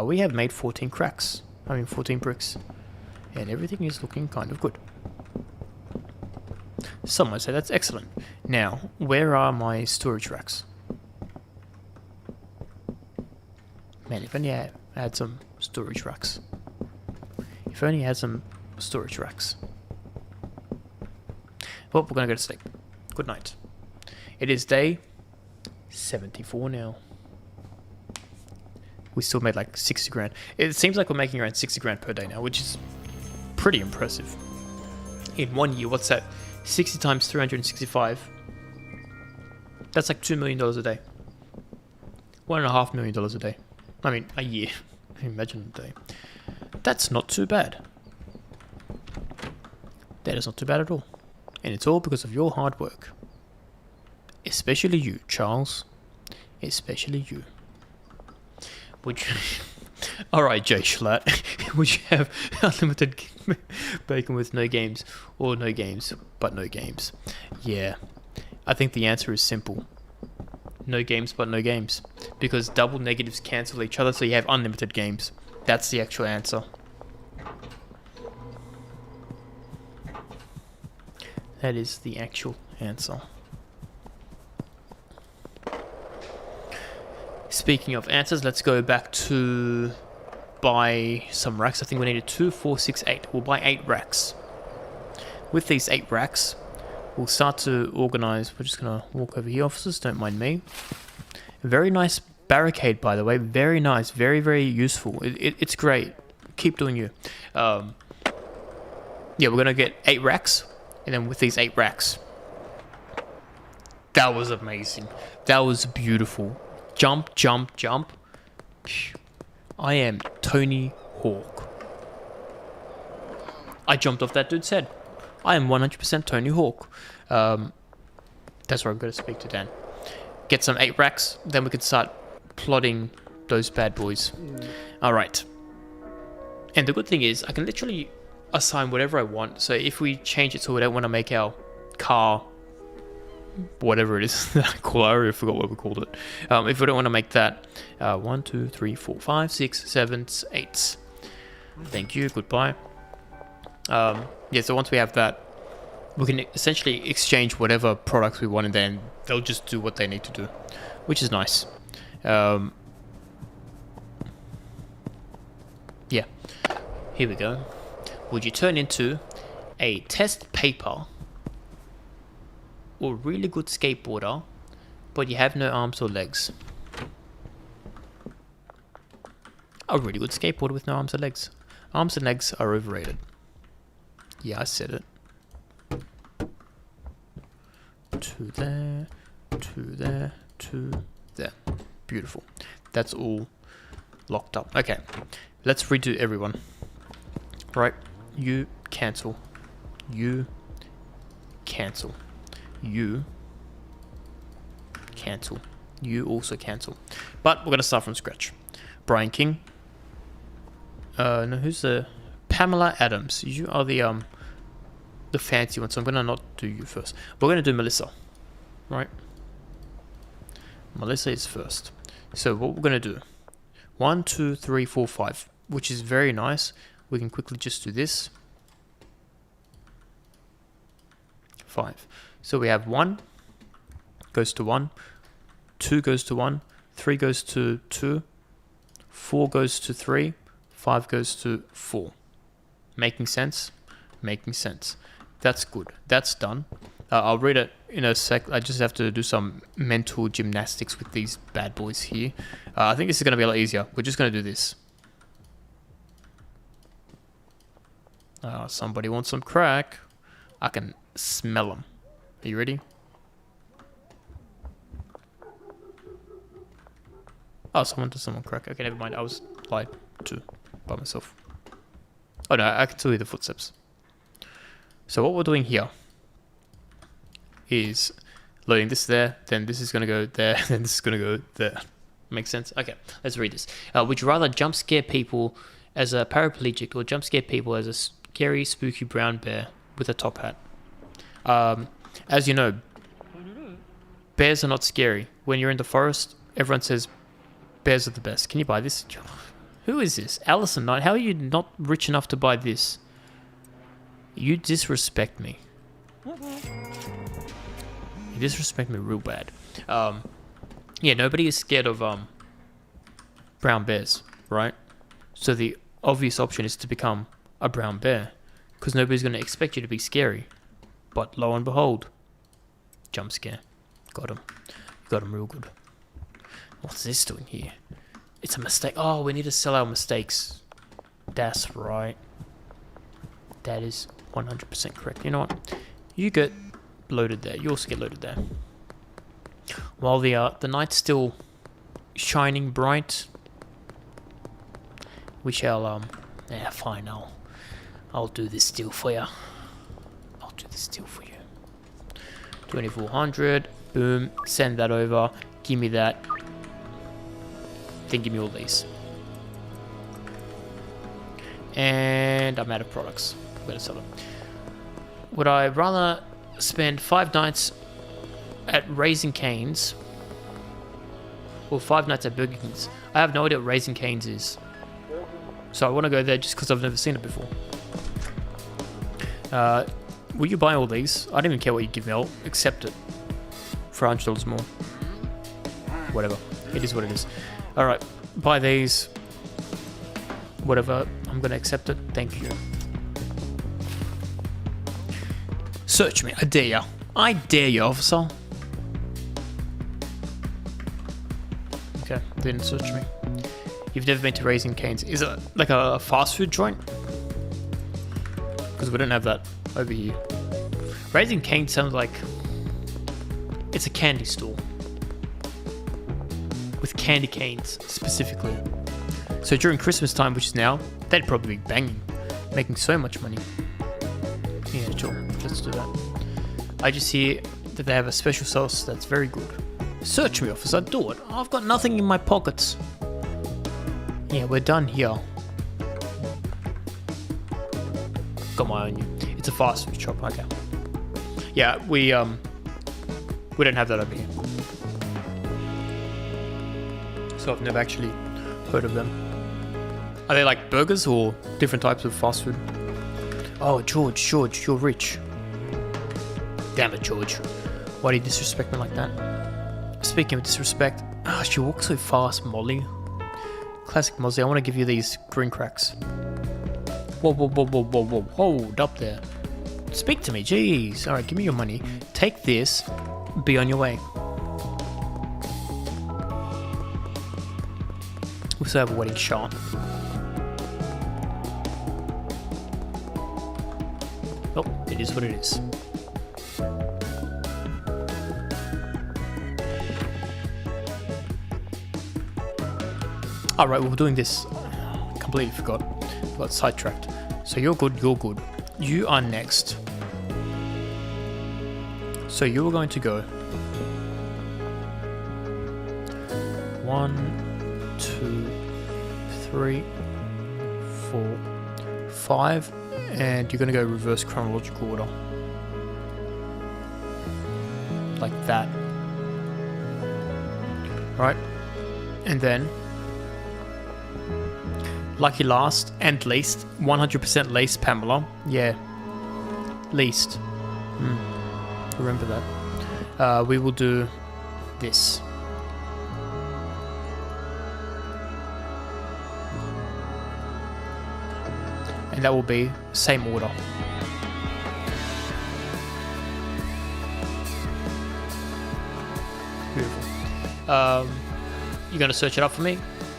S1: We have made 14 cracks. 14 bricks. And everything is looking kind of good. Some might say that's excellent. Now, where are my storage racks? Man, if only I had some storage racks. If only I had some storage racks. Well, we're going to go to sleep. Good night. It is day 74 now. We still made like 60 grand. It seems like we're making around 60 grand per day now, which is pretty impressive. In 1 year, what's that? 60 times 365. That's like $2 million a day. $1.5 million a day. I mean, a year. Imagine a day. That's not too bad. That is not too bad at all. And it's all because of your hard work. Especially you, Charles. Especially you. Would you... Alright, Jay Schlatt. Would you have unlimited bacon with no games? Or no games, but no games? Yeah. I think the answer is simple. No games, but no games. Because double negatives cancel each other, so you have unlimited games. That's the actual answer. That is the actual answer. Speaking of answers, let's go back to buy some racks. I think we needed 2, 4, 6, 8. We'll buy 8 racks. With these 8 racks, we'll start to organize. We're just going to walk over here, officers. Don't mind me. Very nice barricade, by the way. Very nice. Very, very useful. It's great. Keep doing you. Yeah, we're going to get 8 racks. And then with these 8 racks, that was amazing. That was beautiful. Jump, jump, jump. I am Tony Hawk. I jumped off that dude's head. I am 100% Tony Hawk. That's where I'm going to speak to Dan. Get some 8 racks, then we can start plotting those bad boys. Alright. And the good thing is, I can literally assign whatever I want. So if we change it so we don't want to make our car, whatever it is that I call it, I already forgot what we called it. If we don't want to make that 1, 2, 3, 4, 5, 6, 7, 8. Thank you, goodbye. Yeah, so once we have that, we can essentially exchange whatever products we want, and then they'll just do what they need to do, which is nice. Yeah, here we go. Would you turn into a test paper or really good skateboarder, but you have no arms or legs? A really good skateboarder with no arms or legs. Arms and legs are overrated. Yeah, I said it. 2 there, 2 there, 2 there. Beautiful. That's all locked up. Okay, let's redo everyone. Right, you cancel. You cancel. You cancel. You also cancel. But we're gonna start from scratch. Brian King. No, who's the Pamela Adams? You are the fancy one, so I'm gonna not do you first. We're gonna do Melissa, right? Melissa is first. So what we're gonna do? 1, 2, 3, 4, 5, which is very nice. We can quickly just do this. 5. So we have 1 goes to 1, 2 goes to 1, 3 goes to 2, 4 goes to 3, 5 goes to 4. Making sense? Making sense. That's good. That's done. I'll read it in a sec. I just have to do some mental gymnastics with these bad boys here. I think this is going to be a lot easier. We're just going to do this. Somebody wants some crack. I can smell them. Are you ready? Oh, someone crack. Okay, never mind. I was lied to by myself. Oh no, I can still hear the footsteps. So what we're doing here is loading this there, then this is going to go there, then this is going to go there. Makes sense? Okay, let's read this. Would you rather jump scare people as a paraplegic or jump scare people as a scary, spooky brown bear with a top hat? As you know, bears are not scary. When you're in the forest, everyone says bears are the best. Can you buy this? Who is this? Allison Knight. How are you not rich enough to buy this? You disrespect me. You disrespect me real bad. Yeah, nobody is scared of brown bears, right? So the obvious option is to become a brown bear, because nobody's going to expect you to be scary. But lo and behold, jump scare. Got him. Got him real good. What's this doing here? It's a mistake. Oh, we need to sell our mistakes. That's right. That is 100% correct. You know what? You get loaded there. You also get loaded there. While the night's still shining bright, we shall yeah, fine. I'll do this deal for you. I'll do this deal for you. 2400. Boom. Send that over. Give me that. Then give me all these. And I'm out of products. I'm gonna sell them. Would I rather spend 5 nights at Raising Cane's or 5 nights at Burger King's? I have no idea what Raising Cane's is, so I want to go there just because I've never seen it before. Will you buy all these? I don't even care what you give me. I'll accept it for $100 more. Whatever. It is what it is. Alright, buy these. whatever. I'm gonna accept it. Thank you. Search me. I dare you. I dare you, officer. Okay, didn't search me. You've never been to Raising Cane's. Is it like a fast food joint? Because we don't have that over here. Raising Cane sounds like it's a candy store. With candy canes, specifically. So during Christmas time, which is now, they'd probably be banging. Making so much money. Yeah, sure. Let's do that. I just hear that they have a special sauce that's very good. Search me, officer. Do it. I've got nothing in my pockets. Yeah, we're done here. Got my own. It's a fast food shop. Okay. Yeah, we don't have that over here. So I've never actually heard of them. Are they like burgers or different types of fast food? Oh, George, you're rich. Damn it, George. Why do you disrespect me like that? Speaking of disrespect, she walks so fast, Molly. Classic Mozzie, I want to give you these green cracks. Whoa, hold up there. Speak to me, jeez. Alright, give me your money. Take this, be on your way. We still have a wedding shot. Oh, it is what it is. Alright, we were doing this. Completely forgot. Got sidetracked. So you're good, you're good. You are next. So you are going to go 1, 2, 3, 4, 5, and you're going to go reverse chronological order. Like that. Right? And then lucky last and least, 100% least, Pamela. Yeah, least. Remember that. We will do this. And that will be same order. Beautiful. You're going to search it up for me?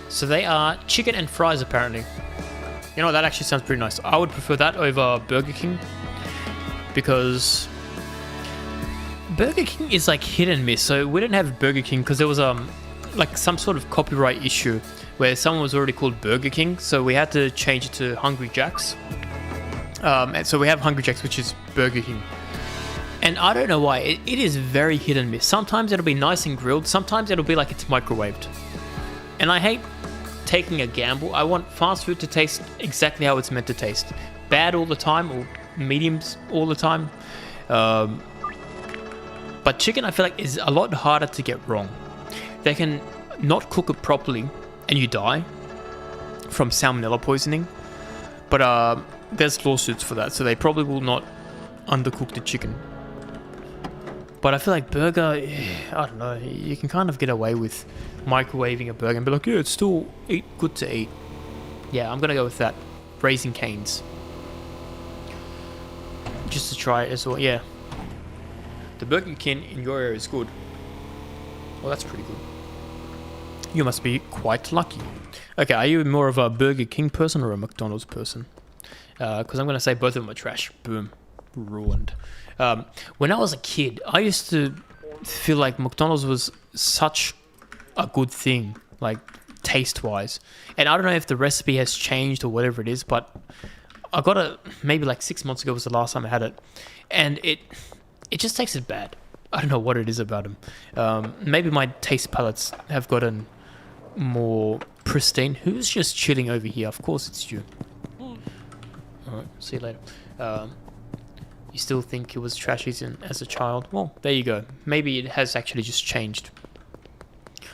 S1: So they are chicken and fries, apparently. You know, that actually sounds pretty nice. I would prefer that over Burger King. Because Burger King is like hit and miss. So we didn't have Burger King because there was like some sort of copyright issue where someone was already called Burger King. So we had to change it to Hungry Jack's. And so we have Hungry Jack's, which is Burger King. And I don't know why. It is very hit and miss. Sometimes it'll be nice and grilled. Sometimes it'll be like it's microwaved. And I hate taking a gamble. I want fast food to taste exactly how it's meant to taste. Bad all the time or mediums all the time. But chicken, I feel like, is a lot harder to get wrong. They can not cook it properly and you die from salmonella poisoning. But there's lawsuits for that, so they probably will not undercook the chicken. But I feel like burger, I don't know, you can kind of get away with microwaving a burger and be like, yeah, it's still good to eat. Yeah, I'm going to go with that. Raising Cane's. Just to try it as well, yeah. The Burger King in your area is good. Well, that's pretty good. You must be quite lucky. Okay, are you more of a Burger King person or a McDonald's person? Because I'm going to say both of them are trash. Boom. Ruined. When I was a kid, I used to feel like McDonald's was such a good thing, like taste-wise. And I don't know if the recipe has changed or whatever it is, but I got it maybe like 6 months ago was the last time I had it. And it just tasted bad. I don't know what it is about them. Maybe my taste palettes have gotten more pristine. Who's just chilling over here? Of course it's you. Alright, see you later. You still think it was trashy as a child? Well, there you go. Maybe it has actually just changed.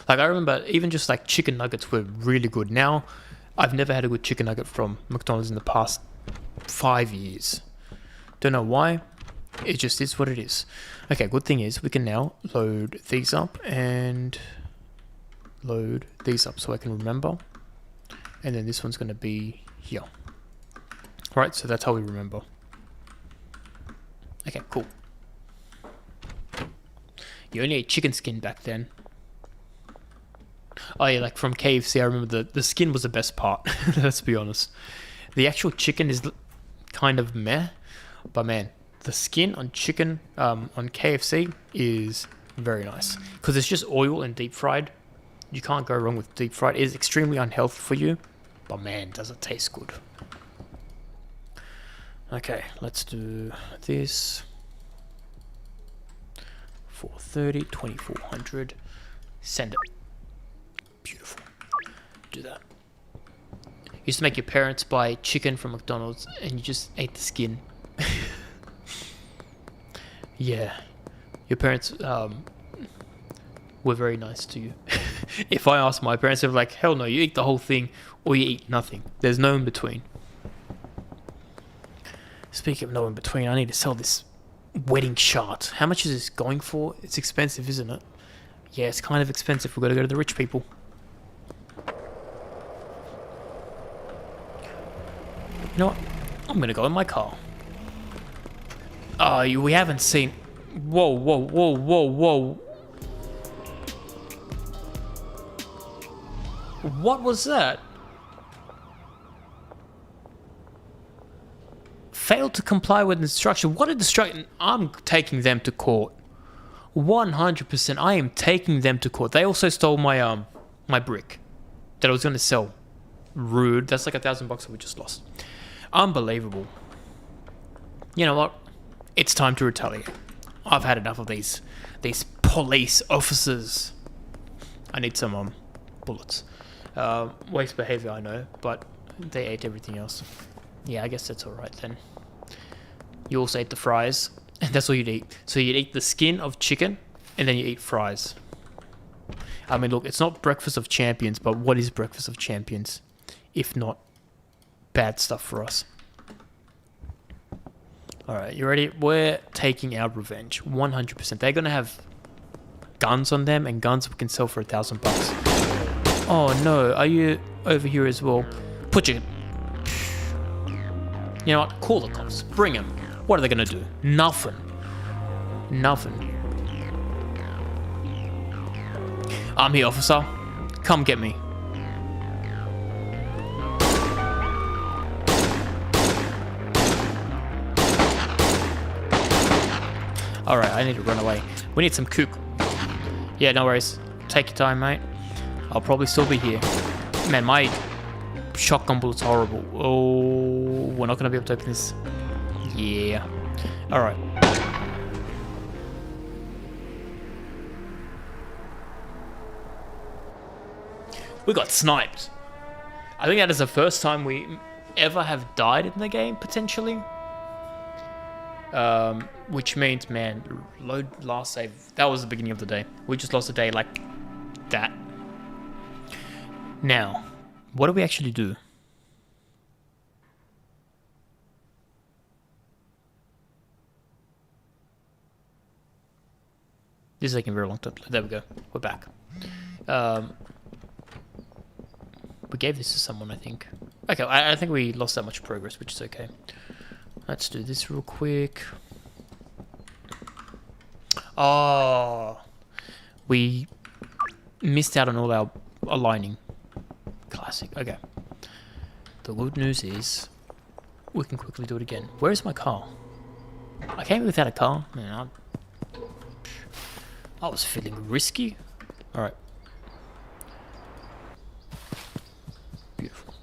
S1: Like, I remember even just like chicken nuggets were really good. Now, I've never had a good chicken nugget from McDonald's in the past 5 years. Don't know why. It just is what it is. Okay, good thing is we can now load these up and load these up so I can remember. And then this one's going to be here. Right, so that's how we remember. Okay, cool. You only ate chicken skin back then. Oh yeah, like from KFC, I remember the skin was the best part. Let's be honest. The actual chicken is kind of meh, but man, the skin on chicken on KFC is very nice because it's just oil and deep fried. You can't go wrong with deep fried. It is extremely unhealthy for you, but man, does it taste good. Okay, let's do this. 430, 2400. Send it. Beautiful. Do that. Used to make your parents buy chicken from McDonald's and you just ate the skin. Yeah. Your parents were very nice to you. If I asked my parents, they'd be like, hell no, you eat the whole thing or you eat nothing. There's no in between. Speaking of no in between, I need to sell this wedding chart. How much is this going for? It's expensive, isn't it? Yeah, it's kind of expensive. We've got to go to the rich people. You know what? I'm going to go in my car. Oh, we haven't seen... Whoa, whoa, whoa, whoa, whoa. What was that? Failed to comply with instruction. What a distraction. I'm taking them to court. 100%. I am taking them to court. They also stole my my brick that I was going to sell. Rude. That's like $1,000 that we just lost. Unbelievable. You know what? It's time to retaliate. I've had enough of these police officers. I need some bullets. Waste behavior, I know, but they ate everything else. Yeah, I guess that's alright then. You also ate the fries, and that's all you'd eat. So you'd eat the skin of chicken, and then you eat fries. I mean, look, it's not breakfast of champions, but what is breakfast of champions? If not bad stuff for us. Alright, you ready? We're taking our revenge. 100%. They're gonna have guns on them, and guns we can sell for $1,000. Oh no, are you over here as well? Put your... You know what? Call the cops. Bring them. What are they gonna do? Nothing. Nothing. I'm here, officer. Come get me. Alright, I need to run away. We need some kook. Yeah, no worries. Take your time, mate. I'll probably still be here. Man, my shotgun bullet's horrible. Oh, we're not going to be able to open this. Yeah. Alright. We got sniped. I think that is the first time we ever have died in the game, potentially. Which means, man, load last save. That was the beginning of the day. We just lost a day like that. Now, what do we actually do? This is taking a very long time. There we go. We're back. We gave this to someone, I think. Okay, I think we lost that much progress, which is okay. Let's do this real quick. Oh, we missed out on all our aligning. Classic. Okay. The good news is we can quickly do it again. Where is my car? I came without a car. Man, I was feeling risky. All right. Beautiful.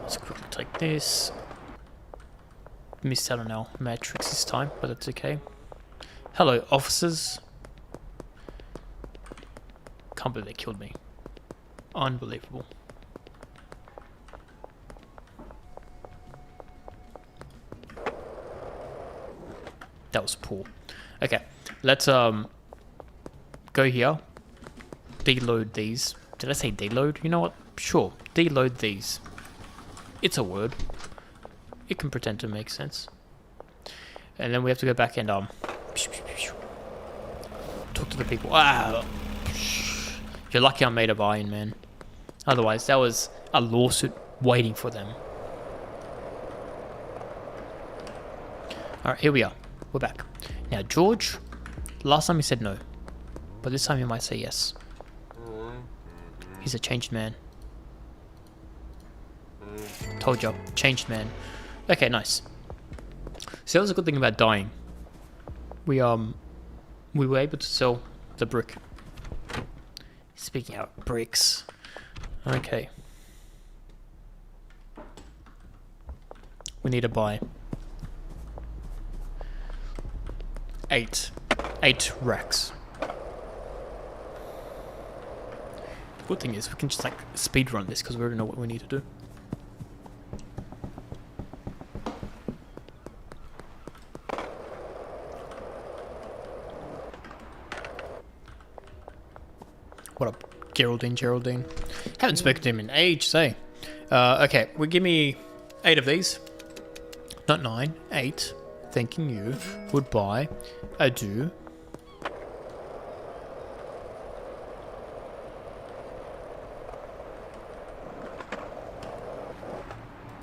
S1: Let's quickly take this. Missed out on our matrix this time, but that's okay. Hello, officers. Can't believe they killed me. Unbelievable. That was poor. Okay, let's go here. Deload these. Did I say deload? You know what? Sure. Deload these. It's a word. it can pretend to make sense. And then we have to go back and talk to the people. Wow. You're lucky I made of iron, man. Otherwise, that was a lawsuit waiting for them. Alright, here we are. We're back. Now, George, last time he said no. But this time he might say yes. He's a changed man. Told you, changed man. Okay, nice. So that was a good thing about dying. We were able to sell the brick. Speaking of bricks. Okay. We need to buy 8 racks. The good thing is we can just like speed run this because we already know what we need to do. What up, Geraldine? Haven't spoken to him in ages, eh? Okay, well, give me 8 of these. Not 9, 8. Thanking you. Goodbye. Adieu.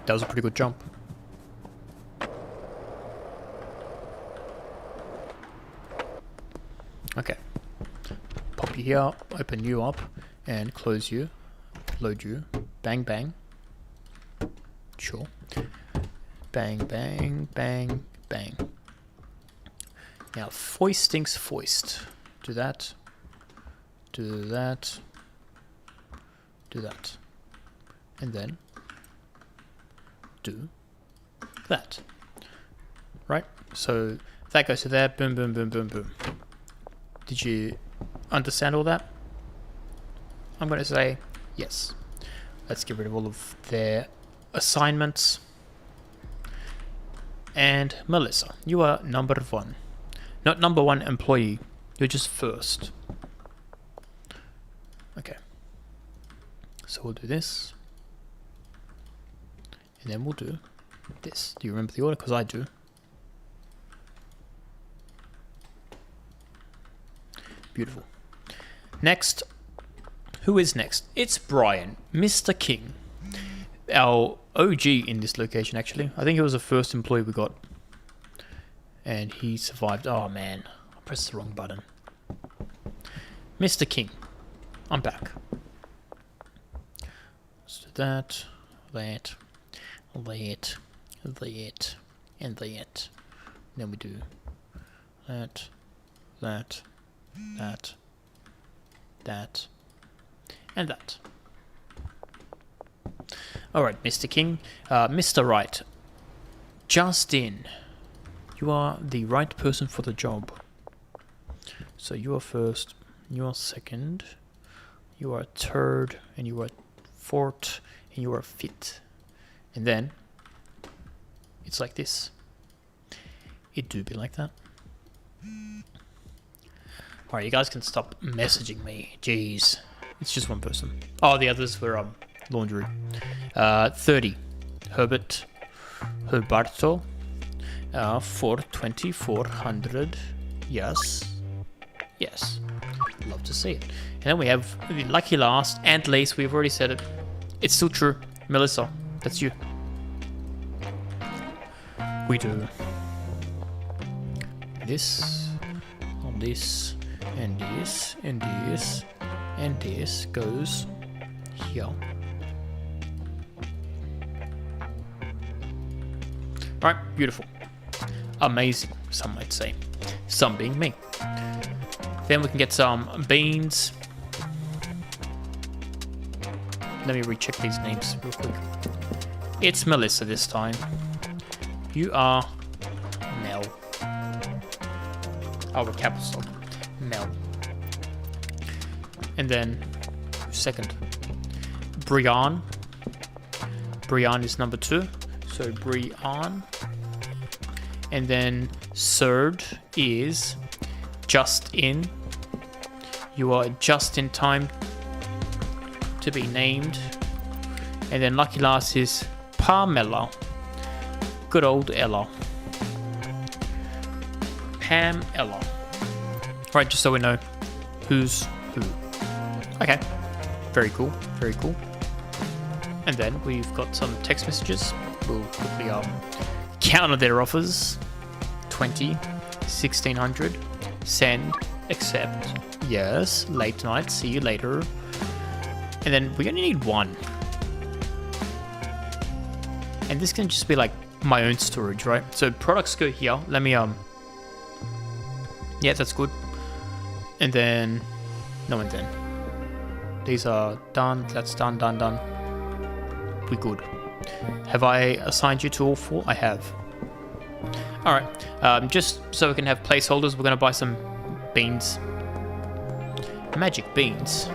S1: That was a pretty good jump. Okay. Pop you here, open you up, and close you. Load you. Bang, bang. Sure. Bang, bang, bang, bang. Now, foisting's foist. Do that. Do that. Do that. And then do that. Right? So that goes to there. Boom, boom, boom, boom, boom. Did you understand all that? I'm going to say yes. Let's get rid of all of their assignments. And Melissa, you are number 1. Not number 1 employee. You're just first. Okay. So we'll do this. And then we'll do this. Do you remember the order? Because I do. Beautiful. Next. Who is next? It's Brian, Mr. King. Our OG in this location, actually. I think he was the first employee we got. And he survived. Oh, man. I pressed the wrong button. Mr. King. I'm back. Let's do that. That. That. That. And that. Then we do that. That. That. That. And that. Alright, Mr. King. Mr. Right. Justin. You are the right person for the job. So you are first, you are second, you are third, and you are fourth, and you are fifth. And then, it's like this. It do be like that. Alright, you guys can stop messaging me. Jeez. It's just one person. Oh, the others were laundry. 30. Herberto. For 2400. Yes. Yes. Love to see it. And then we have the lucky last and Lace. We've already said it. It's still true. Melissa, that's you. We do this, on this, and this, and this, and this goes here. Right, beautiful. Amazing, some might say. Some being me. Then we can get some beans. Let me recheck these names real quick. It's Melissa this time. You are Mel. Oh, we're capital stop. Mel. And then second. Brian. Brian is number 2. So Brian. And then third is just in. You are just in time to be named. And then lucky last is Pamela. Good old Ella. Pam Ella. Right, just so we know who's who. Okay. Very cool. Very cool. And then we've got some text messages. We'll quickly counter their offers. 20, 1600, send, accept, yes, late night, see you later. And then we only need one. And this can just be like my own storage, right? So products go here. Let me, yeah, that's good. And then, no, and then. These are done, that's done, done. We good. Have I assigned you to all 4? I have. Alright, just so we can have placeholders, we're going to buy some beans. Magic beans.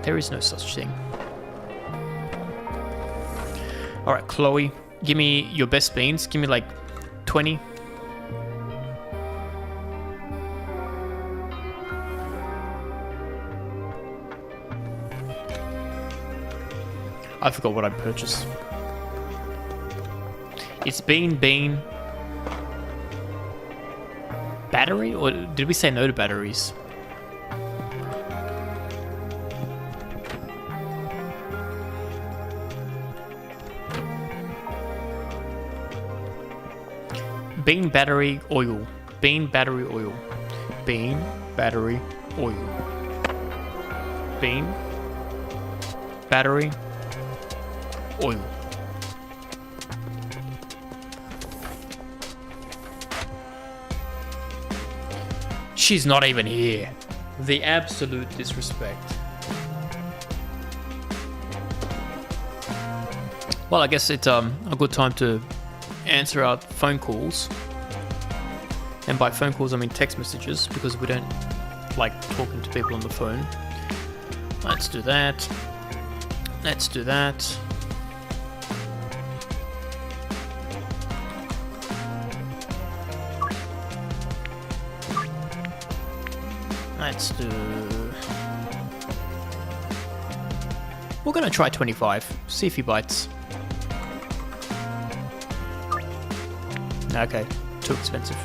S1: There is no such thing. Alright, Chloe, give me your best beans. Give me like 20. I forgot what I purchased. It's bean. Battery? Or did we say no to batteries? Bean battery oil. Bean battery oil. Bean battery oil. Bean battery oil. She's not even here. The absolute disrespect. Well, I guess it's a good time to answer our phone calls. And by phone calls, I mean text messages, because we don't like talking to people on the phone. Let's do that. Let's do that. Let's do... We're gonna try 25. See if he bites. Okay, too expensive.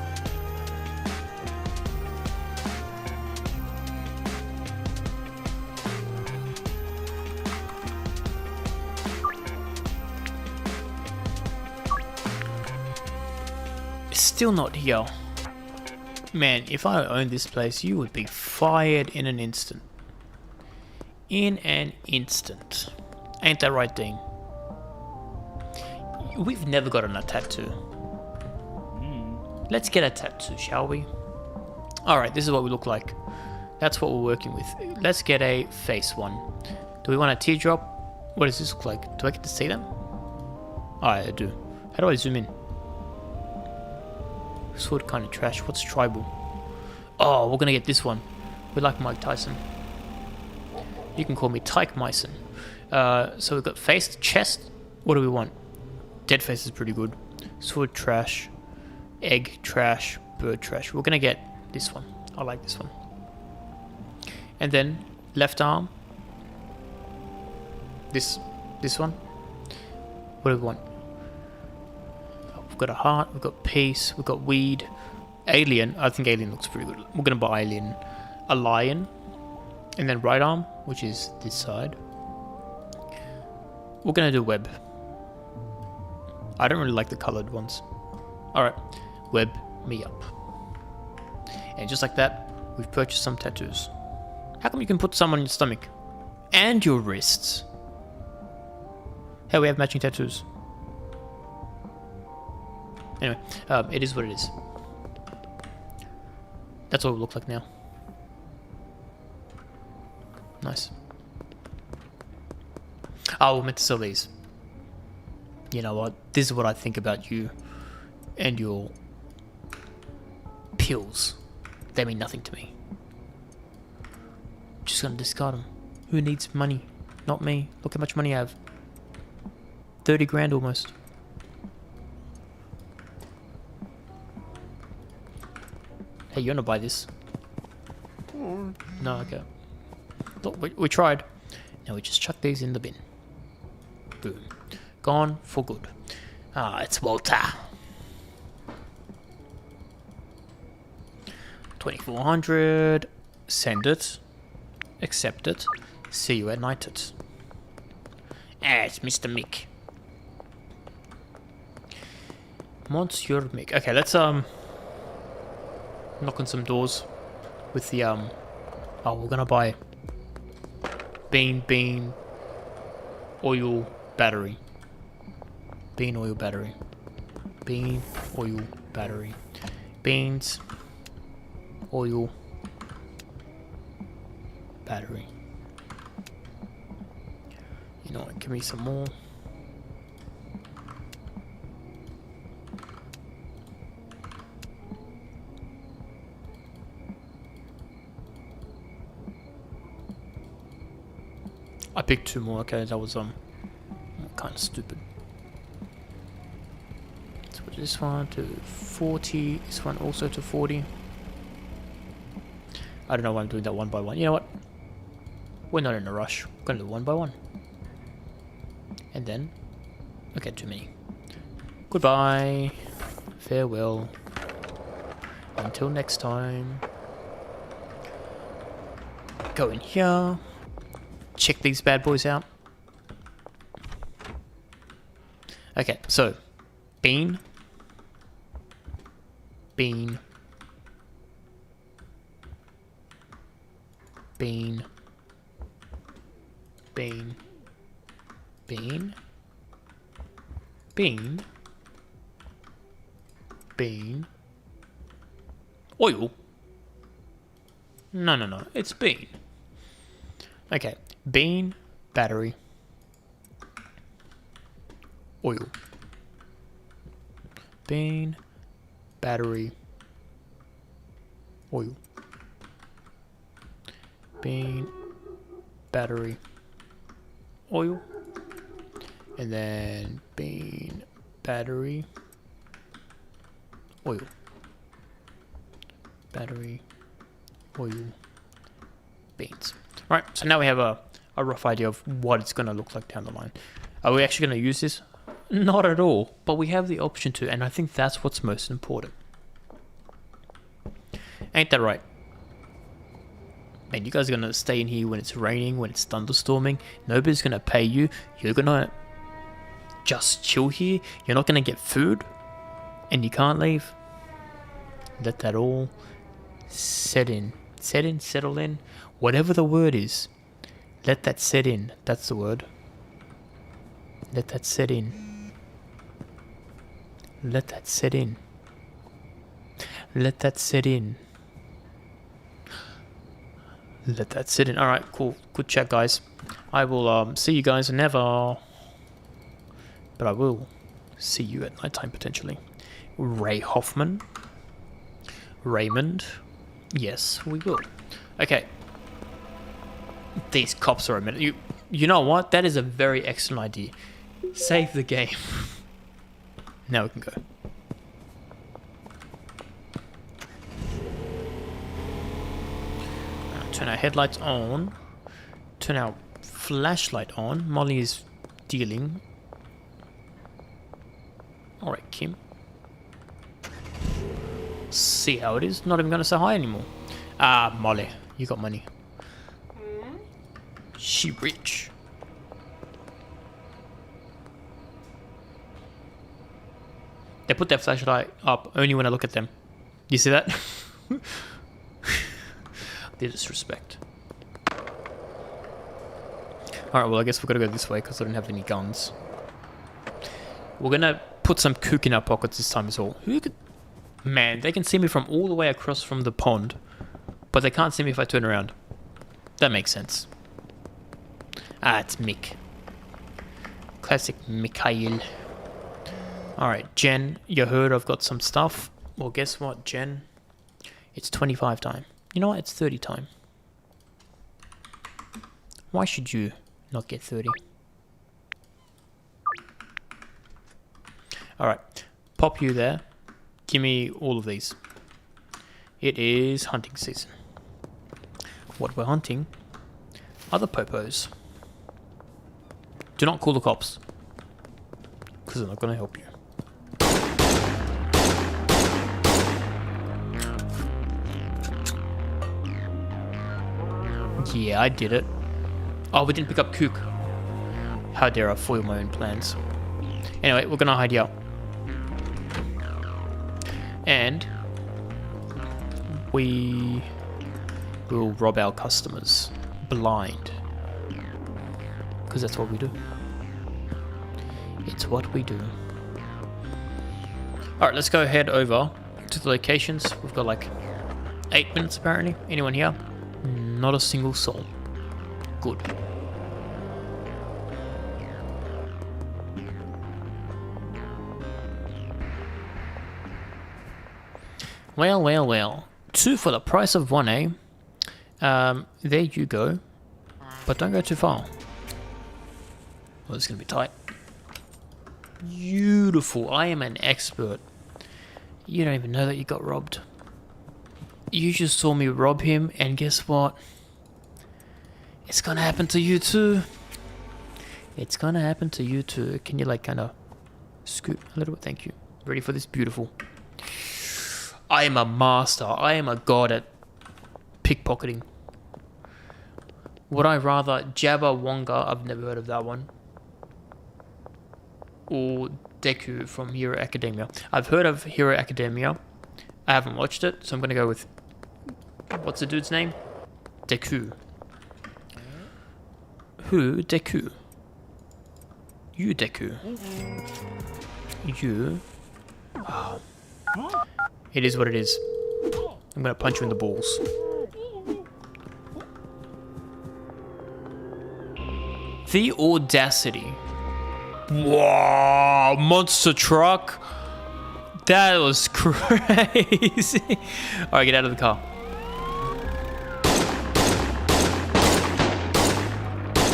S1: It's still not here. Man, if I owned this place, you would be fired in an instant. In an instant. Ain't that right, Dean? We've never gotten a tattoo. Let's get a tattoo, shall we? Alright, this is what we look like. That's what we're working with. Let's get a face one. Do we want a teardrop? What does this look like? Do I get to see them? Oh, I do. How do I zoom in? Sword kind of trash. What's tribal? Oh, we're gonna get this one. We like Mike Tyson. You can call me Tyke Myson. So we've got face, chest. What do we want? Dead face is pretty good. Sword trash. Egg trash. Bird trash. We're gonna get this one. I like this one. And then left arm. This one. What do we want? We've got a heart, we've got peace, we've got weed. Alien, I think alien looks pretty good. We're going to buy alien. A lion. And then right arm, which is this side. We're going to do web. I don't really like the colored ones. Alright, web me up. And just like that, we've purchased some tattoos. How come you can put some on your stomach? And your wrists? Hey, we have matching tattoos. Anyway, it is what it is. That's what we look like now. Nice. Oh, we're meant to sell these. You know what? This is what I think about you and your pills. They mean nothing to me. Just gonna discard them. Who needs money? Not me. Look how much money I have. 30 grand almost. Hey, you wanna buy this? No, okay. Look, we tried. Now we just chuck these in the bin. Boom. Gone for good. Ah, it's Walter. 2400. Send it. Accept it. See you at night. It's Mr. Mick. Monsieur Mick. Okay, let's knock on some doors with the oh, we're gonna buy bean oil battery. Bean oil battery. Bean oil battery. Beans oil battery. You know what? Give me some more. I picked 2 more. Okay, that was kind of stupid. Let's put this one to 40. This one also to 40. I don't know why I'm doing that one by one. You know what? We're not in a rush. We're gonna do one by one. And then, okay, too many. Goodbye. Farewell. Until next time. Go in here. Check these bad boys out. Okay, so bean, bean, bean, bean, bean, bean, bean, oil. No, it's bean. Okay, bean, battery, oil. Bean, battery, oil. Bean, battery, oil. And then bean, battery, oil. Battery, oil, beans. Alright, so now we have a rough idea of what it's going to look like down the line. Are we actually going to use this? Not at all, but we have the option to, and I think that's what's most important. Ain't that right? Man, you guys are going to stay in here when it's raining, when it's thunderstorming. Nobody's going to pay you. You're going to just chill here. You're not going to get food, and you can't leave. Let that all set in. Set in, settle in. Whatever the word is, let that set in. That's the word. Let that set in. Let that set in. Let that set in. Let that sit in. Alright, cool. Good chat, guys. I will see you guys never. But I will see you at nighttime, potentially. Ray Hoffman. Raymond. Yes, we will. Okay. These cops are a minute. You know what? That is a very excellent idea. Save the game. Now we can go. Turn our headlights on. Turn our flashlight on. Molly is dealing. Alright, Kim. See how it is. Not even going to say hi anymore. Ah, Molly. You got money. She rich. They put their flashlight up only when I look at them. You see that? The disrespect. Alright, well I guess we're gonna go this way because I don't have any guns. We're gonna put some kook in our pockets this time as well. Who could... Man, they can see me from all the way across from the pond, but they can't see me if I turn around. That makes sense. Ah, it's Mick. Classic Mikhail. Alright, Jen, you heard I've got some stuff. Well, guess what, Jen? It's 25 time. You know what? It's 30 time. Why should you not get 30? Alright, pop you there. Give me all of these. It is hunting season. What we're hunting are the popos. Do not call the cops, because they're not going to help you. Yeah, I did it. Oh, we didn't pick up Kook. How dare I foil my own plans. Anyway, we're gonna hide here. And we will rob our customers blind. Because that's what we do. It's what we do. Alright, let's go head over to the locations. We've got like 8 minutes apparently. Anyone here? Not a single soul. Good. Well, well, well. 2 for the price of 1, eh? There you go. But don't go too far. Well, it's gonna be tight. Beautiful. I am an expert. You don't even know that you got robbed. You just saw me rob him, and guess what? It's gonna happen to you too. It's gonna happen to you too. Can you like kind of scoot a little bit? Thank you. Ready for this? Beautiful. I am a master. I am a god at pickpocketing. Would I rather Jabba Wonga? I've never heard of that one. Or Deku from Hero Academia. I've heard of Hero Academia. I haven't watched it, so I'm gonna go with... What's the dude's name? Deku. Who? Deku. You, Deku. You. Oh. It is what it is. I'm gonna punch you in the balls. The audacity. Wow, monster truck. That was crazy. Alright, get out of the car.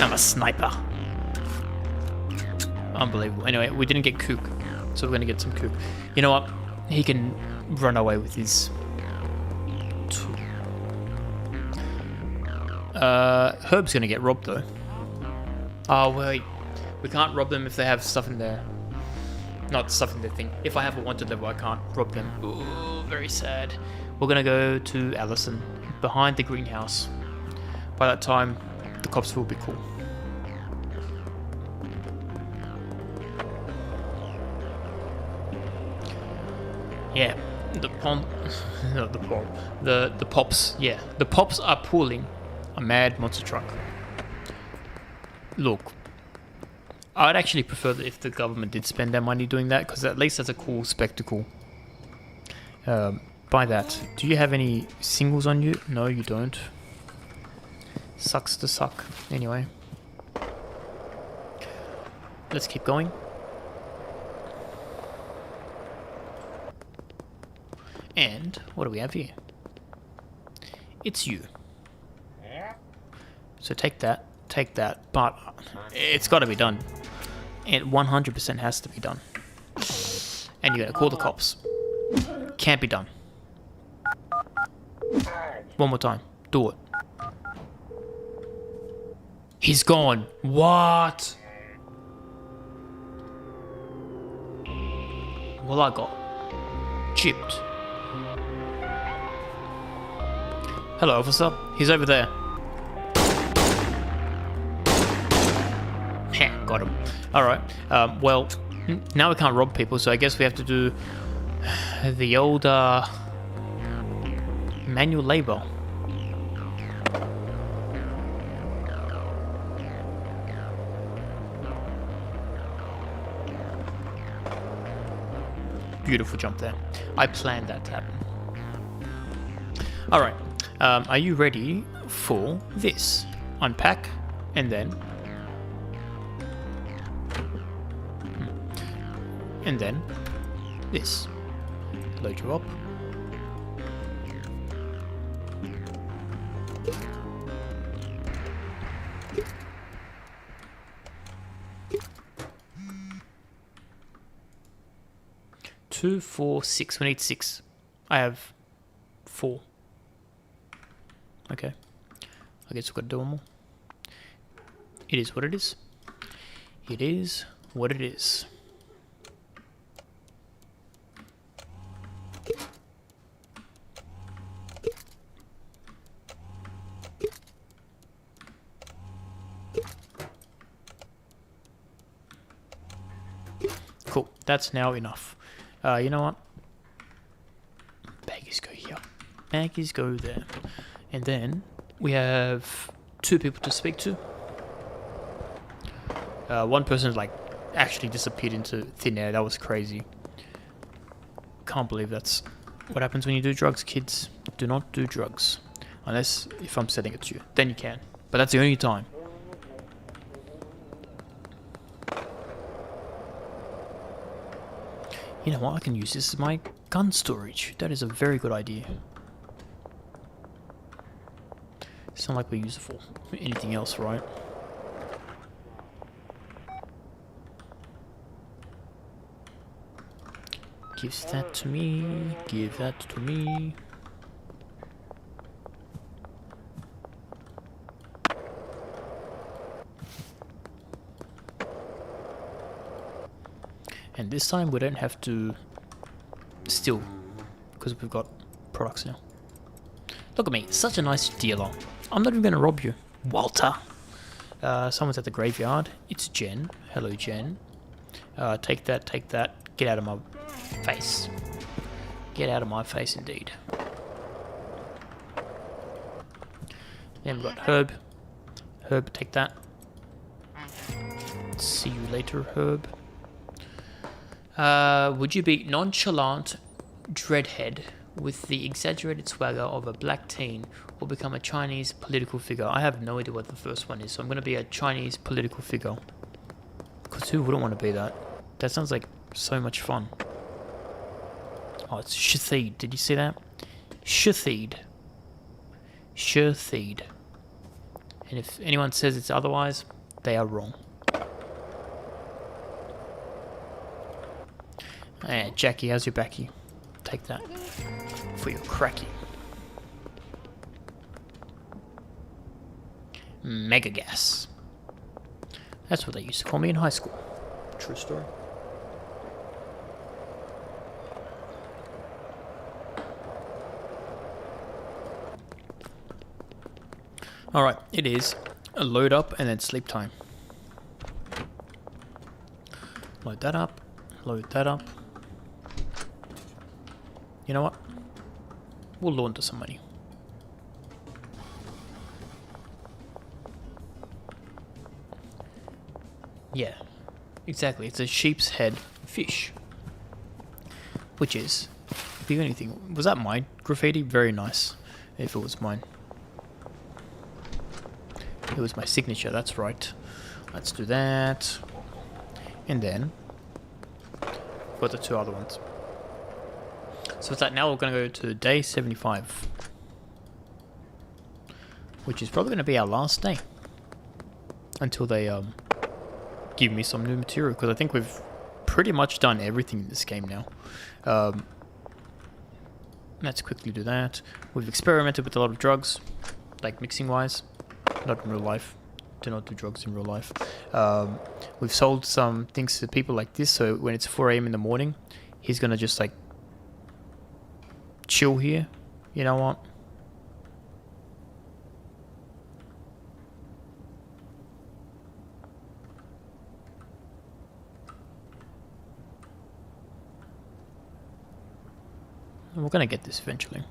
S1: I'm a sniper. Unbelievable. Anyway, we didn't get Kook, so we're gonna get some Kook. You know what? He can run away with his tool. Herb's gonna get robbed though. Oh wait, we can't rob them if they have stuff in there. Not stuff in their thing. If I have a wanted level, I can't rob them. Ooh, very sad. We're gonna go to Allison, behind the greenhouse. By that time, the cops will be cool. Yeah, the pops. Yeah, the pops are pulling a mad monster truck. Look, I'd actually prefer that if the government did spend their money doing that, because at least that's a cool spectacle. By that, do you have any singles on you? No, you don't. Sucks to suck. Anyway, let's keep going. And what do we have here? It's you. So take that, but it's got to be done. It 100% has to be done. And you're gonna call the cops. Can't be done. One more time. Do it. He's gone. What? Well, I got chipped. Hello, officer. He's over there. Yeah, got him. Alright. Well, now we can't rob people, so I guess we have to do the old manual labor. Beautiful jump there. I planned that to happen. Alright. Are you ready for this? Unpack, and then... And then this. Load you up. Two, 4, 6. We need 6. I have 4. Okay. I guess we've got to do them all. It is what it is. It is what it is. That's now enough. You know what? Baggies go here. Baggies go there. And then we have 2 people to speak to. One person like actually disappeared into thin air. That was crazy. Can't believe that's what happens when you do drugs, kids. Do not do drugs. Unless if I'm setting it to you. Then you can. But that's the only time. You know what? I can use this as my gun storage. That is a very good idea. It's not like we're useful for anything else, right? Give that to me. Give that to me. And this time we don't have to steal because we've got products now. Look at me, such a nice dealer. I'm not even going to rob you, Walter. Someone's at the graveyard. It's Jen. Hello, Jen. Take that, take that. Get out of my face. Get out of my face, indeed. Then we've got Herb. Herb, take that. See you later, Herb. Would you be nonchalant dreadhead with the exaggerated swagger of a black teen or become a Chinese political figure? I have no idea what the first one is, so I'm going to be a Chinese political figure. Because who wouldn't want to be that? That sounds like so much fun. Oh, it's Shatheed. Did you see that? Shatheed. Shatheed. And if anyone says it's otherwise, they are wrong. Hey, Jackie, how's your backy? Take that for your cracky. Mega gas. That's what they used to call me in high school. True story. Alright, it is a load up and then sleep time. Load that up. Load that up. You know what? We'll launder some money. Yeah, exactly. It's a sheep's head fish. Which is the only thing. Was that mine? Graffiti? Very nice. If it was mine. It was my signature, that's right. Let's do that. And then for the 2 other ones. So with that, now we're going to go to day 75. Which is probably going to be our last day. Until they give me some new material. Because I think we've pretty much done everything in this game now. Let's quickly do that. We've experimented with a lot of drugs. Like mixing wise. Not in real life. Do not do drugs in real life. We've sold some things to people like this. So when it's 4 AM in the morning, he's going to just like chill here. You know what? We're gonna get this eventually.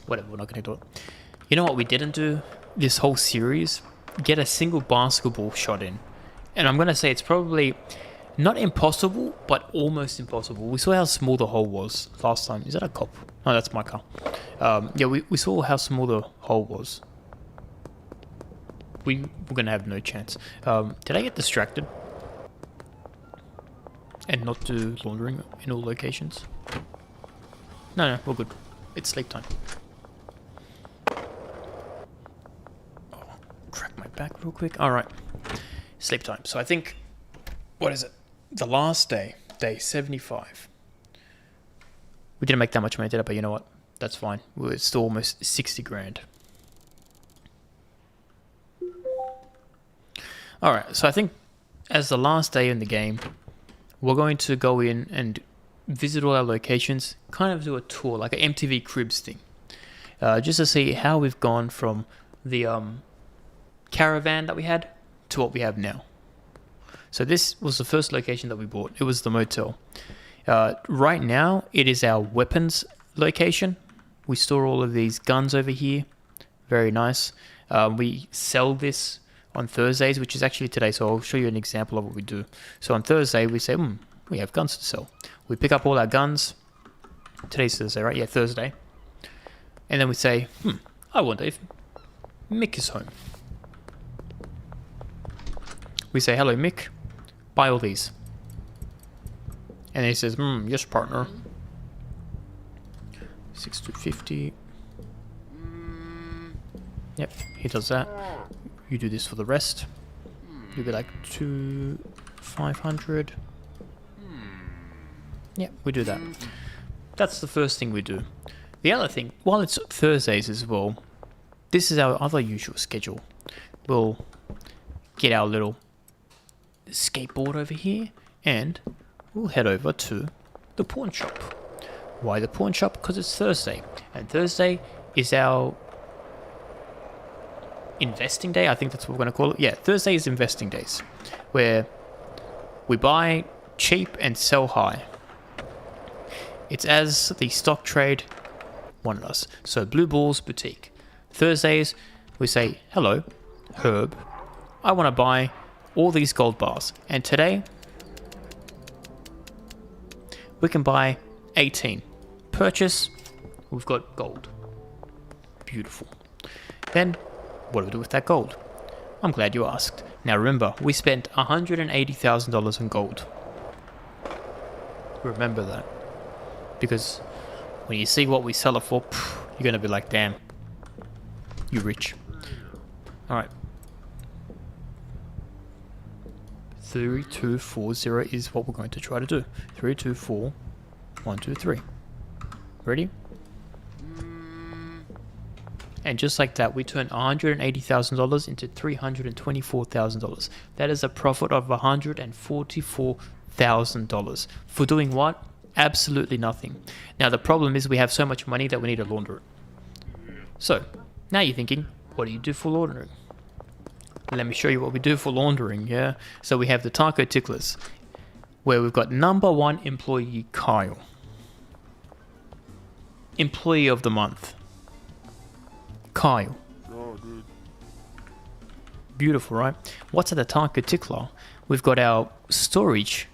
S1: Whatever, we're not gonna do it. You know what we didn't do this whole series? Get a single basketball shot in. And I'm gonna say it's probably not impossible, but almost impossible. We saw how small the hole was last time. Is that a cop? Oh, that's my car. Yeah, we saw how small the hole was. We're gonna have no chance. Did I get distracted? And not do laundering in all locations? No, we're good. It's sleep time. Oh, crack my back real quick. Alright. Sleep time. So I think, what is it? The last day, day 75. We didn't make that much money, did I? But you know what? That's fine. It's still almost 60 grand. Alright, so I think as the last day in the game, we're going to go in and visit all our locations, kind of do a tour, like an MTV Cribs thing, just to see how we've gone from the caravan that we had to what we have now. So this was the first location that we bought. It was the motel. Right now, it is our weapons location. We store all of these guns over here. Very nice. We sell this on Thursdays, which is actually today, so I'll show you an example of what we do. So on Thursday, we say, we have guns to sell. We pick up all our guns. Today's Thursday, right? Yeah, Thursday. And then we say, I wonder if Mick is home. We say, hello, Mick. Buy all these. And he says, yes, partner. 6 to 50. Yep, he does that. You do this for the rest. You'll be like 500. Yep, we do that. That's the first thing we do. The other thing, while it's Thursdays as well, this is our other usual schedule. We'll get our little skateboard over here and we'll head over to the pawn shop. Why the pawn shop? Because it's Thursday. And Thursday is our investing day. I think that's what we're going to call it. Yeah, Thursday is investing days, where we buy cheap and sell high. It's as the stock trade wanted us. So Blue Balls Boutique. Thursdays, we say, hello, Herb. I want to buy all these gold bars. And today, we can buy 18. Purchase, we've got gold. Beautiful. Then, what do we do with that gold? I'm glad you asked. Now remember, we spent $180,000 in gold. Remember that. Because when you see what we sell it for, you're going to be like, damn, you're rich. Alright. 3240 is what we're going to try to do. 324, 1, 2, 3. Ready? And just like that, we turned $180,000 into $324,000. That is a profit of $144,000. For doing what? Absolutely nothing. Now the problem is we have so much money that we need to launder it. So, now you're thinking, what do you do for laundering? Let me show you what we do for laundering, yeah? So we have the taco ticklers, where we've got number 1 employee, Kyle. Employee of the month, Kyle.
S2: Oh, dude.
S1: Beautiful, right? What's at the taco tickler? We've got our storage.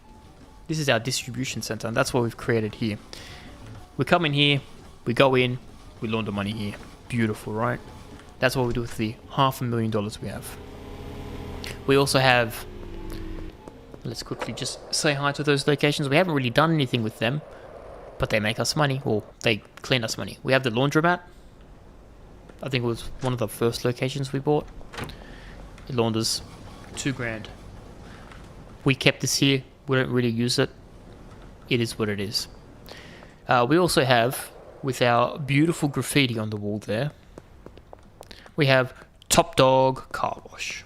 S1: This is our distribution center, and that's what we've created here. We come in here, we go in, we launder money here. Beautiful, right? That's what we do with the $500,000 we have. We also have, let's quickly just say hi to those locations. We haven't really done anything with them, but they make us money, or they clean us money. We have the laundromat. I think it was one of the first locations we bought. It launders $2,000. We kept this here. We don't really use it. It is what it is. We also have, with our beautiful graffiti on the wall there, we have Top Dog Car Wash,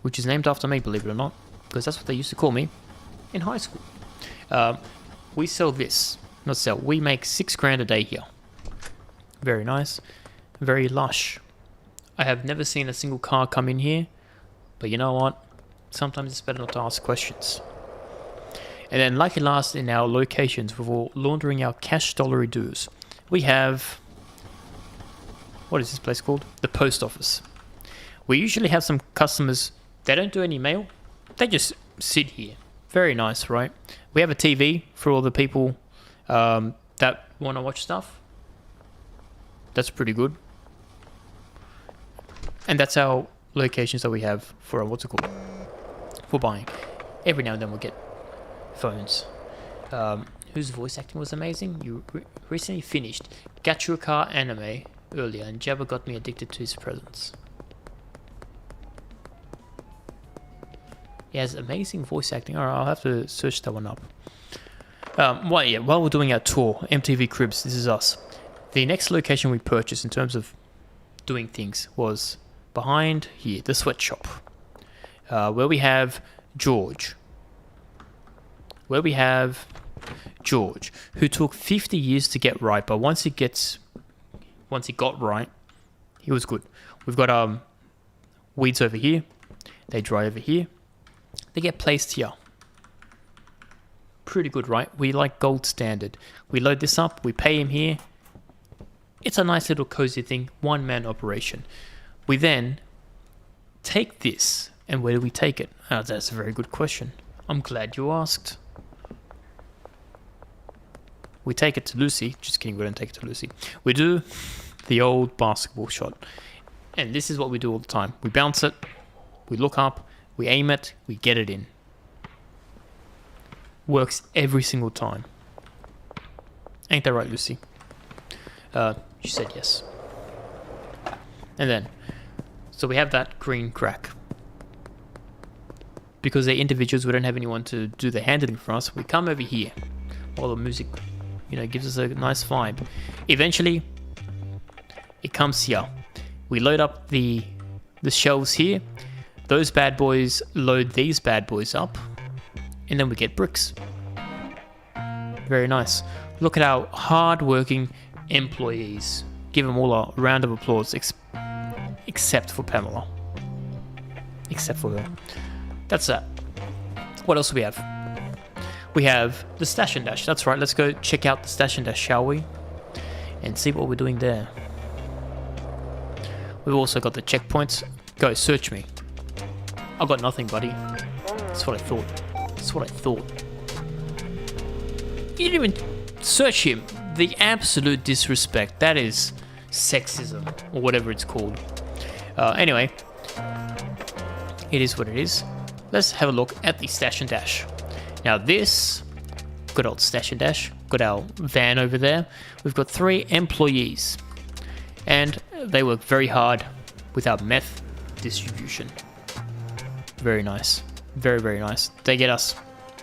S1: which is named after me, believe it or not, because that's what they used to call me in high school. We sell this. Not sell. We make $6,000 a day here. Very nice. Very lush. I have never seen a single car come in here, but you know what? Sometimes it's better not to ask questions. And then, like last in our locations, for laundering our cash dollary dues, we have, what is this place called? The post office. We usually have some customers, they don't do any mail, they just sit here. Very nice, right? We have a TV for all the people that want to watch stuff. That's pretty good. And that's our locations that we have for what's it called? For buying. Every now and then we'll get phones. Whose voice acting was amazing? You recently finished Gachuka anime earlier, and Jabba got me addicted to his presence. He has amazing voice acting. Alright, I'll have to search that one up. While we're doing our tour, MTV Cribs, this is us. The next location we purchased in terms of doing things was behind here, the sweatshop, where we have George. George, who took 50 years to get right, but once he got right, he was good. We've got weeds over here. They dry over here. They get placed here. Pretty good, right? We like gold standard. We load this up. We pay him here. It's a nice little cozy thing. One-man operation. We then take this. And where do we take it? Oh, that's a very good question. I'm glad you asked. We take it to Lucy. Just kidding, we don't take it to Lucy. We do the old basketball shot. And this is what we do all the time. We bounce it. We look up. We aim it. We get it in. Works every single time. Ain't that right, Lucy? She said yes. And then, so we have that green crack. Because they're individuals, we don't have anyone to do the handling for us. We come over here. While the music, gives us a nice vibe. Eventually, it comes here. We load up the shelves here. Those bad boys load these bad boys up. And then we get bricks. Very nice. Look at our hard-working employees. Give them all a round of applause, except for Pamela. Except for her. That's that. What else do we have? We have the Stash and Dash. That's right. Let's go check out the Stash and Dash, shall we? And see what we're doing there. We've also got the checkpoints. Go, search me. I got nothing, buddy. That's what I thought. That's what I thought. You didn't even search him. The absolute disrespect. That is sexism, or whatever it's called. Anyway, it is what it is. Let's have a look at the Stash and Dash. Now this, good old Stash and Dash, got our van over there. We've got 3 employees. And they work very hard with our meth distribution. Very nice. Very, very nice. They get us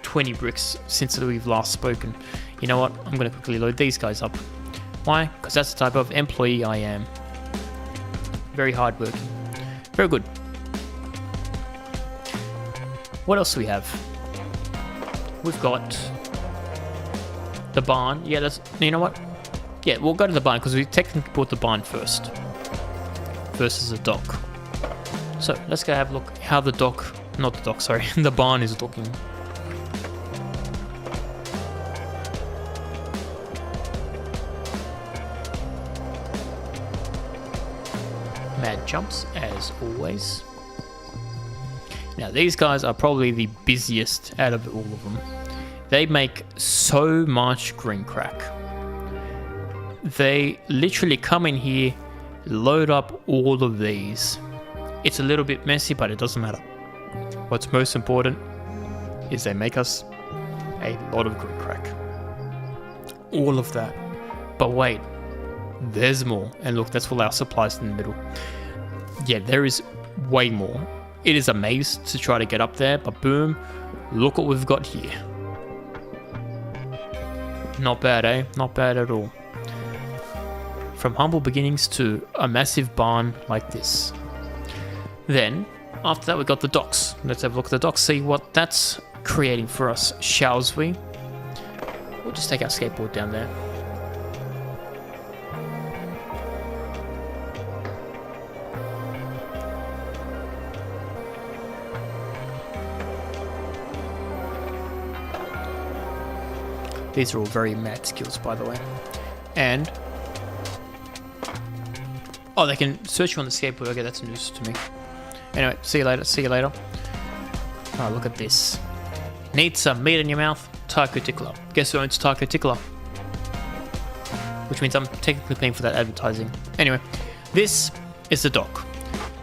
S1: 20 bricks since we've last spoken. You know what? I'm going to quickly load these guys up. Why? Because that's the type of employee I am. Very hardworking. Very good. What else do we have? We've got the barn. Yeah, that's... You know what? Yeah, we'll go to the barn because we technically bought the barn first. Versus the dock. So, let's go have a look how the dock... Not the dock, sorry. The barn is looking. Mad jumps, as always. Now, these guys are probably the busiest out of all of them. They make so much green crack. They literally come in here, load up all of these. It's a little bit messy, but it doesn't matter. What's most important is they make us a lot of green crack. All of that. But wait, there's more. And look, that's all our supplies in the middle. Yeah, there is way more. It is a maze to try to get up there, but boom, look what we've got here. Not bad, eh? Not bad at all. From humble beginnings to a massive barn like this. Then, after that, we got the docks. Let's have a look at the docks, see what that's creating for us, shall we? We'll just take our skateboard down there. These are all very mad skills, by the way. And... oh, they can search you on the skateboard. Okay, that's news to me. Anyway, see you later. See you later. Oh, look at this. Need some meat in your mouth? Taco Tickler. Guess who owns Taco Tickler? Which means I'm technically paying for that advertising. Anyway, this is the dock.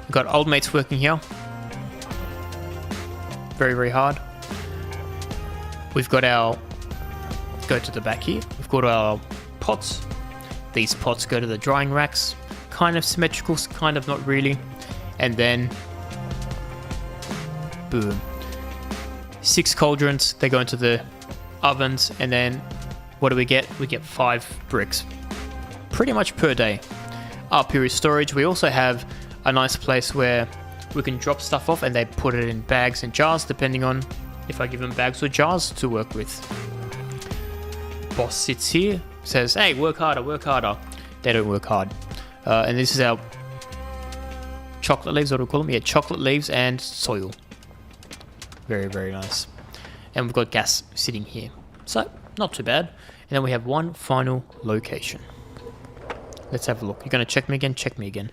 S1: We've got old mates working here. Very, very hard. We've got our... go to the back here. We've got our pots. These pots go to the drying racks. Kind of symmetrical, kind of not really. And then... boom. 6 cauldrons. They go into the ovens. And then what do we get? We get 5 bricks. Pretty much per day. Up here is storage. We also have a nice place where we can drop stuff off and they put it in bags and jars depending on if I give them bags or jars to work with. boss sits here, says, hey, work harder, work harder. They don't work hard. And this is our chocolate leaves, what do we call them? Yeah, chocolate leaves and soil. Very, very nice. And we've got gas sitting here. So, not too bad. And then we have one final location. Let's have a look. You're going to check me again? Check me again.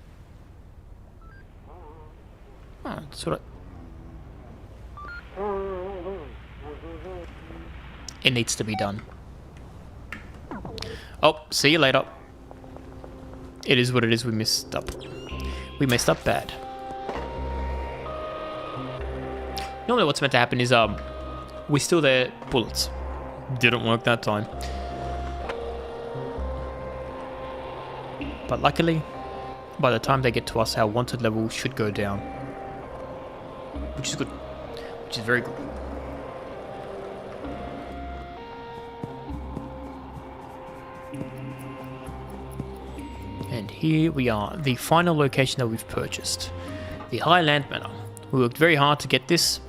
S1: Oh, that's what it needs to be done. Oh, see you later. It is what it is. We messed up. We messed up bad. Normally what's meant to happen is we steal their bullets. Didn't work that time. But luckily, by the time they get to us, our wanted level should go down. Which is good. Which is very good. And here we are, the final location that we've purchased. The Highland Manor. We worked very hard to get this.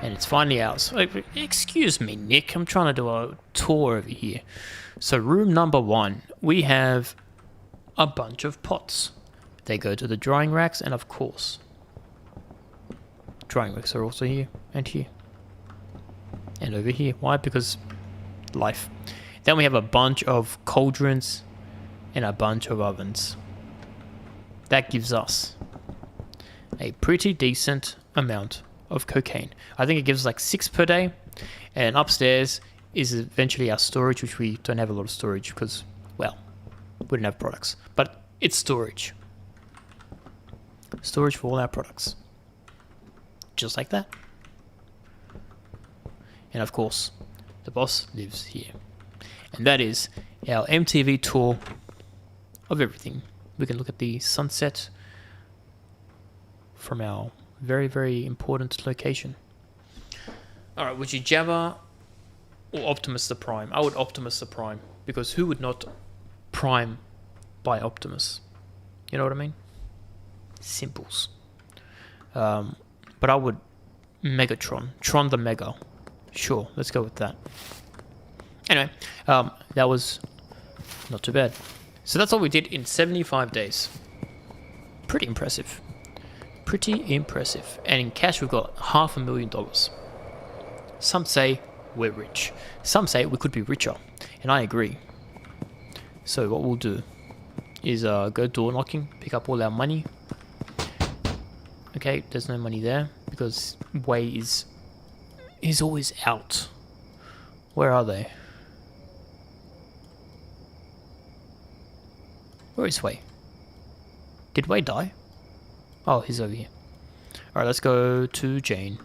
S1: And it's finally ours. Excuse me, Nick. I'm trying to do a tour over here. So room number 1. We have a bunch of pots. They go to the drying racks, and of course, drying racks are also here, and here. And over here. Why? Because life. Then we have a bunch of cauldrons and a bunch of ovens. That gives us a pretty decent amount of cocaine. I think it gives like 6 per day. And upstairs is eventually our storage, which we don't have a lot of storage because, well, we don't have products. But it's storage. Storage for all our products. Just like that. And of course, the boss lives here. And that is our MTV tour of everything. We can look at the sunset from our very, very important location. Alright, would you Jabba or Optimus the Prime? I would Optimus the Prime, because who would not prime by Optimus? You know what I mean? Simples. But I would Megatron. Tron the Mega. Sure, let's go with that. Anyway, that was not too bad. So that's all we did in 75 days. Pretty impressive. Pretty impressive. And in cash we've got $500,000. Some say we're rich. Some say we could be richer. And I agree. So what we'll do is go door knocking, pick up all our money. Okay, there's no money there because Wei is always out. Where are they? Where is Wei? Did Wei die? Oh, he's over here. Alright, let's go to Jane.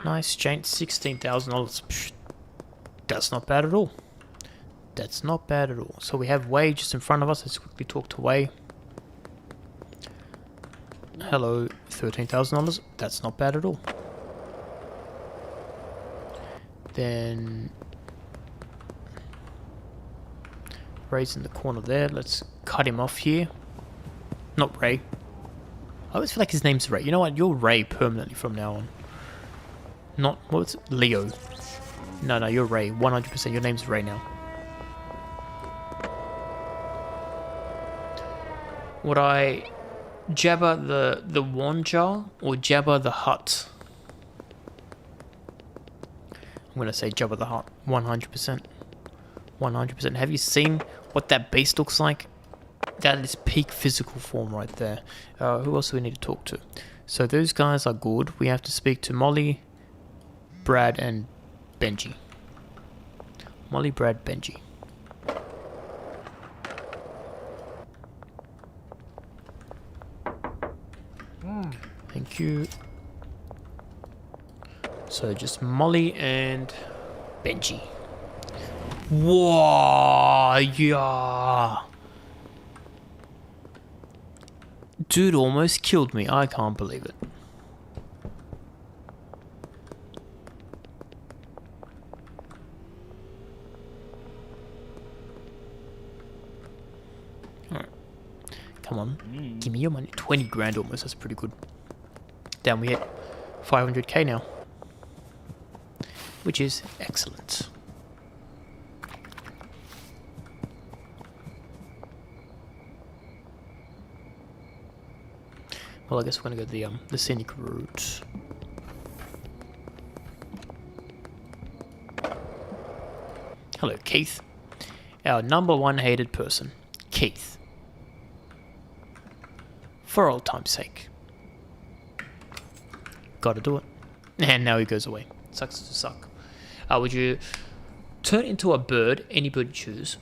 S1: Nice, Jane. $16,000. That's not bad at all. That's not bad at all. So we have Wei just in front of us. Let's quickly talk to Wei. Hello, $13,000. That's not bad at all. Then Ray's in the corner there. Let's cut him off here. Not Ray. I always feel like his name's Ray. You know what? You're Ray permanently from now on. Not, what's it? Leo. No, you're Ray. 100%. Your name's Ray now. Would I Jabba the Wanja or Jabba the Hutt? I'm going to say Jabba the Hutt. 100%. 100%. Have you seen what that beast looks like? That is peak physical form right there. Who else do we need to talk to? So those guys are good. We have to speak to Molly, Brad, and Benji. Molly, Brad, Benji. Thank you. So just Molly and Benji. Whoa, yeah. Dude almost killed me. I can't believe it. Come on. Give me your money. 20 grand almost. That's pretty good. Down we hit 500k now. Which is excellent. Well, I guess we're gonna go the scenic route. Hello, Keith. Our #1 hated person, Keith. For old time's sake. Gotta do it. And now he goes away. Sucks to suck. Would you turn into a bird, any bird you choose,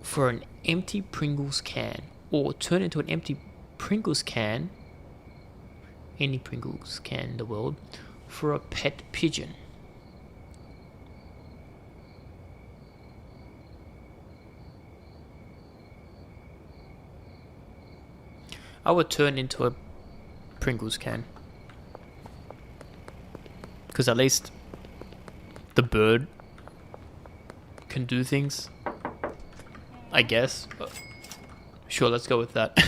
S1: for an empty Pringles can, or turn into an empty Pringles can, any Pringles can in the world, for a pet pigeon? I would turn into a Pringles can. Because at least the bird can do things. I guess. But sure, let's go with that.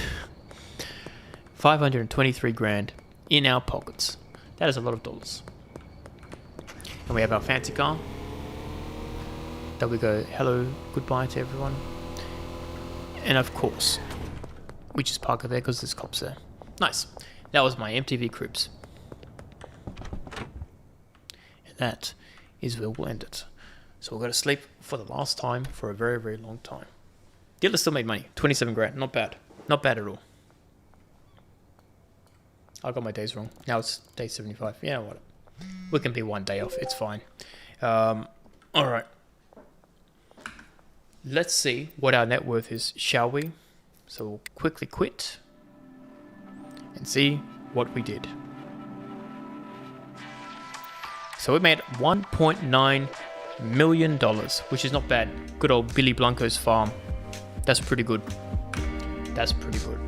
S1: 523 grand in our pockets. That is a lot of dollars. And we have our fancy car. That we go hello, goodbye to everyone. And of course, we just park it there because there's cops there. Nice. That was my MTV Cribs. And that is where we'll end it. So we'll go to sleep for the last time for a very, very long time. Dealer still made money. 27 grand. Not bad. Not bad at all. I got my days wrong. Now it's day 75. You know what? We can be one day off. It's fine. Alright. Let's see what our net worth is, shall we? So we'll quickly quit and see what we did. So we made $1.9 million, which is not bad. Good old Billy Blanco's farm. That's pretty good. That's pretty good.